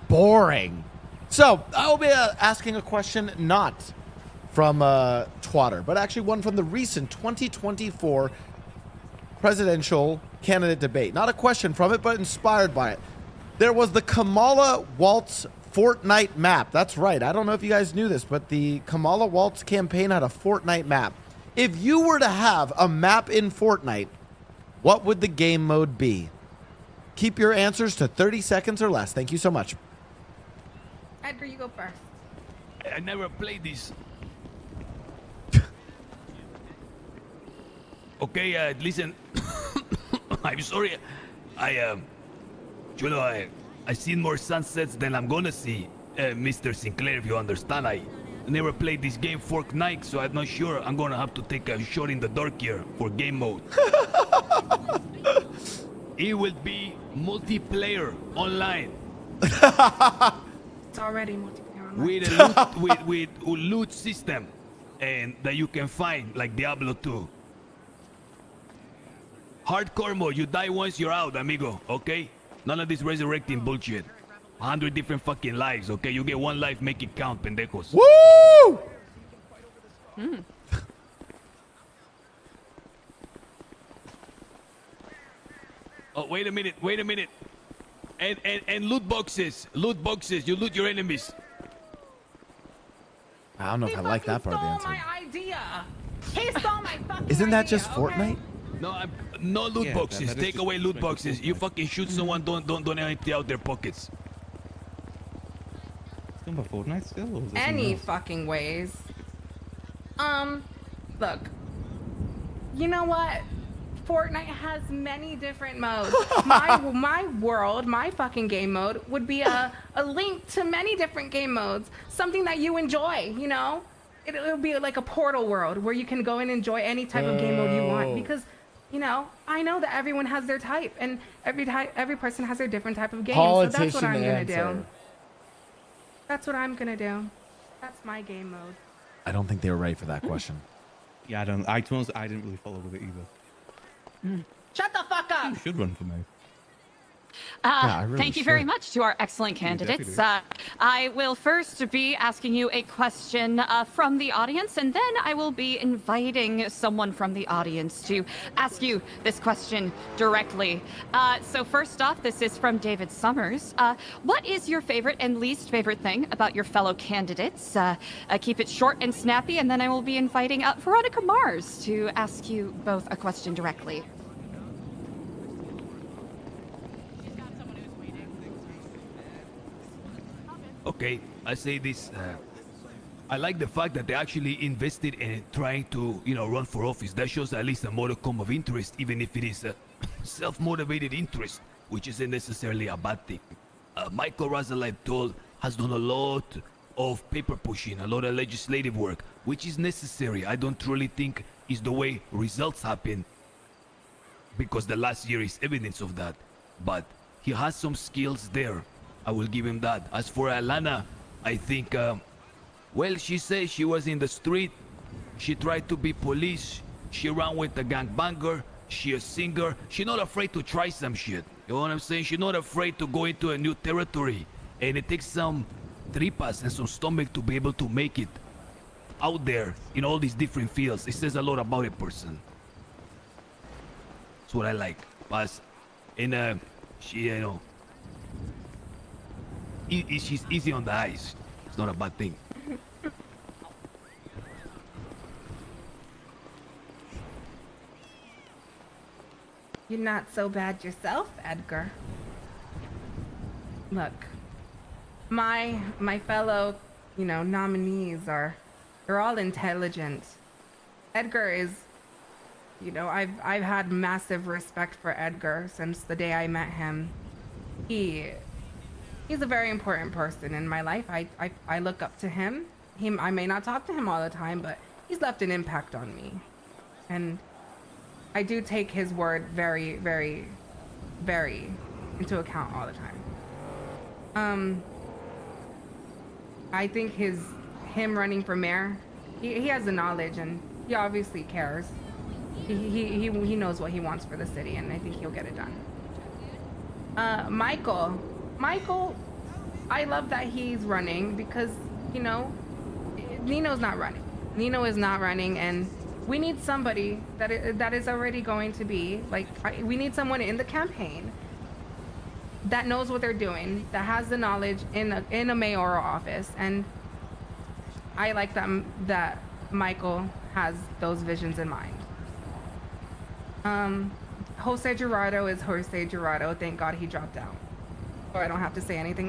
boring. So I'll be asking a question not from Twatter, but actually one from the recent 2024 presidential candidate debate. Not a question from it, but inspired by it. There was the Kamala Waltz Fortnite map. That's right. I don't know if you guys knew this, but the Kamala Waltz campaign had a Fortnite map. If you were to have a map in Fortnite, what would the game mode be? Keep your answers to 30 seconds or less. Thank you so much. Edgar, you go first. I never played this. Okay, listen. I'm sorry. Chulo, I seen more sunsets than I'm gonna see, Mr. Sinclair, if you understand. I never played this game Fortnite, so I'm not sure. I'm gonna have to take a shot in the dark here for game mode. It will be multiplayer online. It's already multiplayer online. With a loot system and that you can find like Diablo 2. Hardcore mode, you die once, you're out, amigo, okay? None of this resurrecting bullshit. 100 different fucking lives, okay? You get one life, make it count, pendejos. Woo! Oh, wait a minute. And loot boxes, you loot your enemies. I don't know if I like that part of the answer. My idea. He stole my fucking Isn't that idea, just Fortnite? No loot Yeah, boxes. that is Take just away loot regular boxes. You fucking shoot someone, don't empty out their pockets. Still about Fortnite still? Or is it something Any else? fucking ways. Look. You know what? Fortnite has many different modes. My world, my fucking game mode would be a link to many different game modes. Something that you enjoy, you know? It'll be like a portal world where you can go and enjoy any type of game mode you want. Because, you know, I know that everyone has their type, and every person has their different type of game. So that's what I'm gonna do. That's what I'm gonna do. That's my game mode. I don't think they were ready for that question. Yeah, I didn't really follow with it either. Shut the fuck up! You should run for me. I really Thank you very should. much to our excellent candidates. deputy. I will first be asking you a question from the audience, and then I will be inviting someone from the audience to ask you this question directly. So first off, this is from David Summers. What is your favorite and least favorite thing about your fellow candidates? Keep it short and snappy, and then I will be inviting Veronica Mars to ask you both a question directly. Okay, I say this. I like the fact that they actually invested in trying to, run for office. That shows at least a modicum of interest, even if it is a self-motivated interest, which isn't necessarily a bad thing. Michael Razalite Toll has done a lot of paper pushing, a lot of legislative work, which is necessary. I don't really think is the way results happen, because the last year is evidence of that. But he has some skills there. I will give him that. As for Alana, I think, well, she says she was in the street. She tried to be police. She ran with a gangbanger. She a singer. She's not afraid to try some shit. You know what I'm saying? She's not afraid to go into a new territory. And it takes some tripas and some stomach to be able to make it out there in all these different fields. It says a lot about a person. That's what I like. But, and, she, she's easy on the eyes. It's not a bad thing. You're not so bad yourself, Edgar. Look, my fellow, nominees they're all intelligent. Edgar is, I've had massive respect for Edgar since the day I met him. He's a very important person in my life. I look up to him. I may not talk to him all the time, but he's left an impact on me. And I do take his word very, very, very into account all the time. I think him running for mayor, he has the knowledge and he obviously cares. he knows what he wants for the city, and I think he'll get it done. Michael, I love that he's running because, you know, Nino's not running. Nino is not running, and we need somebody that is already going to be like, we need someone in the campaign that knows what they're doing, that has the knowledge in a mayoral office, and I like that Michael has those visions in mind. Jose Gerardo is Jose Gerardo. Thank God he dropped out, so I don't have to say anything.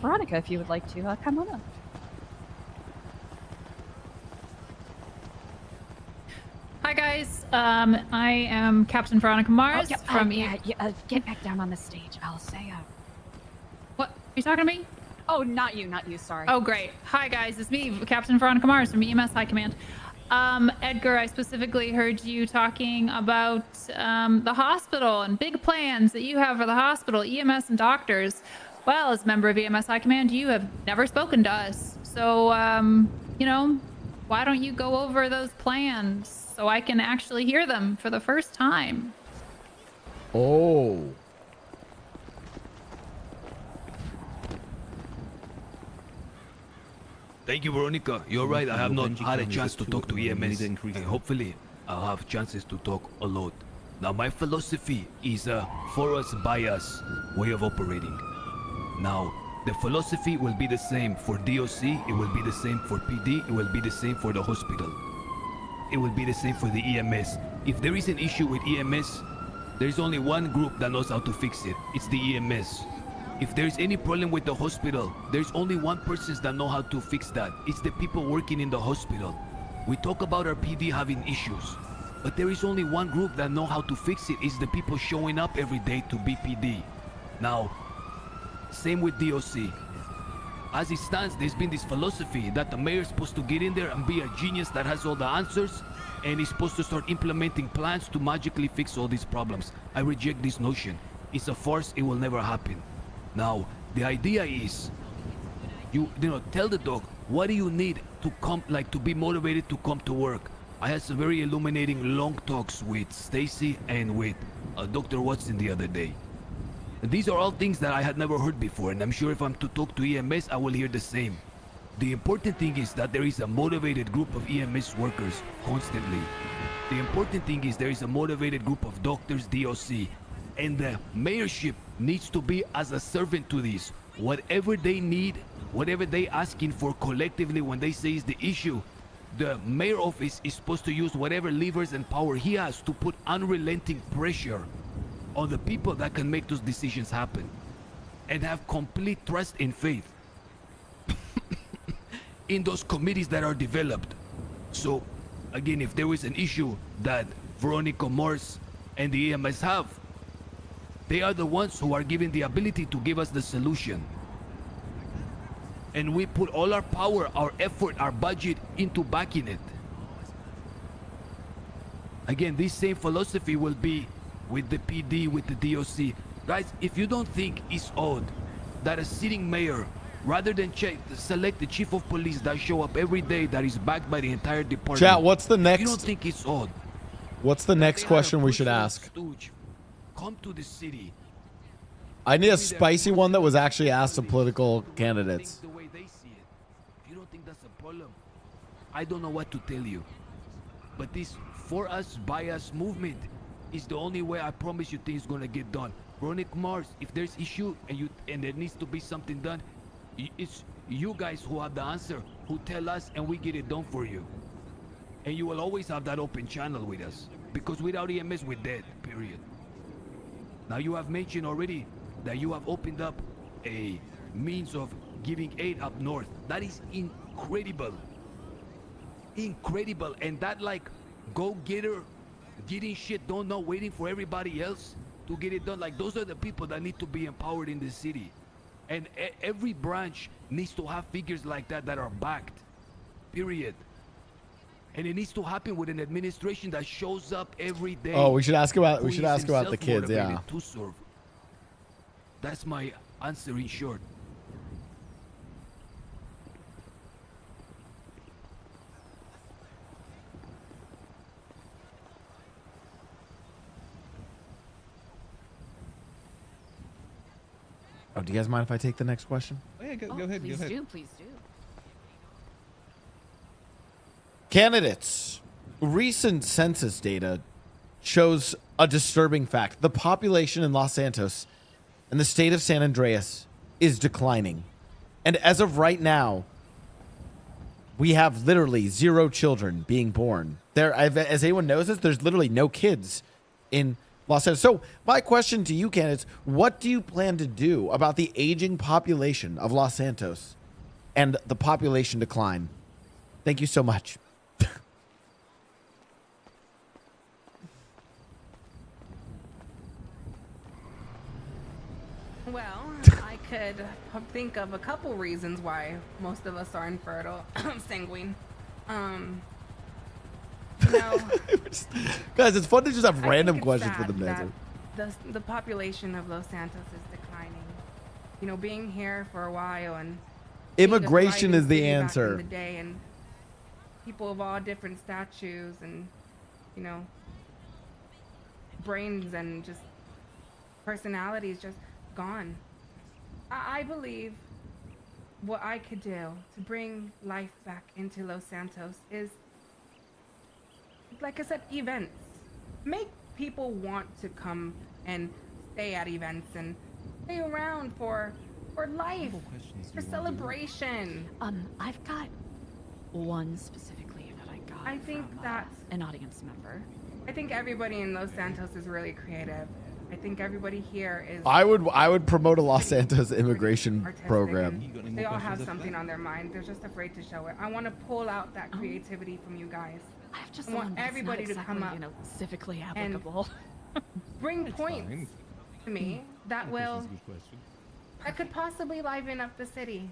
Veronica, if you would like to come on up. Hi guys, I am Captain Veronica Mars Oh, from get back down on the stage. I'll say What? Are you talking to me? Oh, not you, sorry. Oh, great. Hi guys, it's me, Captain Veronica Mars from EMS High Command. Edgar, I specifically heard you talking about the hospital and big plans that you have for the hospital, EMS and doctors. Well, as a member of EMS High Command, you have never spoken to us. So, you know, why don't you go over those plans so I can actually hear them for the first time? Oh. Thank you, Veronica. You're right. I have not had a chance to talk to EMS, and hopefully I'll have chances to talk a lot. Now, my philosophy is a for us, by us way of operating. Now, the philosophy will be the same for DOC, it will be the same for PD, it will be the same for the hospital. It will be the same for the EMS. If there is an issue with EMS, there's only one group that knows how to fix it. It's the EMS. If there's any problem with the hospital, there's only one person that knows how to fix that. It's the people working in the hospital. We talk about our PD having issues, but there is only one group that know how to fix it. It's the people showing up every day to be PD. Now, same with DOC. As it stands, there's been this philosophy that the mayor is supposed to get in there and be a genius that has all the answers, and he's supposed to start implementing plans to magically fix all these problems. I reject this notion. It's a farce. It will never happen. Now, the idea is, you know, tell the dog, what do you need to come, like, to be motivated to come to work? I had some very illuminating long talks with Stacy and with Dr. Watson the other day. These are all things that I had never heard before, and I'm sure if I'm to talk to EMS, I will hear the same. The important thing is that there is a motivated group of EMS workers constantly. The important thing is there is a motivated group of doctors, DOC, and the mayorship needs to be as a servant to these. Whatever they need, whatever they asking for collectively when they say is the issue, the mayor office is supposed to use whatever levers and power he has to put unrelenting pressure on the people that can make those decisions happen, and have complete trust and faith in those committees that are developed. So again, if there is an issue that Veronica Mars and the EMS have, they are the ones who are given the ability to give us the solution, and we put all our power, our effort, our budget into backing it. Again, this same philosophy will be with the PD, with the DOC. Guys, if you don't think it's odd that a sitting mayor, rather than select the chief of police that show up every day, that is backed by the entire department. Chat, what's the next? You don't think it's odd? What's the next question we should ask? Come to the city. I need a spicy one that was actually asked to political candidates. The way they see it. If you don't think that's a problem, I don't know what to tell you. But this for us, by us movement is the only way I promise you things gonna get done. Veronica Mars, if there's issue and there needs to be something done, it's you guys who have the answer, who tell us, and we get it done for you. And you will always have that open channel with us, because without EMS we're dead, period. Now you have mentioned already that you have opened up a means of giving aid up north. That is incredible. Incredible. And that, like, go-getter, getting shit done, not waiting for everybody else to get it done. Like, those are the people that need to be empowered in the city. And every branch needs to have figures like that that are backed, period. And it needs to happen with an administration that shows up every day. Oh, we should ask about the kids, yeah. To serve. That's my Answer in short. Oh, do you guys mind if I take the next question? Oh, yeah, go ahead. Please Go ahead. do, please do. Candidates. Recent census data shows a disturbing fact. The population in Los Santos and the state of San Andreas is declining. And as of right now, we have literally 0 children being born. As anyone knows this, there's literally no kids in Los Santos. So my question to you, candidates, what do you plan to do about the aging population of Los Santos and the population decline? Thank you so much. Well, I could think of a couple reasons why most of us are infertile, sanguine. You know, Guys, it's fun to just have I random think it's questions for sad them to that answer. the population of Los Santos is declining. You know, being here for a while and being a Immigration thriving is the city back in answer. the day, and people of all different statues and, you know, brains and just personalities just gone. I believe what I could do to bring life back into Los Santos is, like I said, events. Make people want to come and stay at events and stay around for life, for celebration. I've got one specifically that I got. I think from, that's an audience member. I think everybody in Los Santos is really creative. I think everybody here is. I would promote a Los Santos immigration artistic, program. and they all have something on their mind. They're just afraid to show it. I want to pull out that creativity from you guys. I have just I one want that's everybody not to come exactly, up, civically and applicable. bring points to me that will question. that could possibly liven up the city.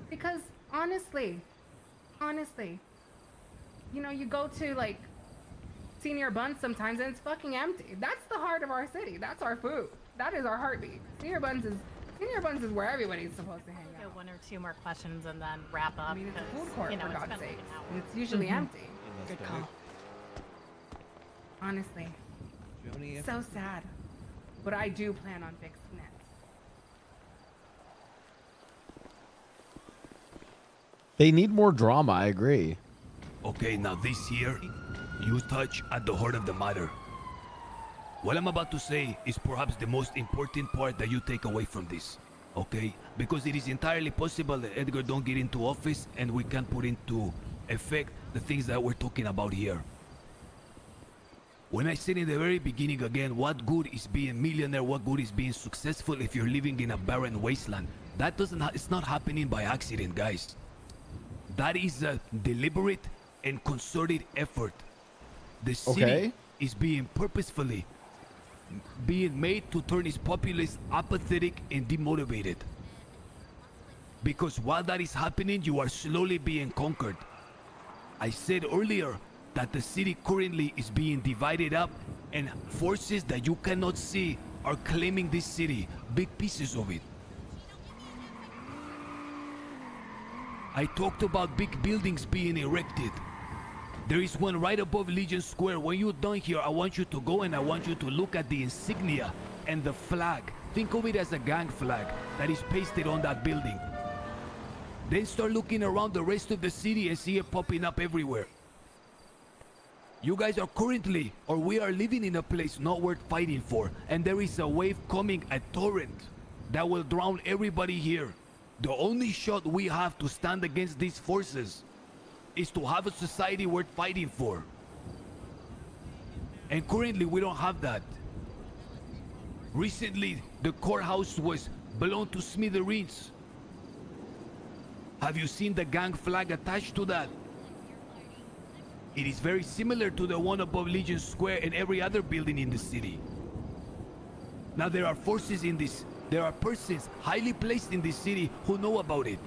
Because honestly, you know, you go to like Senior Buns sometimes and it's fucking empty. That's the heart of our city. That's our food. That is our heartbeat. Senior Buns is where everybody's supposed to hang out. Get 1 or 2 more questions and then wrap up. I mean, it's a 'cause, food court, you know, for it's God's been sake. like an hour. And it's usually empty. Good call. Honestly. So sad. But I do plan on fixing it. They need more drama, I agree. Okay, now this here, you touch at the heart of the matter. What I'm about to say is perhaps the most important part that you take away from this, okay? Because it is entirely possible that Edgar don't get into office and we can put into effect the things that we're talking about here. When I said in the very beginning again, what good is being millionaire, what good is being successful if you're living in a barren wasteland? That it's not happening by accident, guys. That is a deliberate and concerted effort. The city is being purposefully being made to turn its populace apathetic and demotivated. Because while that is happening, you are slowly being conquered. I said earlier that the city currently is being divided up and forces that you cannot see are claiming this city, big pieces of it. I talked about big buildings being erected. There is one right above Legion Square. When you're done here, I want you to go and I want you to look at the insignia and the flag. Think of it as a gang flag that is pasted on that building. Then start looking around the rest of the city and see it popping up everywhere. You guys are currently, or we are living in a place not worth fighting for, and there is a wave coming, a torrent, that will drown everybody here. The only shot we have to stand against these forces is to have a society worth fighting for. And currently we don't have that. Recently, the courthouse was blown to smithereens. Have you seen the gang flag attached to that? It is very similar to the one above Legion Square and every other building in the city. Now there are forces in this, there are persons highly placed in this city who know about it.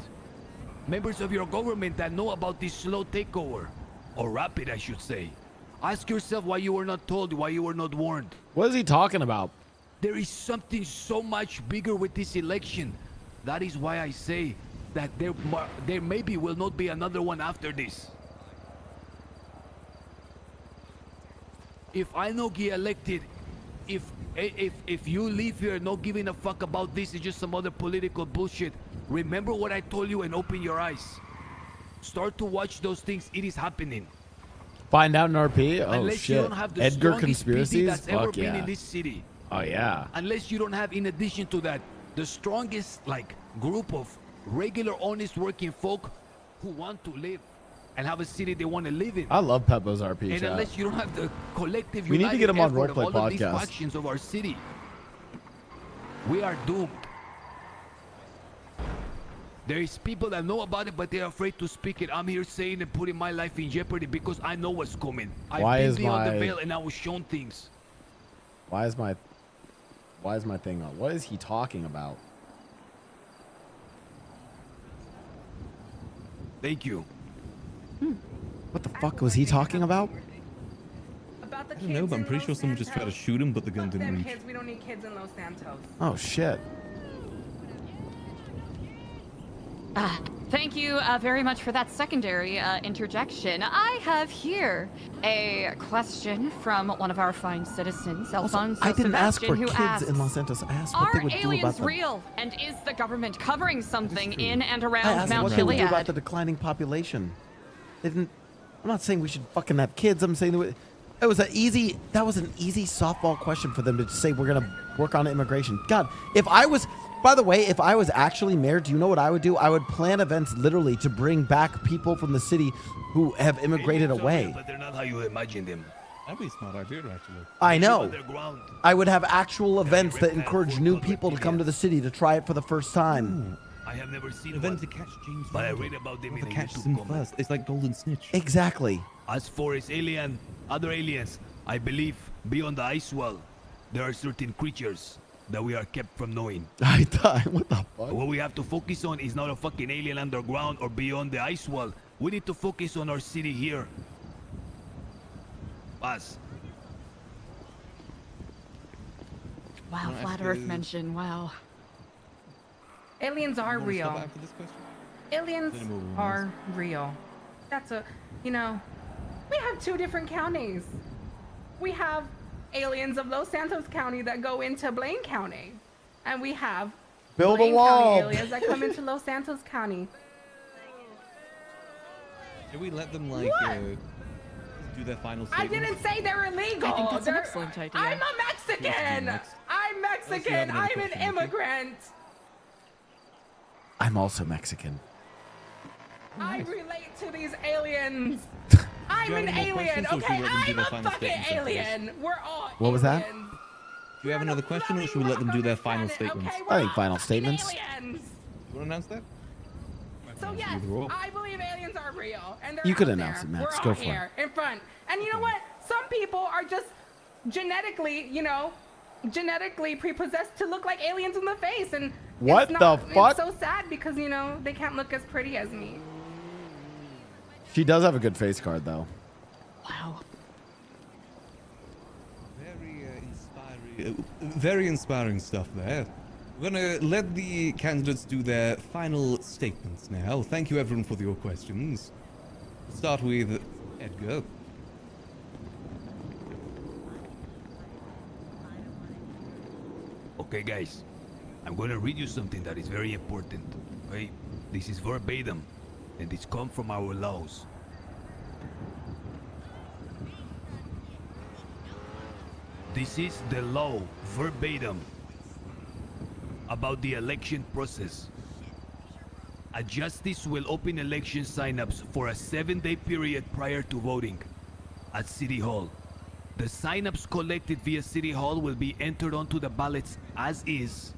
Members of your government that know about this slow takeover. Or rapid, I should say. Ask yourself why you were not told, why you were not warned. What is he talking about? There is something so much bigger with this election. That is why I say that there maybe will not be another one after this. If I no get elected, if you leave here not giving a fuck about this, it's just some other political bullshit. Remember what I told you and open your eyes. Start to watch those things. It is happening. Find out in RP? Oh, Unless shit. you don't have the Edgar strongest PD conspiracies? that's ever Fuck been yeah. in this city. Oh, yeah. Unless you don't have, in addition to that, the strongest like group of regular, honest working folk who want to live and have a city they want to live in. I love Peppo's RP And chat. unless you don't have the collective We need to united get him on effort of Roleplay all of these podcast. factions of our city, we are doomed. There is people that know about it, but they're afraid to speak it. I'm here saying and putting my life in jeopardy because I know what's coming. Why I've is been beyond the my- veil and I was shown things. Why is my thing on? What is he talking about? Thank you. What the fuck was he talking about? About the I don't know, but I'm pretty sure someone just tried to shoot him, but the gun didn't Them reach. kids, we don't need kids in Los Santos. Oh, shit. Thank you very much for that secondary interjection. I have here a question from one of our fine citizens, Alfonso I didn't ask Sebastian, for who kids asks, in Los Santos. I asked what they are would do about aliens them. real? And is the government covering something in and I around asked Mount what they would do Gilead? about the declining population. They didn't. I'm not saying we should fucking have kids. I'm saying that was an easy softball question for them to say we're gonna work on immigration. God, by the way, if I was actually mayor, do you know what I would do? I would plan events literally to bring back people from the city who have immigrated away. But they're not how you imagine them. That'd be a smart idea, actually. I know. I would have actual events that encourage new people to come to the city to try it for the first time. I have never seen Event one, to catch James but I Bond. read about them in Whoever a catches YouTube him comment. first. It's like Golden Snitch. Exactly. As for other aliens, I believe beyond the ice wall, there are certain creatures that we are kept from knowing. I thought, what the fuck? What we have to focus on is not a fucking alien underground or beyond the ice wall. We need to focus on our city here. Us. Wow, flat Earth mention. Wow. Aliens are real. After this question? Aliens Then we'll move are real. That's we have two different counties. We have aliens of Los Santos County that go into Blaine County. And we have Build a Blaine wall. County aliens that come into Los Santos County. Should we let them, like, What? do their final I statement? didn't say they're illegal. I think that's an They're- excellent idea. I'm a Mexican. next. I'm Mexican. have another I'm an question, okay? immigrant. I'm also Mexican. I relate to these aliens. Do I'm you have an any more alien, questions, or should okay? we let them do I'm their a final fucking statements after this? alien. We're all What was that? aliens. Do you have another question, or should we let them do their final statements? Okay, I we're think all final fucking statements. aliens. You want to announce that? So yes, Either or. I believe aliens are real, and they're You could out announce there. it, Max. We're Go all for it. here in front. And you know what? Some people are just genetically, genetically prepossessed to look like aliens in the face, and What it's the not, fuck? It's so sad because they can't look as pretty as me. She does have a good face card, though. Wow. Very inspiring stuff there. We're gonna let the candidates do their final statements now. Thank you everyone for your questions. Start with Edgar. Okay, guys. I'm gonna read you something that is very important. Okay? This is verbatim, and it's come from our laws. This is the law, verbatim, about the election process. A justice will open election signups for a 7-day period prior to voting at City Hall. The signups collected via City Hall will be entered onto the ballots as is,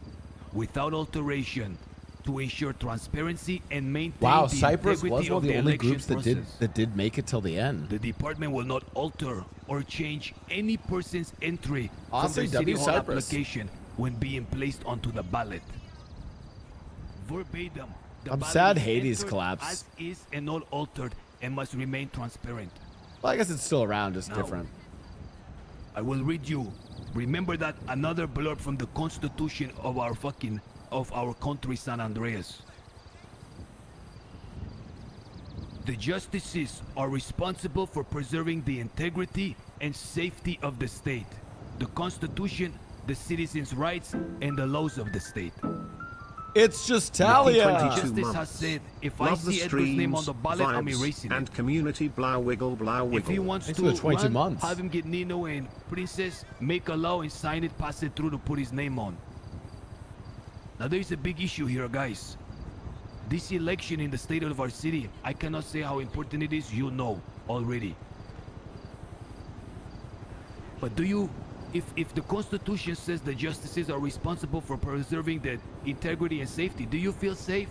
without alteration, to ensure transparency and maintain Wow, the Cyprus integrity was one of the the only election groups process. that did make it till the end. The department will not alter or change any person's entry I'll from say their City W Hall Cyprus. application when being placed onto the ballot. Verbatim. the I'm ballot sad is Hades entered collapsed. As is and not altered and must remain transparent. Well, I guess it's still around, just No. different. I will read you. Remember that another blurb from the Constitution of our country, San Andreas. The justices are responsible for preserving the integrity and safety of the state, the Constitution, the citizens' rights, and the laws of the state. It's just Talia. Justice has said, if I see Edgar's name on the ballot, I'm erasing it. And community Blau wiggle, Blau wiggle. If he wants to run, have him get Nino and Princess, make a law and sign it, pass it through to put his name on. Now there's a big issue here, guys. This election in the state of our city, I cannot say how important it is, you know already. But do you, if the Constitution says the justices are responsible for preserving the integrity and safety, do you feel safe?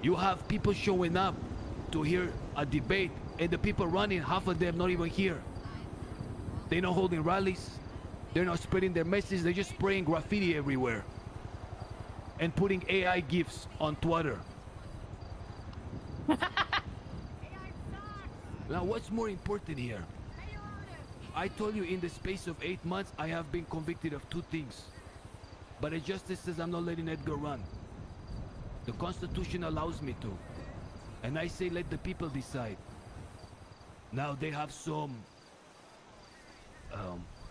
You have people showing up to hear a debate, and the people running, half of them not even here. They're not holding rallies. They're not spreading their message. They're just spraying graffiti everywhere and putting AI GIFs on Twitter. Now, what's more important here? I told you in the space of 8 months, I have been convicted of 2 things. But the justice says I'm not letting Edgar run. The Constitution allows me to. And I say let the people decide. Now, they have some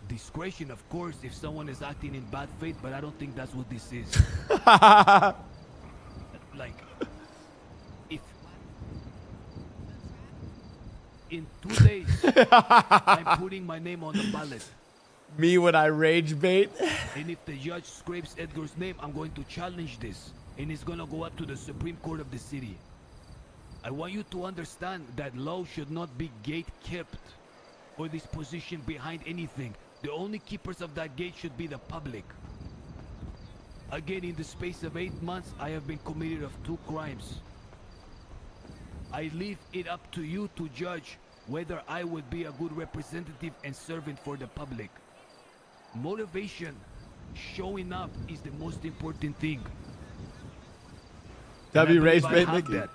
discretion, of course, if someone is acting in bad faith, but I don't think that's what this is. Like, if in 2 days I'm putting my name on the ballot. Me when I rage bait. And if the judge scrapes Edgar's name, I'm going to challenge this, and it's gonna go up to the Supreme Court of the city. I want you to understand that law should not be gate-kept or this position behind anything. The only keepers of that gate should be the public. Again, in the space of 8 months, I have been committed of 2 crimes. I leave it up to you to judge whether I would be a good representative and servant for the public. Motivation, showing up, is the most important thing. W Rage I Bait have Mickey. that.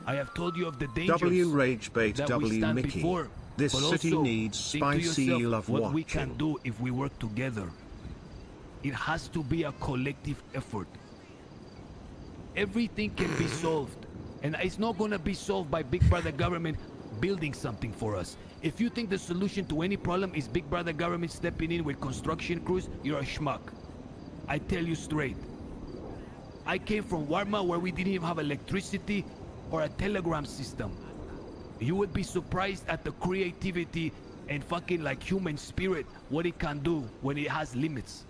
I have told you of the dangers W Rage Bait that we W stand Mickey. before, This but city also needs think to spicy yourself love what we can watching. do if we work together. It has to be a collective effort. Everything can be solved, and it's not going to be solved by Big Brother government building something for us. If you think the solution to any problem is Big Brother government stepping in with construction crews, you're a schmuck. I tell you straight. I came from Warma, where we didn't even have electricity or a telegram system. You would be surprised at the creativity and fucking like human spirit, what it can do when it has limits.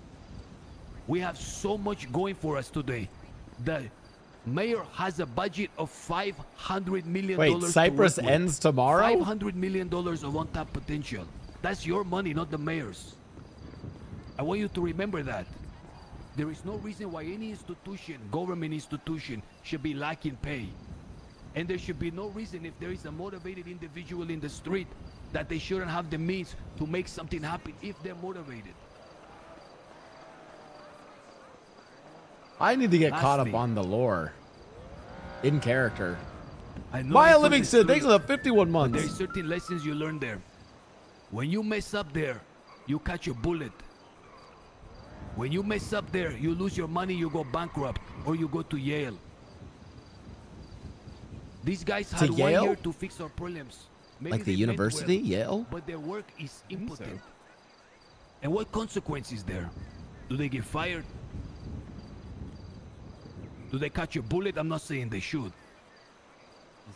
We have so much going for us today. The mayor has a budget of $500 million. Wait, Cyprus ends tomorrow? $500 million of untapped potential. That's your money, not the mayor's. I want you to remember that. There is no reason why any institution, government institution, should be lacking pay. And there should be no reason, if there is a motivated individual in the street, that they shouldn't have the means to make something happen if they're motivated. I need to get caught up Lastly, on the lore. In character. I know Maya it's on the Livingston, street, thanks for the 51 but months. there's certain lessons you learn there. When you mess up there, you catch a bullet. When you mess up there, you lose your money, you go bankrupt, or you go to Yale. These guys To had 1 Yale? year to fix our problems. Maybe Like the they meant university, well, Yale? But their work is impotent. And what consequence is there? Do they get fired? Do they catch a bullet? I'm not saying they should.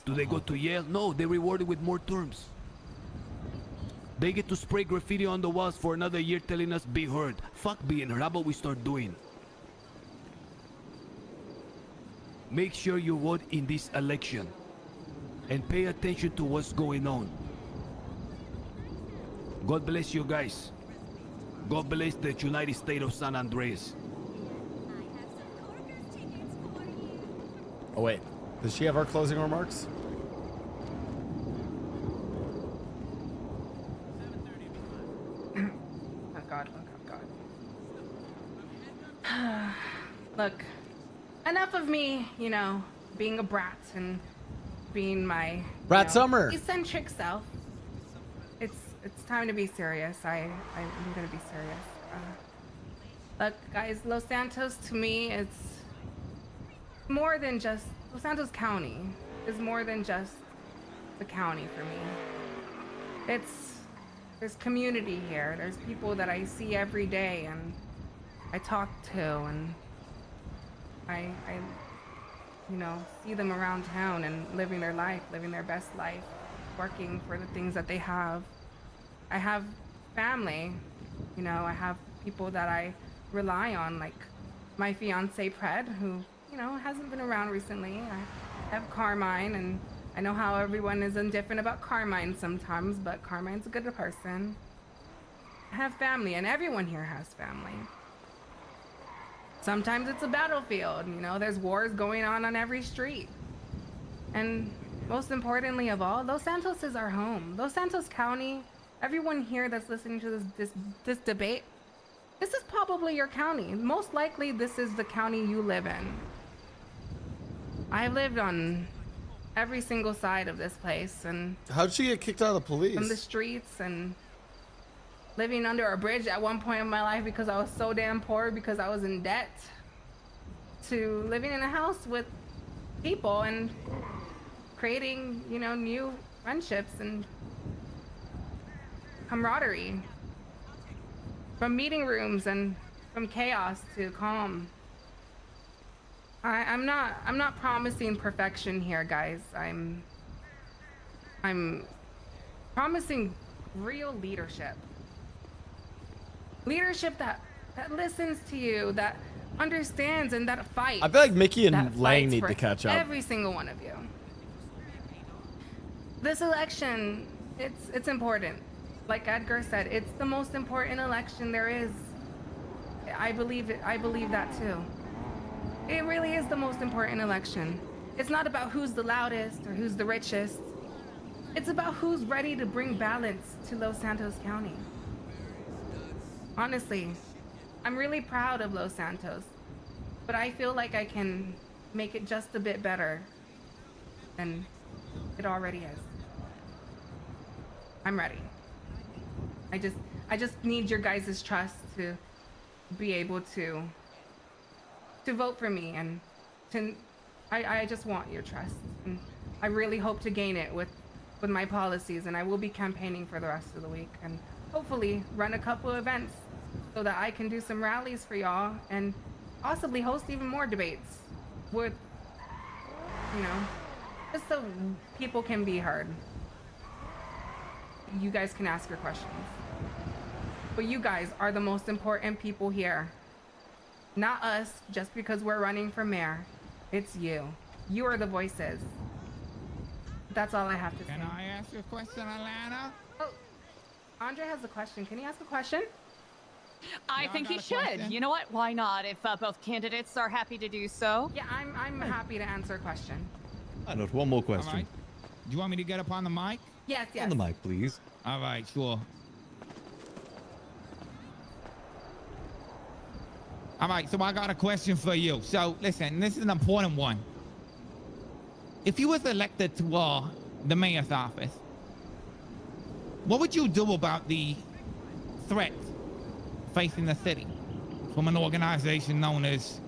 Do they go to Yale? No, they're rewarded with more terms. They get to spray graffiti on the walls for another year telling us be heard. Fuck being heard. How about we start doing? Make sure you vote in this election and pay attention to what's going on. God bless you guys. God bless the United States of San Andreas. Oh, wait. Does she have our closing remarks? Oh God, oh God. Look, enough of me, being a brat and being my Brat Summer. eccentric self. It's time to be serious. I'm gonna be serious. Look, guys, Los Santos to me, it's more than just Los Santos County is more than just the county for me. There's community here. There's people that I see every day and I talk to, and I see them around town and living their life, living their best life, working for the things that they have. I have family, I have people that I rely on, like my fiance Pred, who, hasn't been around recently. I have Carmine, and I know how everyone is indifferent about Carmine sometimes, but Carmine's a good person. I have family, and everyone here has family. Sometimes it's a battlefield, there's wars going on every street. And most importantly of all, Los Santos is our home. Los Santos County, everyone here that's listening to this debate, this is probably your county. Most likely this is the county you live in. I lived on every single side of this place, and how'd she get kicked out of the police? from the streets, and living under a bridge at one point in my life because I was so damn poor because I was in debt, to living in a house with people and creating, new friendships and camaraderie. From meeting rooms and from chaos to calm. I'm not promising perfection here, guys. I'm promising real leadership. Leadership that listens to you, that understands, and that fights. I feel like Mickey and that Lang fights need for to catch up. Every single one of you. This election, it's important. Like Edgar said, it's the most important election there is. I believe that too. It really is the most important election. It's not about who's the loudest or who's the richest. It's about who's ready to bring balance to Los Santos County. Honestly, I'm really proud of Los Santos, but I feel like I can make it just a bit better than it already is. I'm ready. I just need your guys' trust to be able to vote for me, and I just want your trust, and I really hope to gain it with my policies, and I will be campaigning for the rest of the week, and hopefully run a couple events so that I can do some rallies for y'all and possibly host even more debates with, just so people can be heard. You guys can ask your questions. But you guys are the most important people here. Not us, just because we're running for mayor. It's you. You are the voices. That's all I have to say. Can I ask you a question, Alana? Oh, Andre has a question. Can he ask a question? I think he should. You know what? Why not? If both candidates are happy to do so. Yeah, I'm happy to answer a question. I know, one more question. All right. Do you want me to get up on the mic? Yes, yes. On the mic, please. All right, sure. All right, so I got a question for you. So, listen, this is an important one. If you was elected to the mayor's office, what would you do about the threat facing the city from an organization known as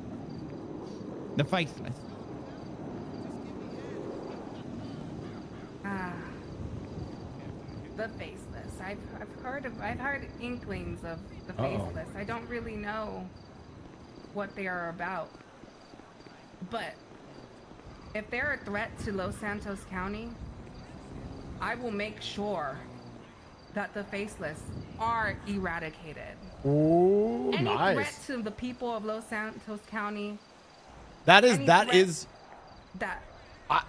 the Faceless? The Faceless. I've heard inklings of the Faceless. I don't really know what they are about. But if they're a threat to Los Santos County, I will make sure that the Faceless are eradicated. Ooh, Any nice. threat to the people of Los Santos County. That any is. that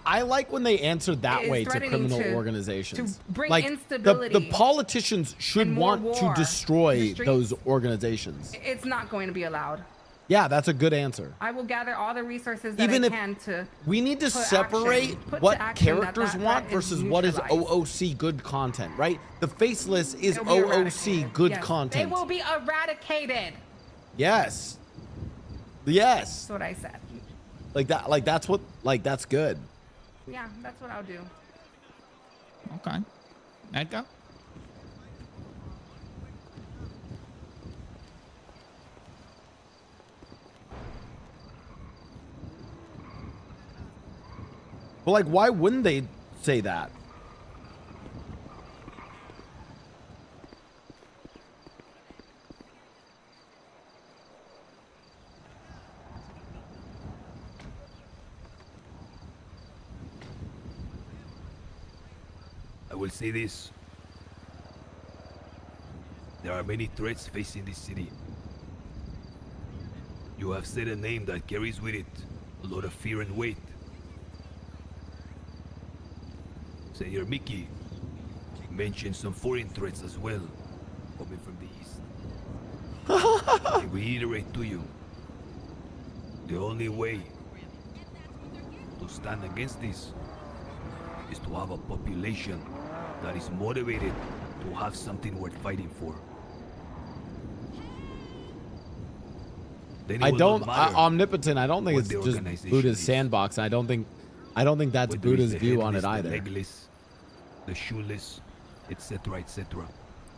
I like when they answer that is way to threatening criminal organizations. to bring like instability the politicians should and more want to war destroy in the streets. those organizations. It's not going to be allowed. Yeah, that's a good answer. I will gather all the resources that Even I if can to. We need to put separate put what to action characters that want threat is versus what is neutralized. OOC good content, right? The Faceless is They'll be OOC eradicated. good Yes, content. They will be eradicated. Yes. Yes. That's what I said. Like that's good. Yeah, that's what I'll do. Okay. Edgar? But like, why wouldn't they say that? I will say this. There are many threats facing this city. You have said a name that carries with it a lot of fear and weight. Senor Mickey mentioned some foreign threats as well, coming from the east. I reiterate to you, the only way to stand against this is to have a population that is motivated to have something worth fighting for. Then it I will don't. not matter Omnipotent. I don't think what it's the just organization Buddha's is. sandbox. I don't think that's Whether Buddha's it's the view on headless, it either. The legless, the shoeless, etc., etc.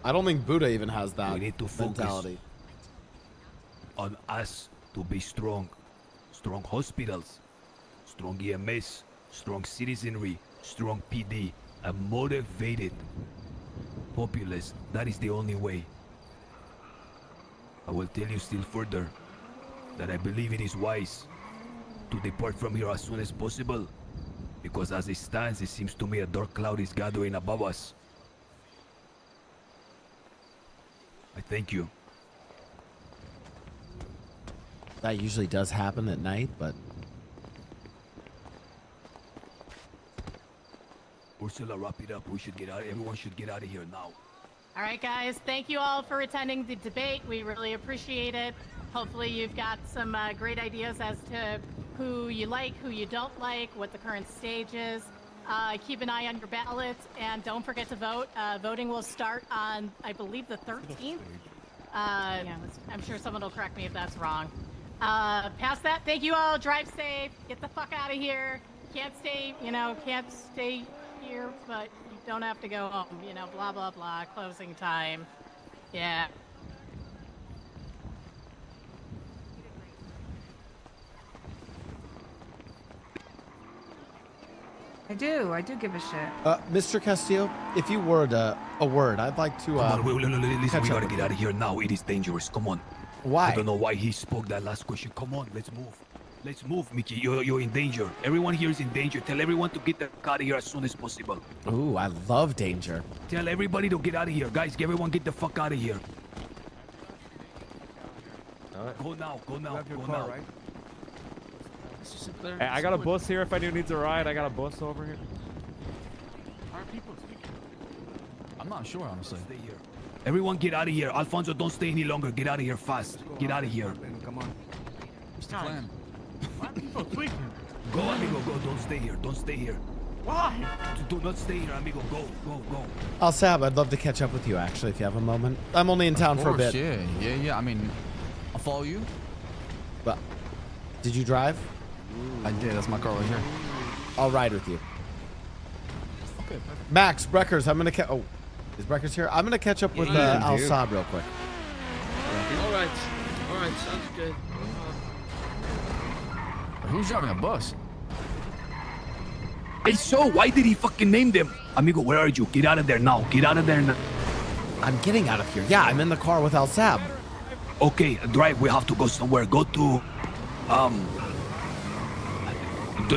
I don't think Buddha even has that We need to focus mentality. on us to be strong. Strong hospitals, strong EMS, strong citizenry, strong PD, a motivated populace. That is the only way. I will tell you still further that I believe it is wise to depart from here as soon as possible, because as it stands, it seems to me a dark cloud is gathering above us. I thank you. That usually does happen at night, but Ursula, wrap it up. We should get out. Everyone should get out of here now. All right, guys. Thank you all for attending the debate. We really appreciate it. Hopefully you've got some great ideas as to who you like, who you don't like, what the current stage is. Keep an eye on your ballots, and don't forget to vote. Voting will start on, I believe, the 13th. I'm sure someone will correct me if that's wrong. Past that, thank you all. Drive safe. Get the fuck out of here. Can't stay here, but you don't have to go home. Blah, blah, blah. Closing time. Yeah. I do give a shit. Mr. Castillo, if you were a word, I'd like to. Come on, listen, catch we up gotta with get you. out of here now. It is dangerous. Come on. Why? I don't know why he spoke that last question. Come on, let's move. Let's move, Mickey. You're in danger. Everyone here is in danger. Tell everyone to get the fuck out of here as soon as possible. Ooh, I love danger. Tell everybody to get out of here. Guys, everyone get the fuck out of here. Alright. Go now, go now, You have your go car, now. right? Hey, I got a bus here if anyone needs a ride. I got a bus over here. I'm not sure, honestly. Stay here. Everyone get out of here. Alfonso, don't stay any longer. Get out of here fast. Get out of here. Come on. What's the plan? Why are people tweaking? Go, amigo, go. Don't stay here. Don't stay here. Why? Do not stay here, amigo. Go, go, go. Al-Sab, I'd love to catch up with you, actually, if you have a moment. I'm only in town for a bit. Yeah. I mean, I'll follow you. But, did you drive? I did. That's my car right here. I'll ride with you. Okay, perfect. Max, Breckers, I'm gonna oh, is Breckers here? I'm gonna catch up with Al-Sab real quick. All right, sounds good. Who's driving a bus? Hey, so why did he fucking name them? Amigo, where are you? Get out of there now. Get out of there now. I'm getting out of here. Yeah, I'm in the car with Al-Sab. Okay, drive. We have to go somewhere. Go to,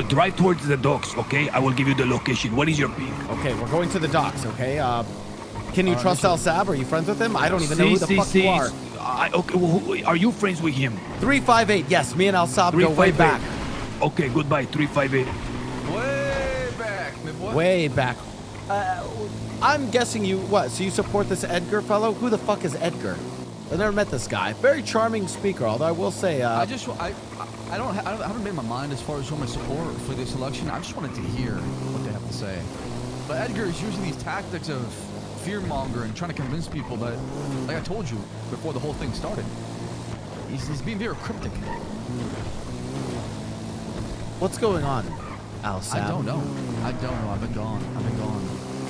drive towards the docks, okay? I will give you the location. What is your ping? Okay, we're going to the docks, okay? Can you trust Al-Sab? Are you friends with him? I don't even know who the fuck you are. Okay, well, are you friends with him? 358, yes. Me and Al-Sab go way back. Okay, goodbye, 358. Way back, my boy. Way back. I'm guessing you, what, so you support this Edgar fellow? Who the fuck is Edgar? I've never met this guy. Very charming speaker, although I will say, I haven't made my mind as far as who my support for this election. I just wanted to hear what they have to say. But Edgar is using these tactics of fear-mongering, trying to convince people that, like I told you before the whole thing started, he's being very cryptic. What's going on? I don't know. I've been gone.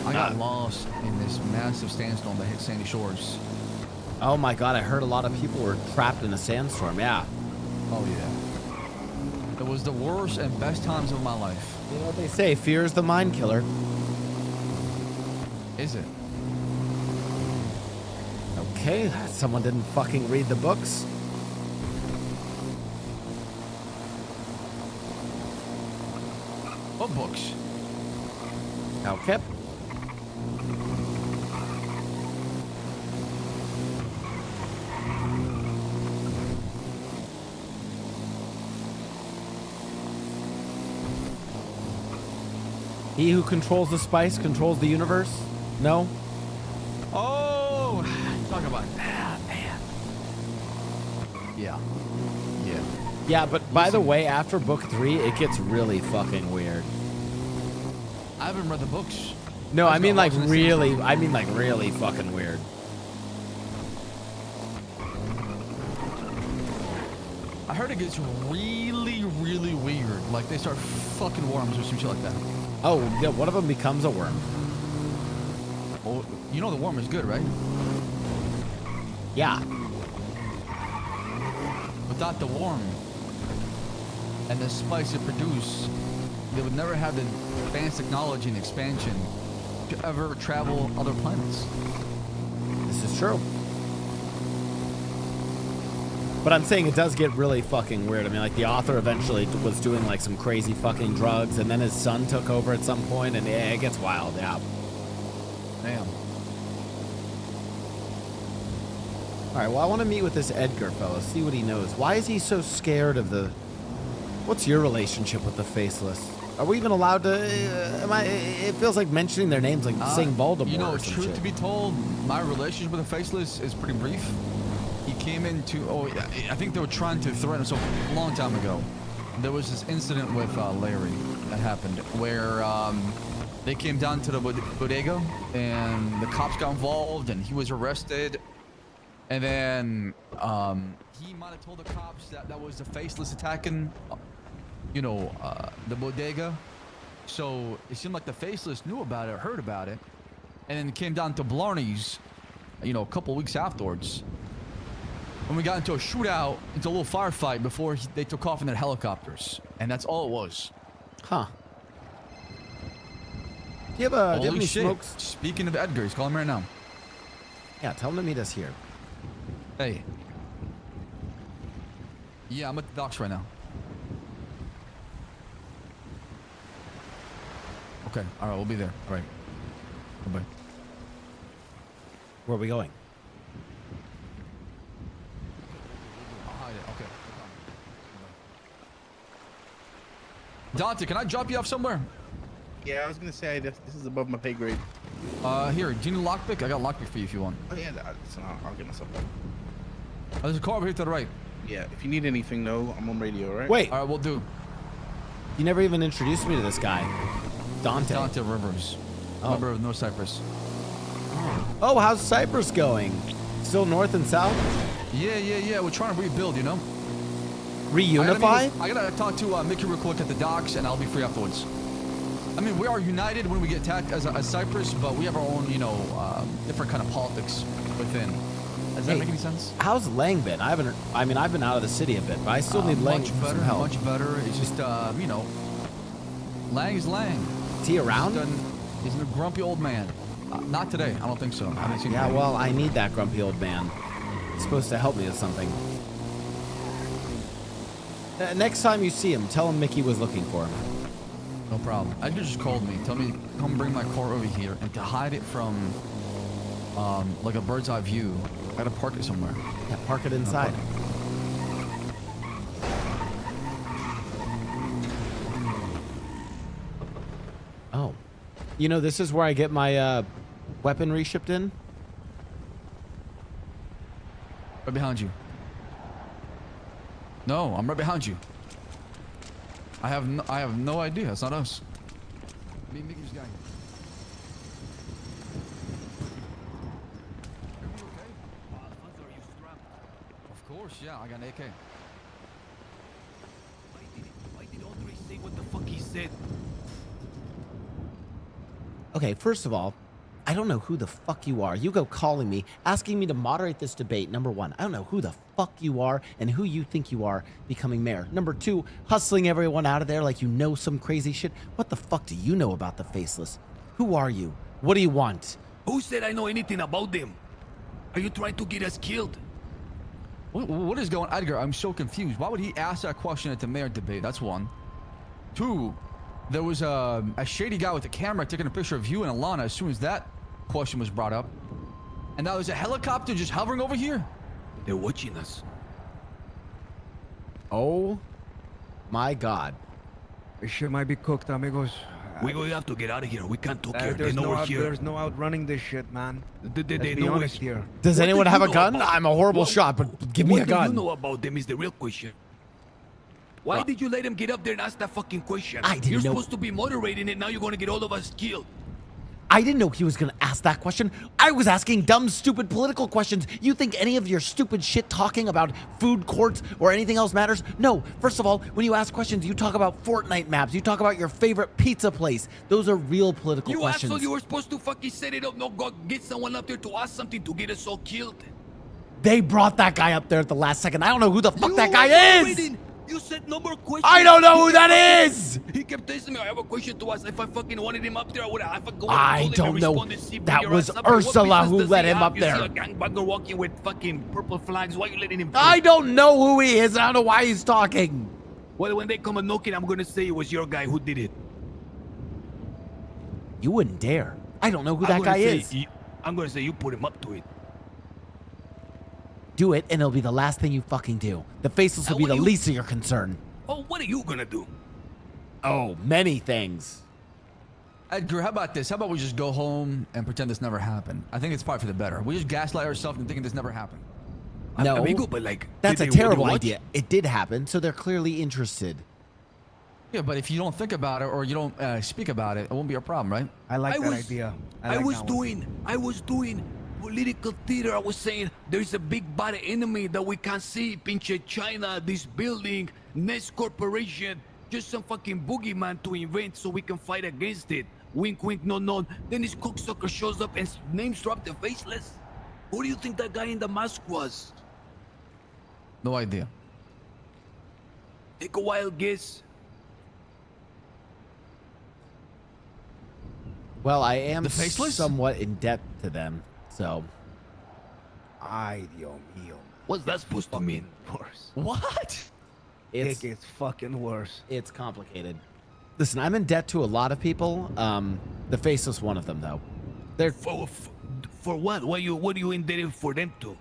I got lost in this massive sandstorm that hit Sandy Shores. Oh my god, I heard a lot of people were trapped in a sandstorm. Yeah. Oh yeah. It was the worst and best times of my life. You know what they say, fear is the mind killer. Is it? Okay, someone didn't fucking read the books. What books? Okay. He who controls the spice controls the universe? No? Oh, talk about that, man. Yeah. Yeah. Yeah, but by the way, after book 3, it gets really fucking weird. I haven't read the books. No, I mean like really fucking weird. I heard it gets really, really weird. Like they start fucking worms or some shit like that. Oh, yeah, one of them becomes a worm. Well, you know the worm is good, right? Yeah. Without the worm and the spice it produces, they would never have the advanced technology and expansion to ever travel other planets. This is true. But I'm saying it does get really fucking weird. I mean, like, the author eventually was doing, like, some crazy fucking drugs, and then his son took over at some point, and yeah, it gets wild, yeah. Damn. All right, well, I want to meet with this Edgar fellow, see what he knows. Why is he so scared of the... What's your relationship with the Faceless? Are we even allowed to... It feels like mentioning their names like saying Voldemort You know, or some truth shit. to be told, my relationship with the Faceless is pretty brief. He came into... Oh, I think they were trying to threaten us a long time ago. There was this incident with Larry that happened where they came down to the bodega and the cops got involved and he was arrested. And then he might have told the cops that was the Faceless attacking, the bodega. So it seemed like the Faceless knew about it, or heard about it. And then it came down to Blarney's, a couple weeks afterwards. When we got into a shootout, into a little firefight before they took off in their helicopters. And that's all it was. Huh. Do you have any shit. smokes? Speaking of Edgar, he's calling me right now. Yeah, tell him to meet us here. Hey. Yeah, I'm at the docks right now. Okay, alright, we'll be there. Alright. Bye-bye. Where are we going? I'll hide it. Okay. Dante, can I drop you off somewhere? Yeah, I was gonna say this is above my pay grade. Here, do you need a lockpick? I got a lockpick for you if you want. Oh yeah, I'll get myself that. There's a car over here to the right. Yeah, if you need anything, though, I'm on radio, right? Wait. All right, we'll do. You never even introduced me to this guy. Dante. Dante Rivers. Oh. Member of North Cyprus. Oh, how's Cyprus going? Still north and south? Yeah. We're trying to rebuild, Reunify? I gotta talk to Mickey real quick at the docks, and I'll be free afterwards. I mean, we are united when we get attacked as Cyprus, but we have our own, different kind of politics within. Does that make any sense? How's Lang been? I've been out of the city a bit, but I still need Lang much for better, some help. much better. It's just, Lang is Lang. Is he around? He's a grumpy old man. Not today. I don't think so. I haven't seen him. Well, I need that grumpy old man. He's supposed to help me with something. Next time you see him, tell him Mickey was looking for him. No problem. Edgar just called me. Tell me come bring my car over here, and to hide it from, like a bird's eye view, I gotta park it somewhere. Yeah, park it inside. Oh. This is where I get my weaponry shipped in? Right behind you. No, I'm right behind you. I have no idea. It's not us. Me and Mickey's guy. Of course, yeah. I got an AK. Why did Andre say what the fuck he said? Okay, first of all, I don't know who the fuck you are. You go calling me, asking me to moderate this debate. Number one, I don't know who the fuck you are and who you think you are becoming mayor. Number two, hustling everyone out of there like you know some crazy shit. What the fuck do you know about the Faceless? Who are you? What do you want? Who said I know anything about them? Are you trying to get us killed? What is going on? Edgar, I'm so confused. Why would he ask that question at the mayor debate? That's one. Two, there was a shady guy with a camera taking a picture of you and Alana as soon as that question was brought up. And now there's a helicopter just hovering over here. They're watching us. Oh my God. This shit might be cooked, amigos. We have to get out of here. We can't talk here. They There's know no we're here. there's no outrunning this shit, man. They Let's be know honest we're here. Does What anyone do have you a know gun? about- I'm a horrible What- shot, but give me a What gun. do you know about them is the real question. Why did you let him get up there and ask that fucking question? I didn't You're know- supposed to be moderating it. Now you're going to get all of us killed. I didn't know he was going to ask that question. I was asking dumb, stupid political questions. You think any of your stupid shit talking about food courts or anything else matters? No. First of all, when you ask questions, you talk about Fortnite maps. You talk about your favorite pizza place. Those are real political You questions. asshole, you were supposed to fucking set it up. No, go get someone up there to ask something to get us all killed. They brought that guy up there at the last second. I don't know who the fuck that guy is. You said no more questions. I don't know who that is. He kept telling me I have a question to ask. If I fucking wanted him up there, I would have. I don't know. That was Ursula who let him up there. You see a gangbanger walking with fucking purple flags. Why are you letting him? I don't know who he is. I don't know why he's talking. Well, when they come and knocking, I'm gonna say it was your guy who did it. You wouldn't dare. I don't know who that guy is. I'm gonna say you put him up to it. Do it, and it'll be the last thing you fucking do. The Faceless will be the least of your concern. Oh, what are you gonna do? Oh, many things. Edgar, how about this? How about we just go home and pretend this never happened? I think it's probably for the better. We just gaslight ourselves and thinking this never happened. No, Amigo, but like, that's a did they terrible watch? idea. It did happen, so they're clearly interested. Yeah, but if you don't think about it or you don't speak about it, it won't be a problem, right? I like that was- idea. I was doing political theater. I was saying there's a big bad enemy that we can't see. Pinche China, this building, Nest Corporation, just some fucking boogeyman to invent so we can fight against it. Wink, wink, no, no. Then this cocksucker shows up and names drop the Faceless. Who do you think that guy in the mask was? No idea. Take a wild guess. Well, I am The Faceless? somewhat in debt to them, so. Ay, Dios mío. What's that supposed to mean? Worse. What? It gets fucking worse. It's complicated. Listen, I'm in debt to a lot of people. The Faceless one of them, though. They're For what? What are you indebted for them to?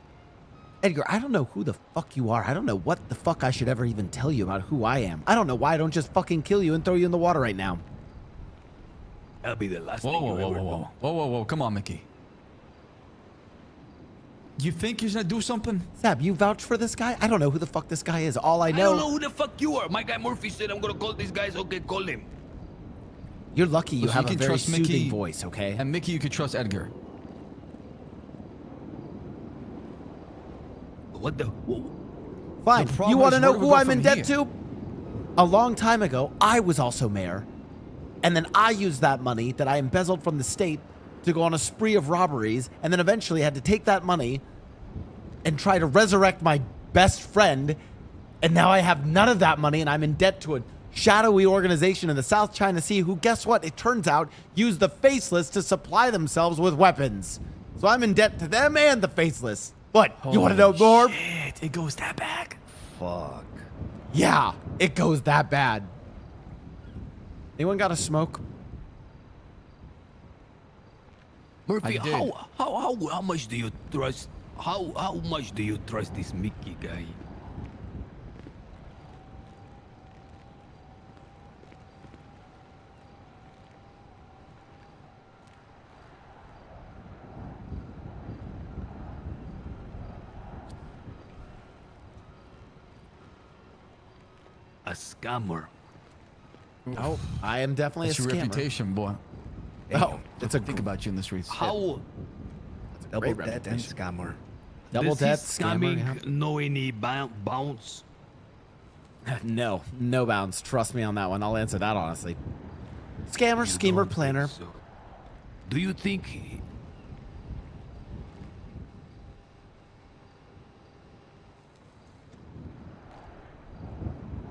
Edgar, I don't know who the fuck you are. I don't know what the fuck I should ever even tell you about who I am. I don't know why I don't just fucking kill you and throw you in the water right now. That'll be the last Whoa, thing whoa, you whoa, ever whoa, do. whoa, whoa, whoa! Come on, Mickey. You think he's gonna do something? Sab, you vouch for this guy? I don't know who the fuck this guy is. All I I know. don't know who the fuck you are. My guy Murphy said I'm gonna call these guys. Okay, call him. You're lucky you Listen, have you a can very trust soothing Mickey, voice, okay? And Mickey, you could trust Edgar. What the? Fine. The problem You want to is, know where do we who go I'm in from debt here? to? A long time ago, I was also mayor. And then I used that money that I embezzled from the state to go on a spree of robberies, and then eventually had to take that money and try to resurrect my best friend. And now I have none of that money, and I'm in debt to a shadowy organization in the South China Sea who, guess what? It turns out, use the Faceless to supply themselves with weapons. So I'm in debt to them and the Faceless. What? You want to know more? Shit, it goes that bad. Fuck. Yeah, it goes that bad. Anyone got a smoke? Murphy, I did. how much do you trust? How much do you trust this Mickey guy? A scammer. Oh, I am definitely That's a your scammer. reputation, boy. Oh, it's a think about you in the streets. How? Double great debt and reputation. scammer. Double Does debt, this scammer. scamming know any bounce? No, no bounds. Trust me on that one. I'll answer that honestly. Scammer, schemer, planner. Do you think...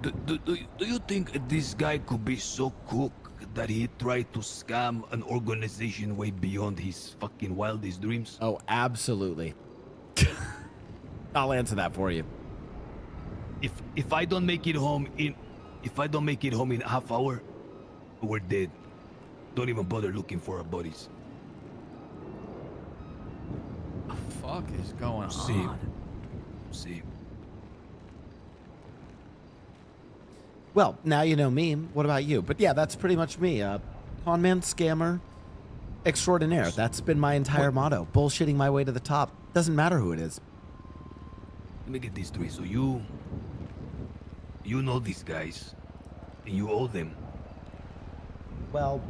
Do you think this guy could be so cook that he tried to scam an organization way beyond his fucking wildest dreams? Oh, absolutely. I'll answer that for you. If I don't make it home in half hour, we're dead. Don't even bother looking for our bodies. The fuck is going See. on? See. Well, now you know me. What about you? But yeah, that's pretty much me. Con man, scammer, extraordinaire. That's been my entire motto. Bullshitting my way to the top. Doesn't matter who it is. Let me get this straight. So you know these guys, and you owe them. Well,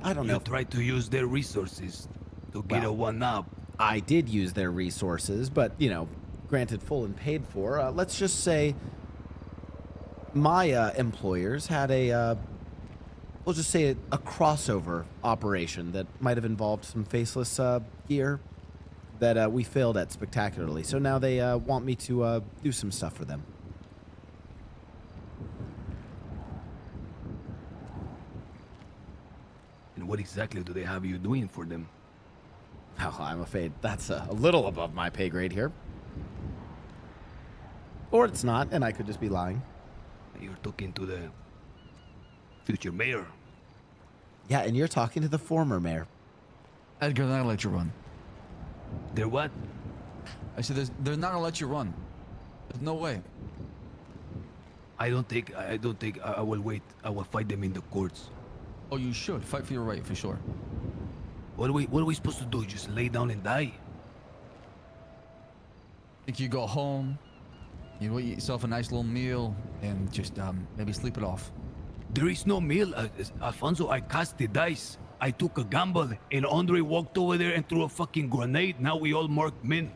I don't know. You tried to use their resources to get a one-up. I did use their resources, but, you know, granted full and paid for. Let's just say my employers had we'll just say a crossover operation that might have involved some faceless gear that we failed at spectacularly. So now they want me to do some stuff for them. And what exactly do they have you doing for them? Oh, I'm afraid that's a little above my pay grade here. Or it's not, and I could just be lying. You're talking to the future mayor. Yeah, and you're talking to the former mayor. Edgar, they're not gonna let you run. They're what? I said they're not gonna let you run. There's no way. I don't think I will wait. I will fight them in the courts. Oh, you should fight for your right, for sure. What are we supposed to do? Just lay down and die? Think you go home, you eat yourself a nice little meal, and just maybe sleep it off. There is no meal, Alfonso. I cast the dice. I took a gamble, and Andre walked over there and threw a fucking grenade. Now we all marked men.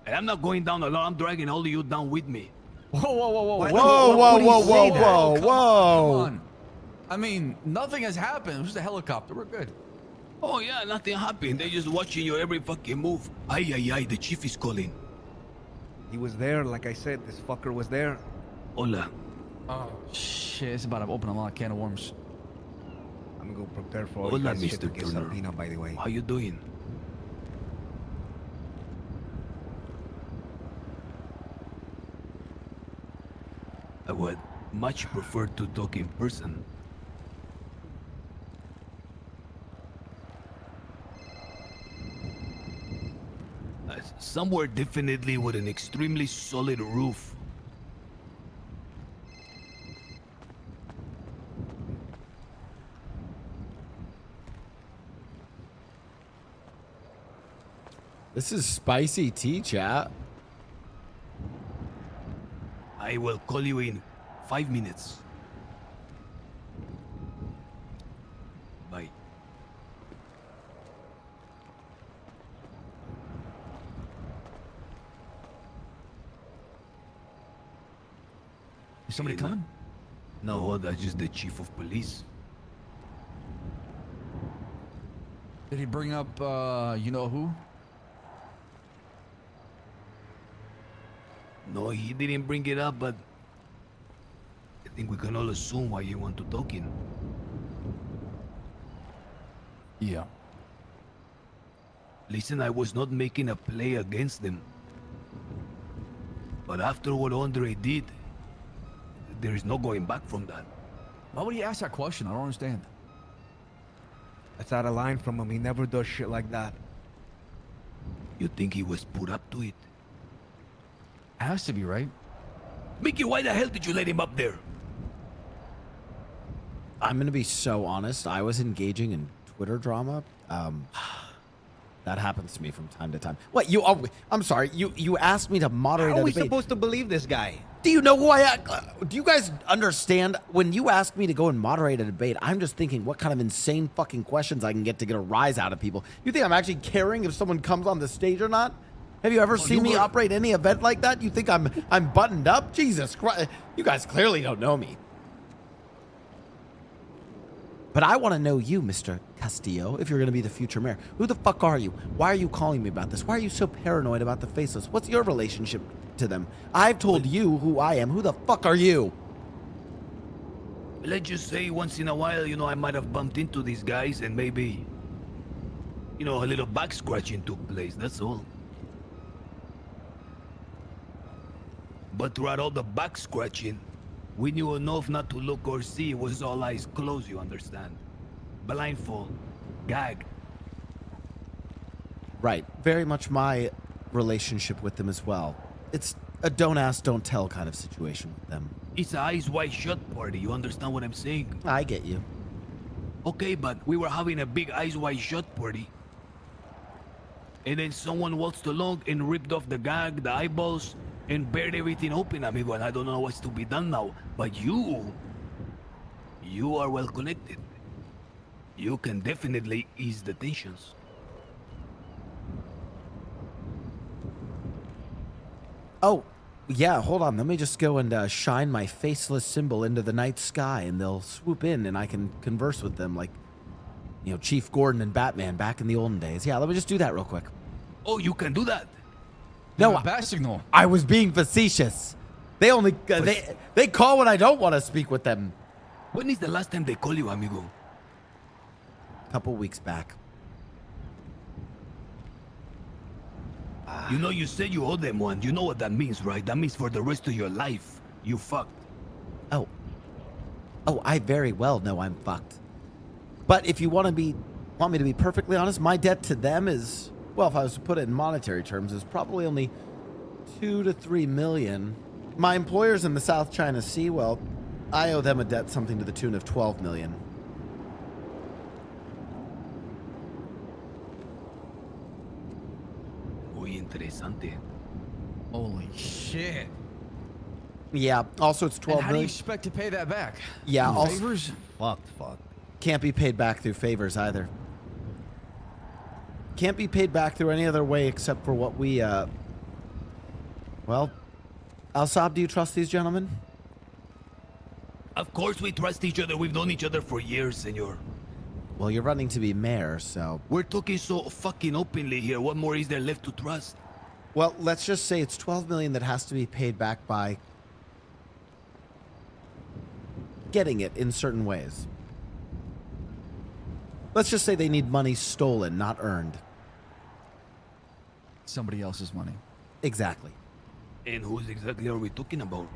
And I'm not going down alone. I'm dragging all of you down with me. Whoa, whoa, whoa, whoa, Whoa, whoa, whoa, whoa, whoa, whoa. Come on. I mean, nothing has happened. It was just a helicopter. We're good. Oh yeah, nothing happened. They're just watching your every fucking move. Ay, ay, ay, the chief is calling. He was there, like I said, this fucker was there. Hola. Oh, shit. It's about to open a lot of can of worms. I'm gonna go prepare for all Hola, that shit to Mr. get Turner. Sabina, by the way. How you doing? I would much prefer to talk in person. Somewhere definitely with an extremely solid roof. This is spicy tea, chat. I will call you in 5 minutes. Bye. Is somebody coming? No, that's just the chief of police. Did he bring up, you know who? No, he didn't bring it up, but I think we can all assume why you want to talk in. Yeah. Listen, I was not making a play against them. But after what Andre did, there is no going back from that. Why would he ask that question? I don't understand. That's out of line from him. He never does shit like that. You think he was put up to it? Has to be, right? Mickey, why the hell did you let him up there? I'm gonna be so honest. I was engaging in Twitter drama. That happens to me from time to time. What you? Oh, I'm sorry. You asked me to moderate How a are we debate. supposed to believe this guy? Do you know who I am? Do you guys understand? When you ask me to go and moderate a debate, I'm just thinking what kind of insane fucking questions I can get a rise out of people. You think I'm actually caring if someone comes on the stage or not? Have you ever seen me operate any event like that? You think I'm buttoned up? Jesus Christ. You guys clearly don't know me. But I want to know you, Mr. Castillo, if you're going to be the future mayor. Who the fuck are you? Why are you calling me about this? Why are you so paranoid about the faceless? What's your relationship to them? I've told you who I am. Who the fuck are you? Let's just say once in a while, you know, I might have bumped into these guys and maybe, you know, a little back scratching took place, that's all. But throughout all the back scratching, we knew enough not to look or see. It was all eyes closed, you understand? Blindfold. Gag. Right. Very much my relationship with them as well. It's a don't ask, don't tell kind of situation with them. It's a eyes wide shut party, you understand what I'm saying? I get you. Okay, but we were having a big eyes wide shut party. And then someone waltzed along and ripped off the gag, the eyeballs, and bared everything open, amigo, and I don't know what's to be done now. But you are well connected. You can definitely ease the tensions. Oh, yeah, hold on. Let me just go and shine my faceless symbol into the night sky, and they'll swoop in, and I can converse with them like, you know, Chief Gordon and Batman back in the olden days. Yeah, let me just do that real quick. Oh, you can do that? No, bat signal. I was being facetious. They only they call when I don't want to speak with them. When is the last time they call you, amigo? A couple weeks back. You know, you said you owe them one. You know what that means, right? That means for the rest of your life, you fucked. Oh, I very well know I'm fucked. But if you want me to be perfectly honest, my debt to them is, well, if I was to put it in monetary terms, is probably only 2 to 3 million. My employers in the South China Sea, well, I owe them a debt something to the tune of 12 million. Muy interesante. Holy shit. Yeah, also it's 12 And how do you million. expect to pay that back? Yeah, Through also favors? fuck. Can't be paid back through favors either. Can't be paid back through any other way except for what we, well, Al-Saab, do you trust these gentlemen? Of course we trust each other. We've known each other for years, senor. Well, you're running to be mayor, so... We're talking so fucking openly here. What more is there left to trust? Well, let's just say it's 12 million that has to be paid back by getting it in certain ways. Let's just say they need money stolen, not earned. Somebody else's money. Exactly. And whose exactly are we talking about?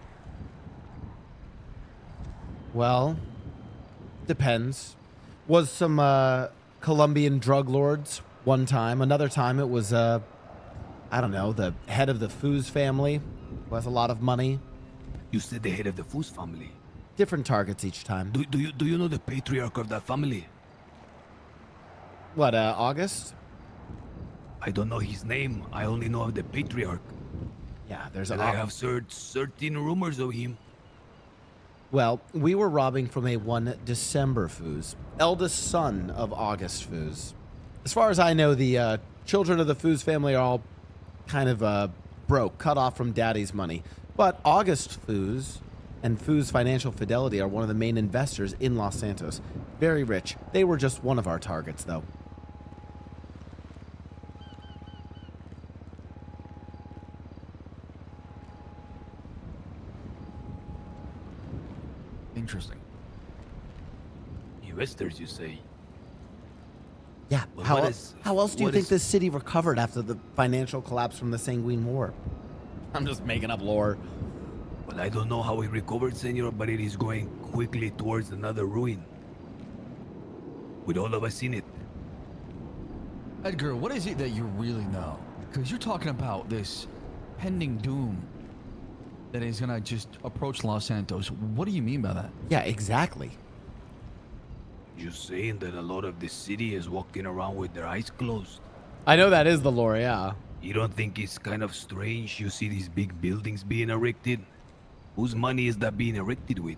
Well, depends. Was some Colombian drug lords one time. Another time it was, I don't know, the head of the Foos family who has a lot of money. You said the head of the Foos family. Different targets each time. Do you know the patriarch of that family? What, August? I don't know his name. I only know of the patriarch. Yeah, there's and I have heard certain rumors of him. Well, we were robbing from a one December Foos, eldest son of August Foos. As far as I know, the children of the Foos family are all kind of broke, cut off from daddy's money. But August Foos and Foos Financial Fidelity are one of the main investors in Los Santos. Very rich. They were just one of our targets, though. Interesting. Investors, you say? Yeah. Well, How else do you what think is- this city recovered after the financial collapse from the Sanguine War? I'm just making up lore. Well, I don't know how it recovered, senor, but it is going quickly towards another ruin. With all of us in it. Edgar, what is it that you really know? Because you're talking about this pending doom that is gonna just approach Los Santos. What do you mean by that? Yeah, exactly. You're saying that a lot of the city is walking around with their eyes closed. I know that is the lore, yeah. You don't think it's kind of strange you see these big buildings being erected? Whose money is that being erected with?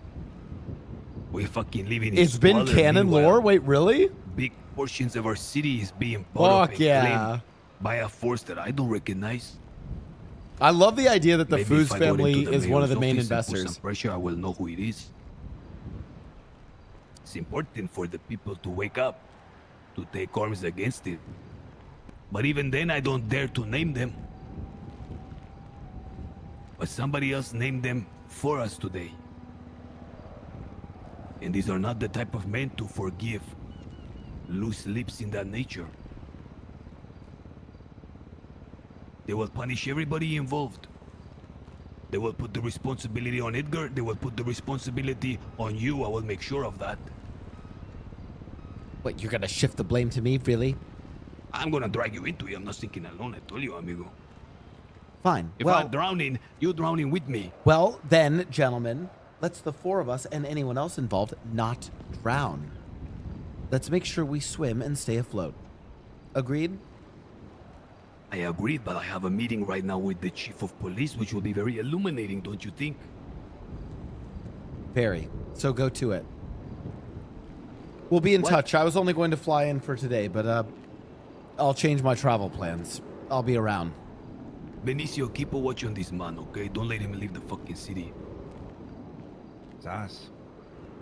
We're fucking living in It's been squalor, canon meanwhile, lore? Wait, really? Big portions of our city is being bought up Fuck and yeah. claimed by a force that I don't recognize. I love the idea that the Maybe if Foos I go into family is one of the mayor's main office and put investors. some pressure, I will know who it is. It's important for the people to wake up, to take arms against it. But even then, I don't dare to name them. But somebody else named them for us today. And these are not the type of men to forgive loose lips in that nature. They will punish everybody involved. They will put the responsibility on Edgar. They will put the responsibility on you. I will make sure of that. Wait, you're gonna shift the blame to me, really? I'm gonna drag you into it. I'm not sinking alone, I told you, amigo. Fine. If well, I'm drowning, you're drowning with me. Well, then, gentlemen, let's the four of us and anyone else involved not drown. Let's make sure we swim and stay afloat. Agreed? I agreed, but I have a meeting right now with the chief of police, which will be very illuminating, don't you think? Very. So go to it. We'll be in touch. I was only going to fly in for today, but I'll change my travel plans. I'll be around. Benicio, keep a watch on this man, okay? Don't let him leave the fucking city. It's us.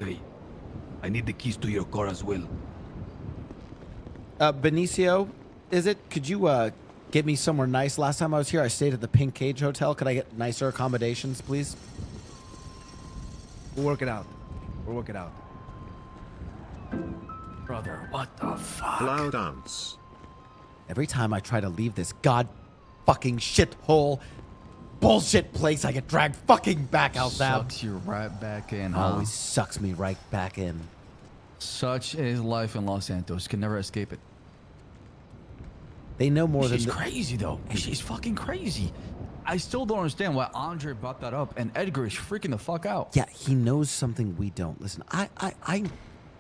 Okay. I need the keys to your car as well. Benicio, is it? Could you get me somewhere nice? Last time I was here, I stayed at the Pink Cage Hotel. Could I get nicer accommodations, please? We'll work it out. We'll work it out. Brother, what the fuck? Blau dance. Every time I try to leave this fucking shithole bullshit place, I get dragged fucking back out there. Sucks you right back in, huh? Always sucks me right back in. Such is life in Los Santos. Can never escape it. They know more She's than crazy though. She's fucking crazy. I still don't understand why Andre brought that up and Edgar is freaking the fuck out. Yeah, he knows something we don't. Listen, I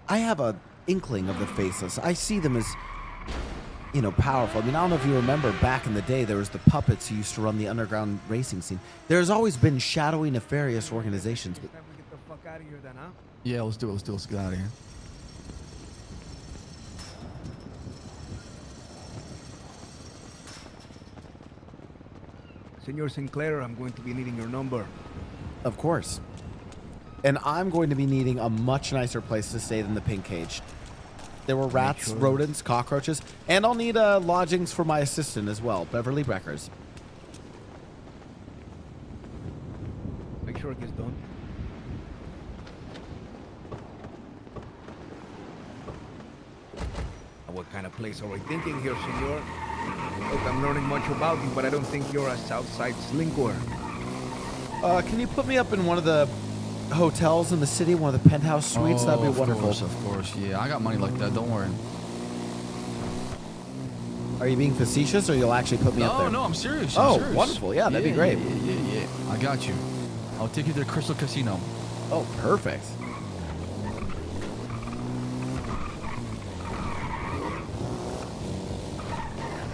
have a inkling of the faceless. I see them as, you know, powerful. I mean, I don't know if you remember back in the day, there was the puppets who used to run the underground racing scene. There's always been shadowy, nefarious organizations. But Time we get the fuck out of here then, huh? Yeah, let's do it. Let's get out of here. Senor Sinclair, I'm going to be needing your number. of course. And I'm going to be needing a much nicer place to stay than the Pink Cage. There were rats, rodents, cockroaches, and I'll need lodgings for my assistant as well, Beverly Breckers. Make sure it gets done. What kind of place are we thinking here, senor? Look, I'm learning much about you, but I don't think you're a Southside slinker. Can you put me up in one of the hotels in the city, one of the penthouse suites? That'd be wonderful. Of course, yeah. I got money like that, don't worry. Are you being facetious, or you'll actually put me up there? No, I'm serious. Oh, I'm serious. wonderful. Yeah, that'd be great. Yeah. I got you. I'll take you to the Crystal Casino. Oh, perfect.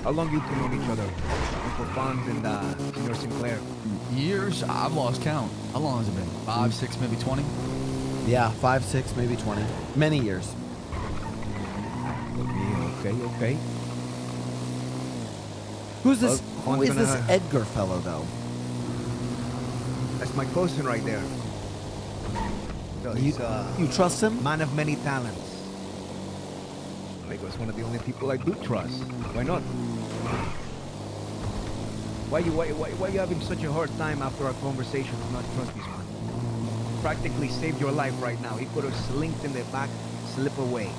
How long you two known each other? Uncle Fonz and Senor Sinclair. Years? I've lost count. How long has it been? 5, 6, maybe 20? Yeah, 5, 6, maybe 20. Many years. Okay. Who's this? Who is this Edgar fellow, though? That's my cousin right there. So you trust him? Man of many talents. It's one of the only people I do trust. Why not? Why you having such a hard time after our conversation to not trust this man? Practically saved your life right now. He could have slinked in the back, slip away.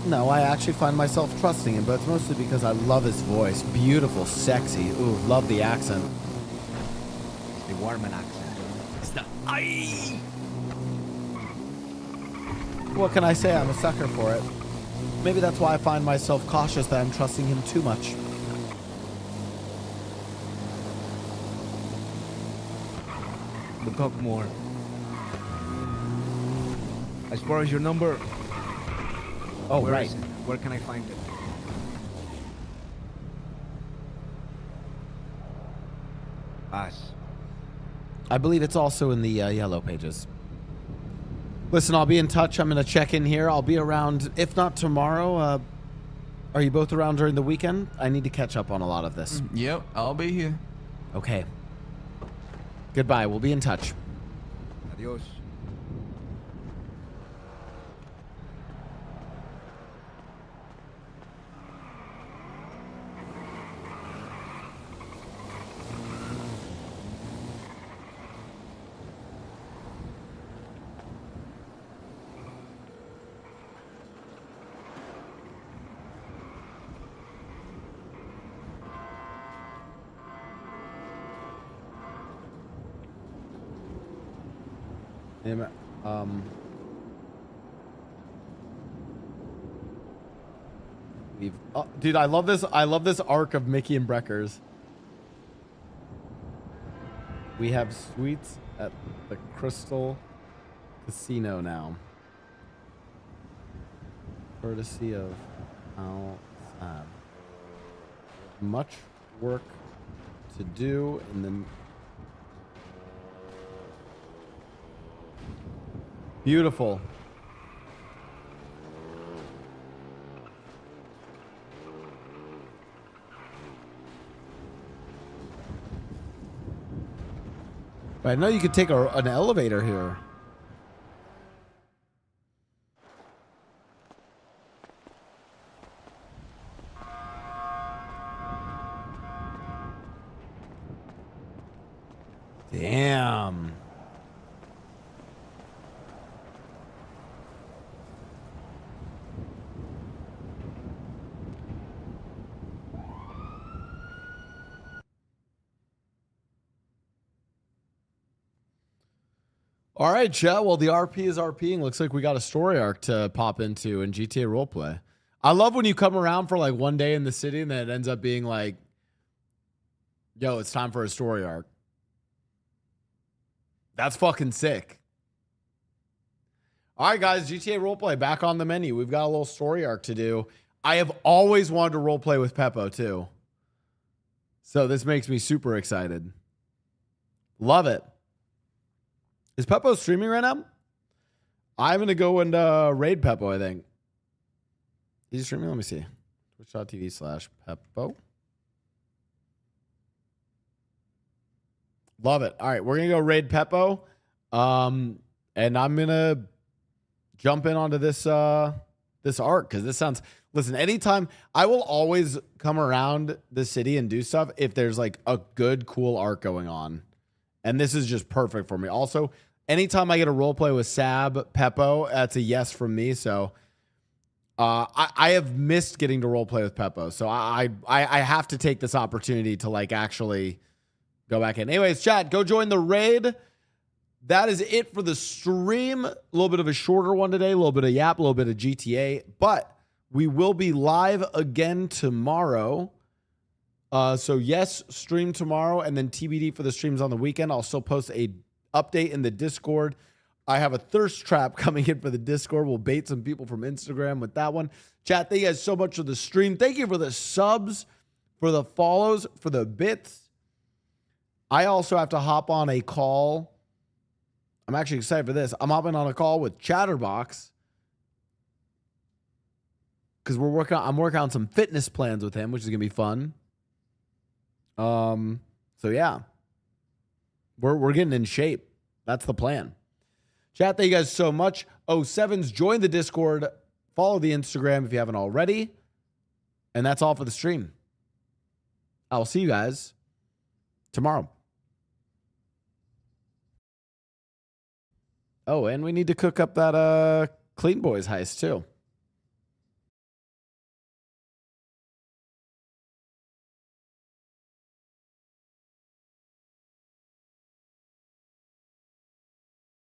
No, I actually find myself trusting him, but it's mostly because I love his voice. Beautiful, sexy. Ooh, love the accent. It's the Warman accent. It's the I. What can I say? I'm a sucker for it. Maybe that's why I find myself cautious that I'm trusting him too much. We'll talk more. As far as your number... Oh, where right. is it? Where can I find it? Pass. I believe it's also in the yellow pages. Listen, I'll be in touch. I'm going to check in here. I'll be around, if not tomorrow. Are you both around during the weekend? I need to catch up on a lot of this. Yep, I'll be here. Okay. Goodbye. We'll be in touch. Adios. Dude, I love this. I love this arc of Mickey and Breckers. We have suites at the Crystal Casino now. Courtesy of Al Saab. Much work to do in the beautiful. I know you could take an elevator here. Damn. All right, chat. Well, the RP is RPing. Looks like we got a story arc to pop into in GTA Roleplay. I love when you come around for like one day in the city and then it ends up being like, yo, it's time for a story arc. That's fucking sick. All right, guys, GTA Roleplay back on the menu. We've got a little story arc to do. I have always wanted to roleplay with Peppo too. So this makes me super excited. Love it. Is Peppo streaming right now? I'm going to go and raid Peppo, I think. Is he streaming? Let me see. Twitch.tv/Peppo. Love it. All right, we're going to go raid Peppo. And I'm going to jump in onto this this arc because this sounds... Listen, anytime... I will always come around the city and do stuff if there's like a good, cool arc going on. And this is just perfect for me. Also, anytime I get a role play with Sab, Peppo, that's a yes from me. So I have missed getting to role play with Peppo. So I have to take this opportunity to like actually go back in. Anyways, chat, go join the raid. That is it for the stream. A little bit of a shorter one today. A little bit of Yap, a little bit of GTA. But we will be live again tomorrow. So yes, stream tomorrow and then TBD for the streams on the weekend. I'll still post a update in the Discord. I have a thirst trap coming in for the Discord. We'll bait some people from Instagram with that one. Chat, thank you guys so much for the stream. Thank you for the subs, for the follows, for the bits. I also have to hop on a call. I'm actually excited for this. I'm hopping on a call with Chatterbox because I'm working on some fitness plans with him, which is gonna be fun. So yeah, we're getting in shape. That's the plan. Chat, thank you guys so much. 07s, join the Discord, follow the Instagram if you haven't already. And that's all for the stream. I'll see you guys tomorrow. Oh, and we need to cook up that Clean Boys heist too.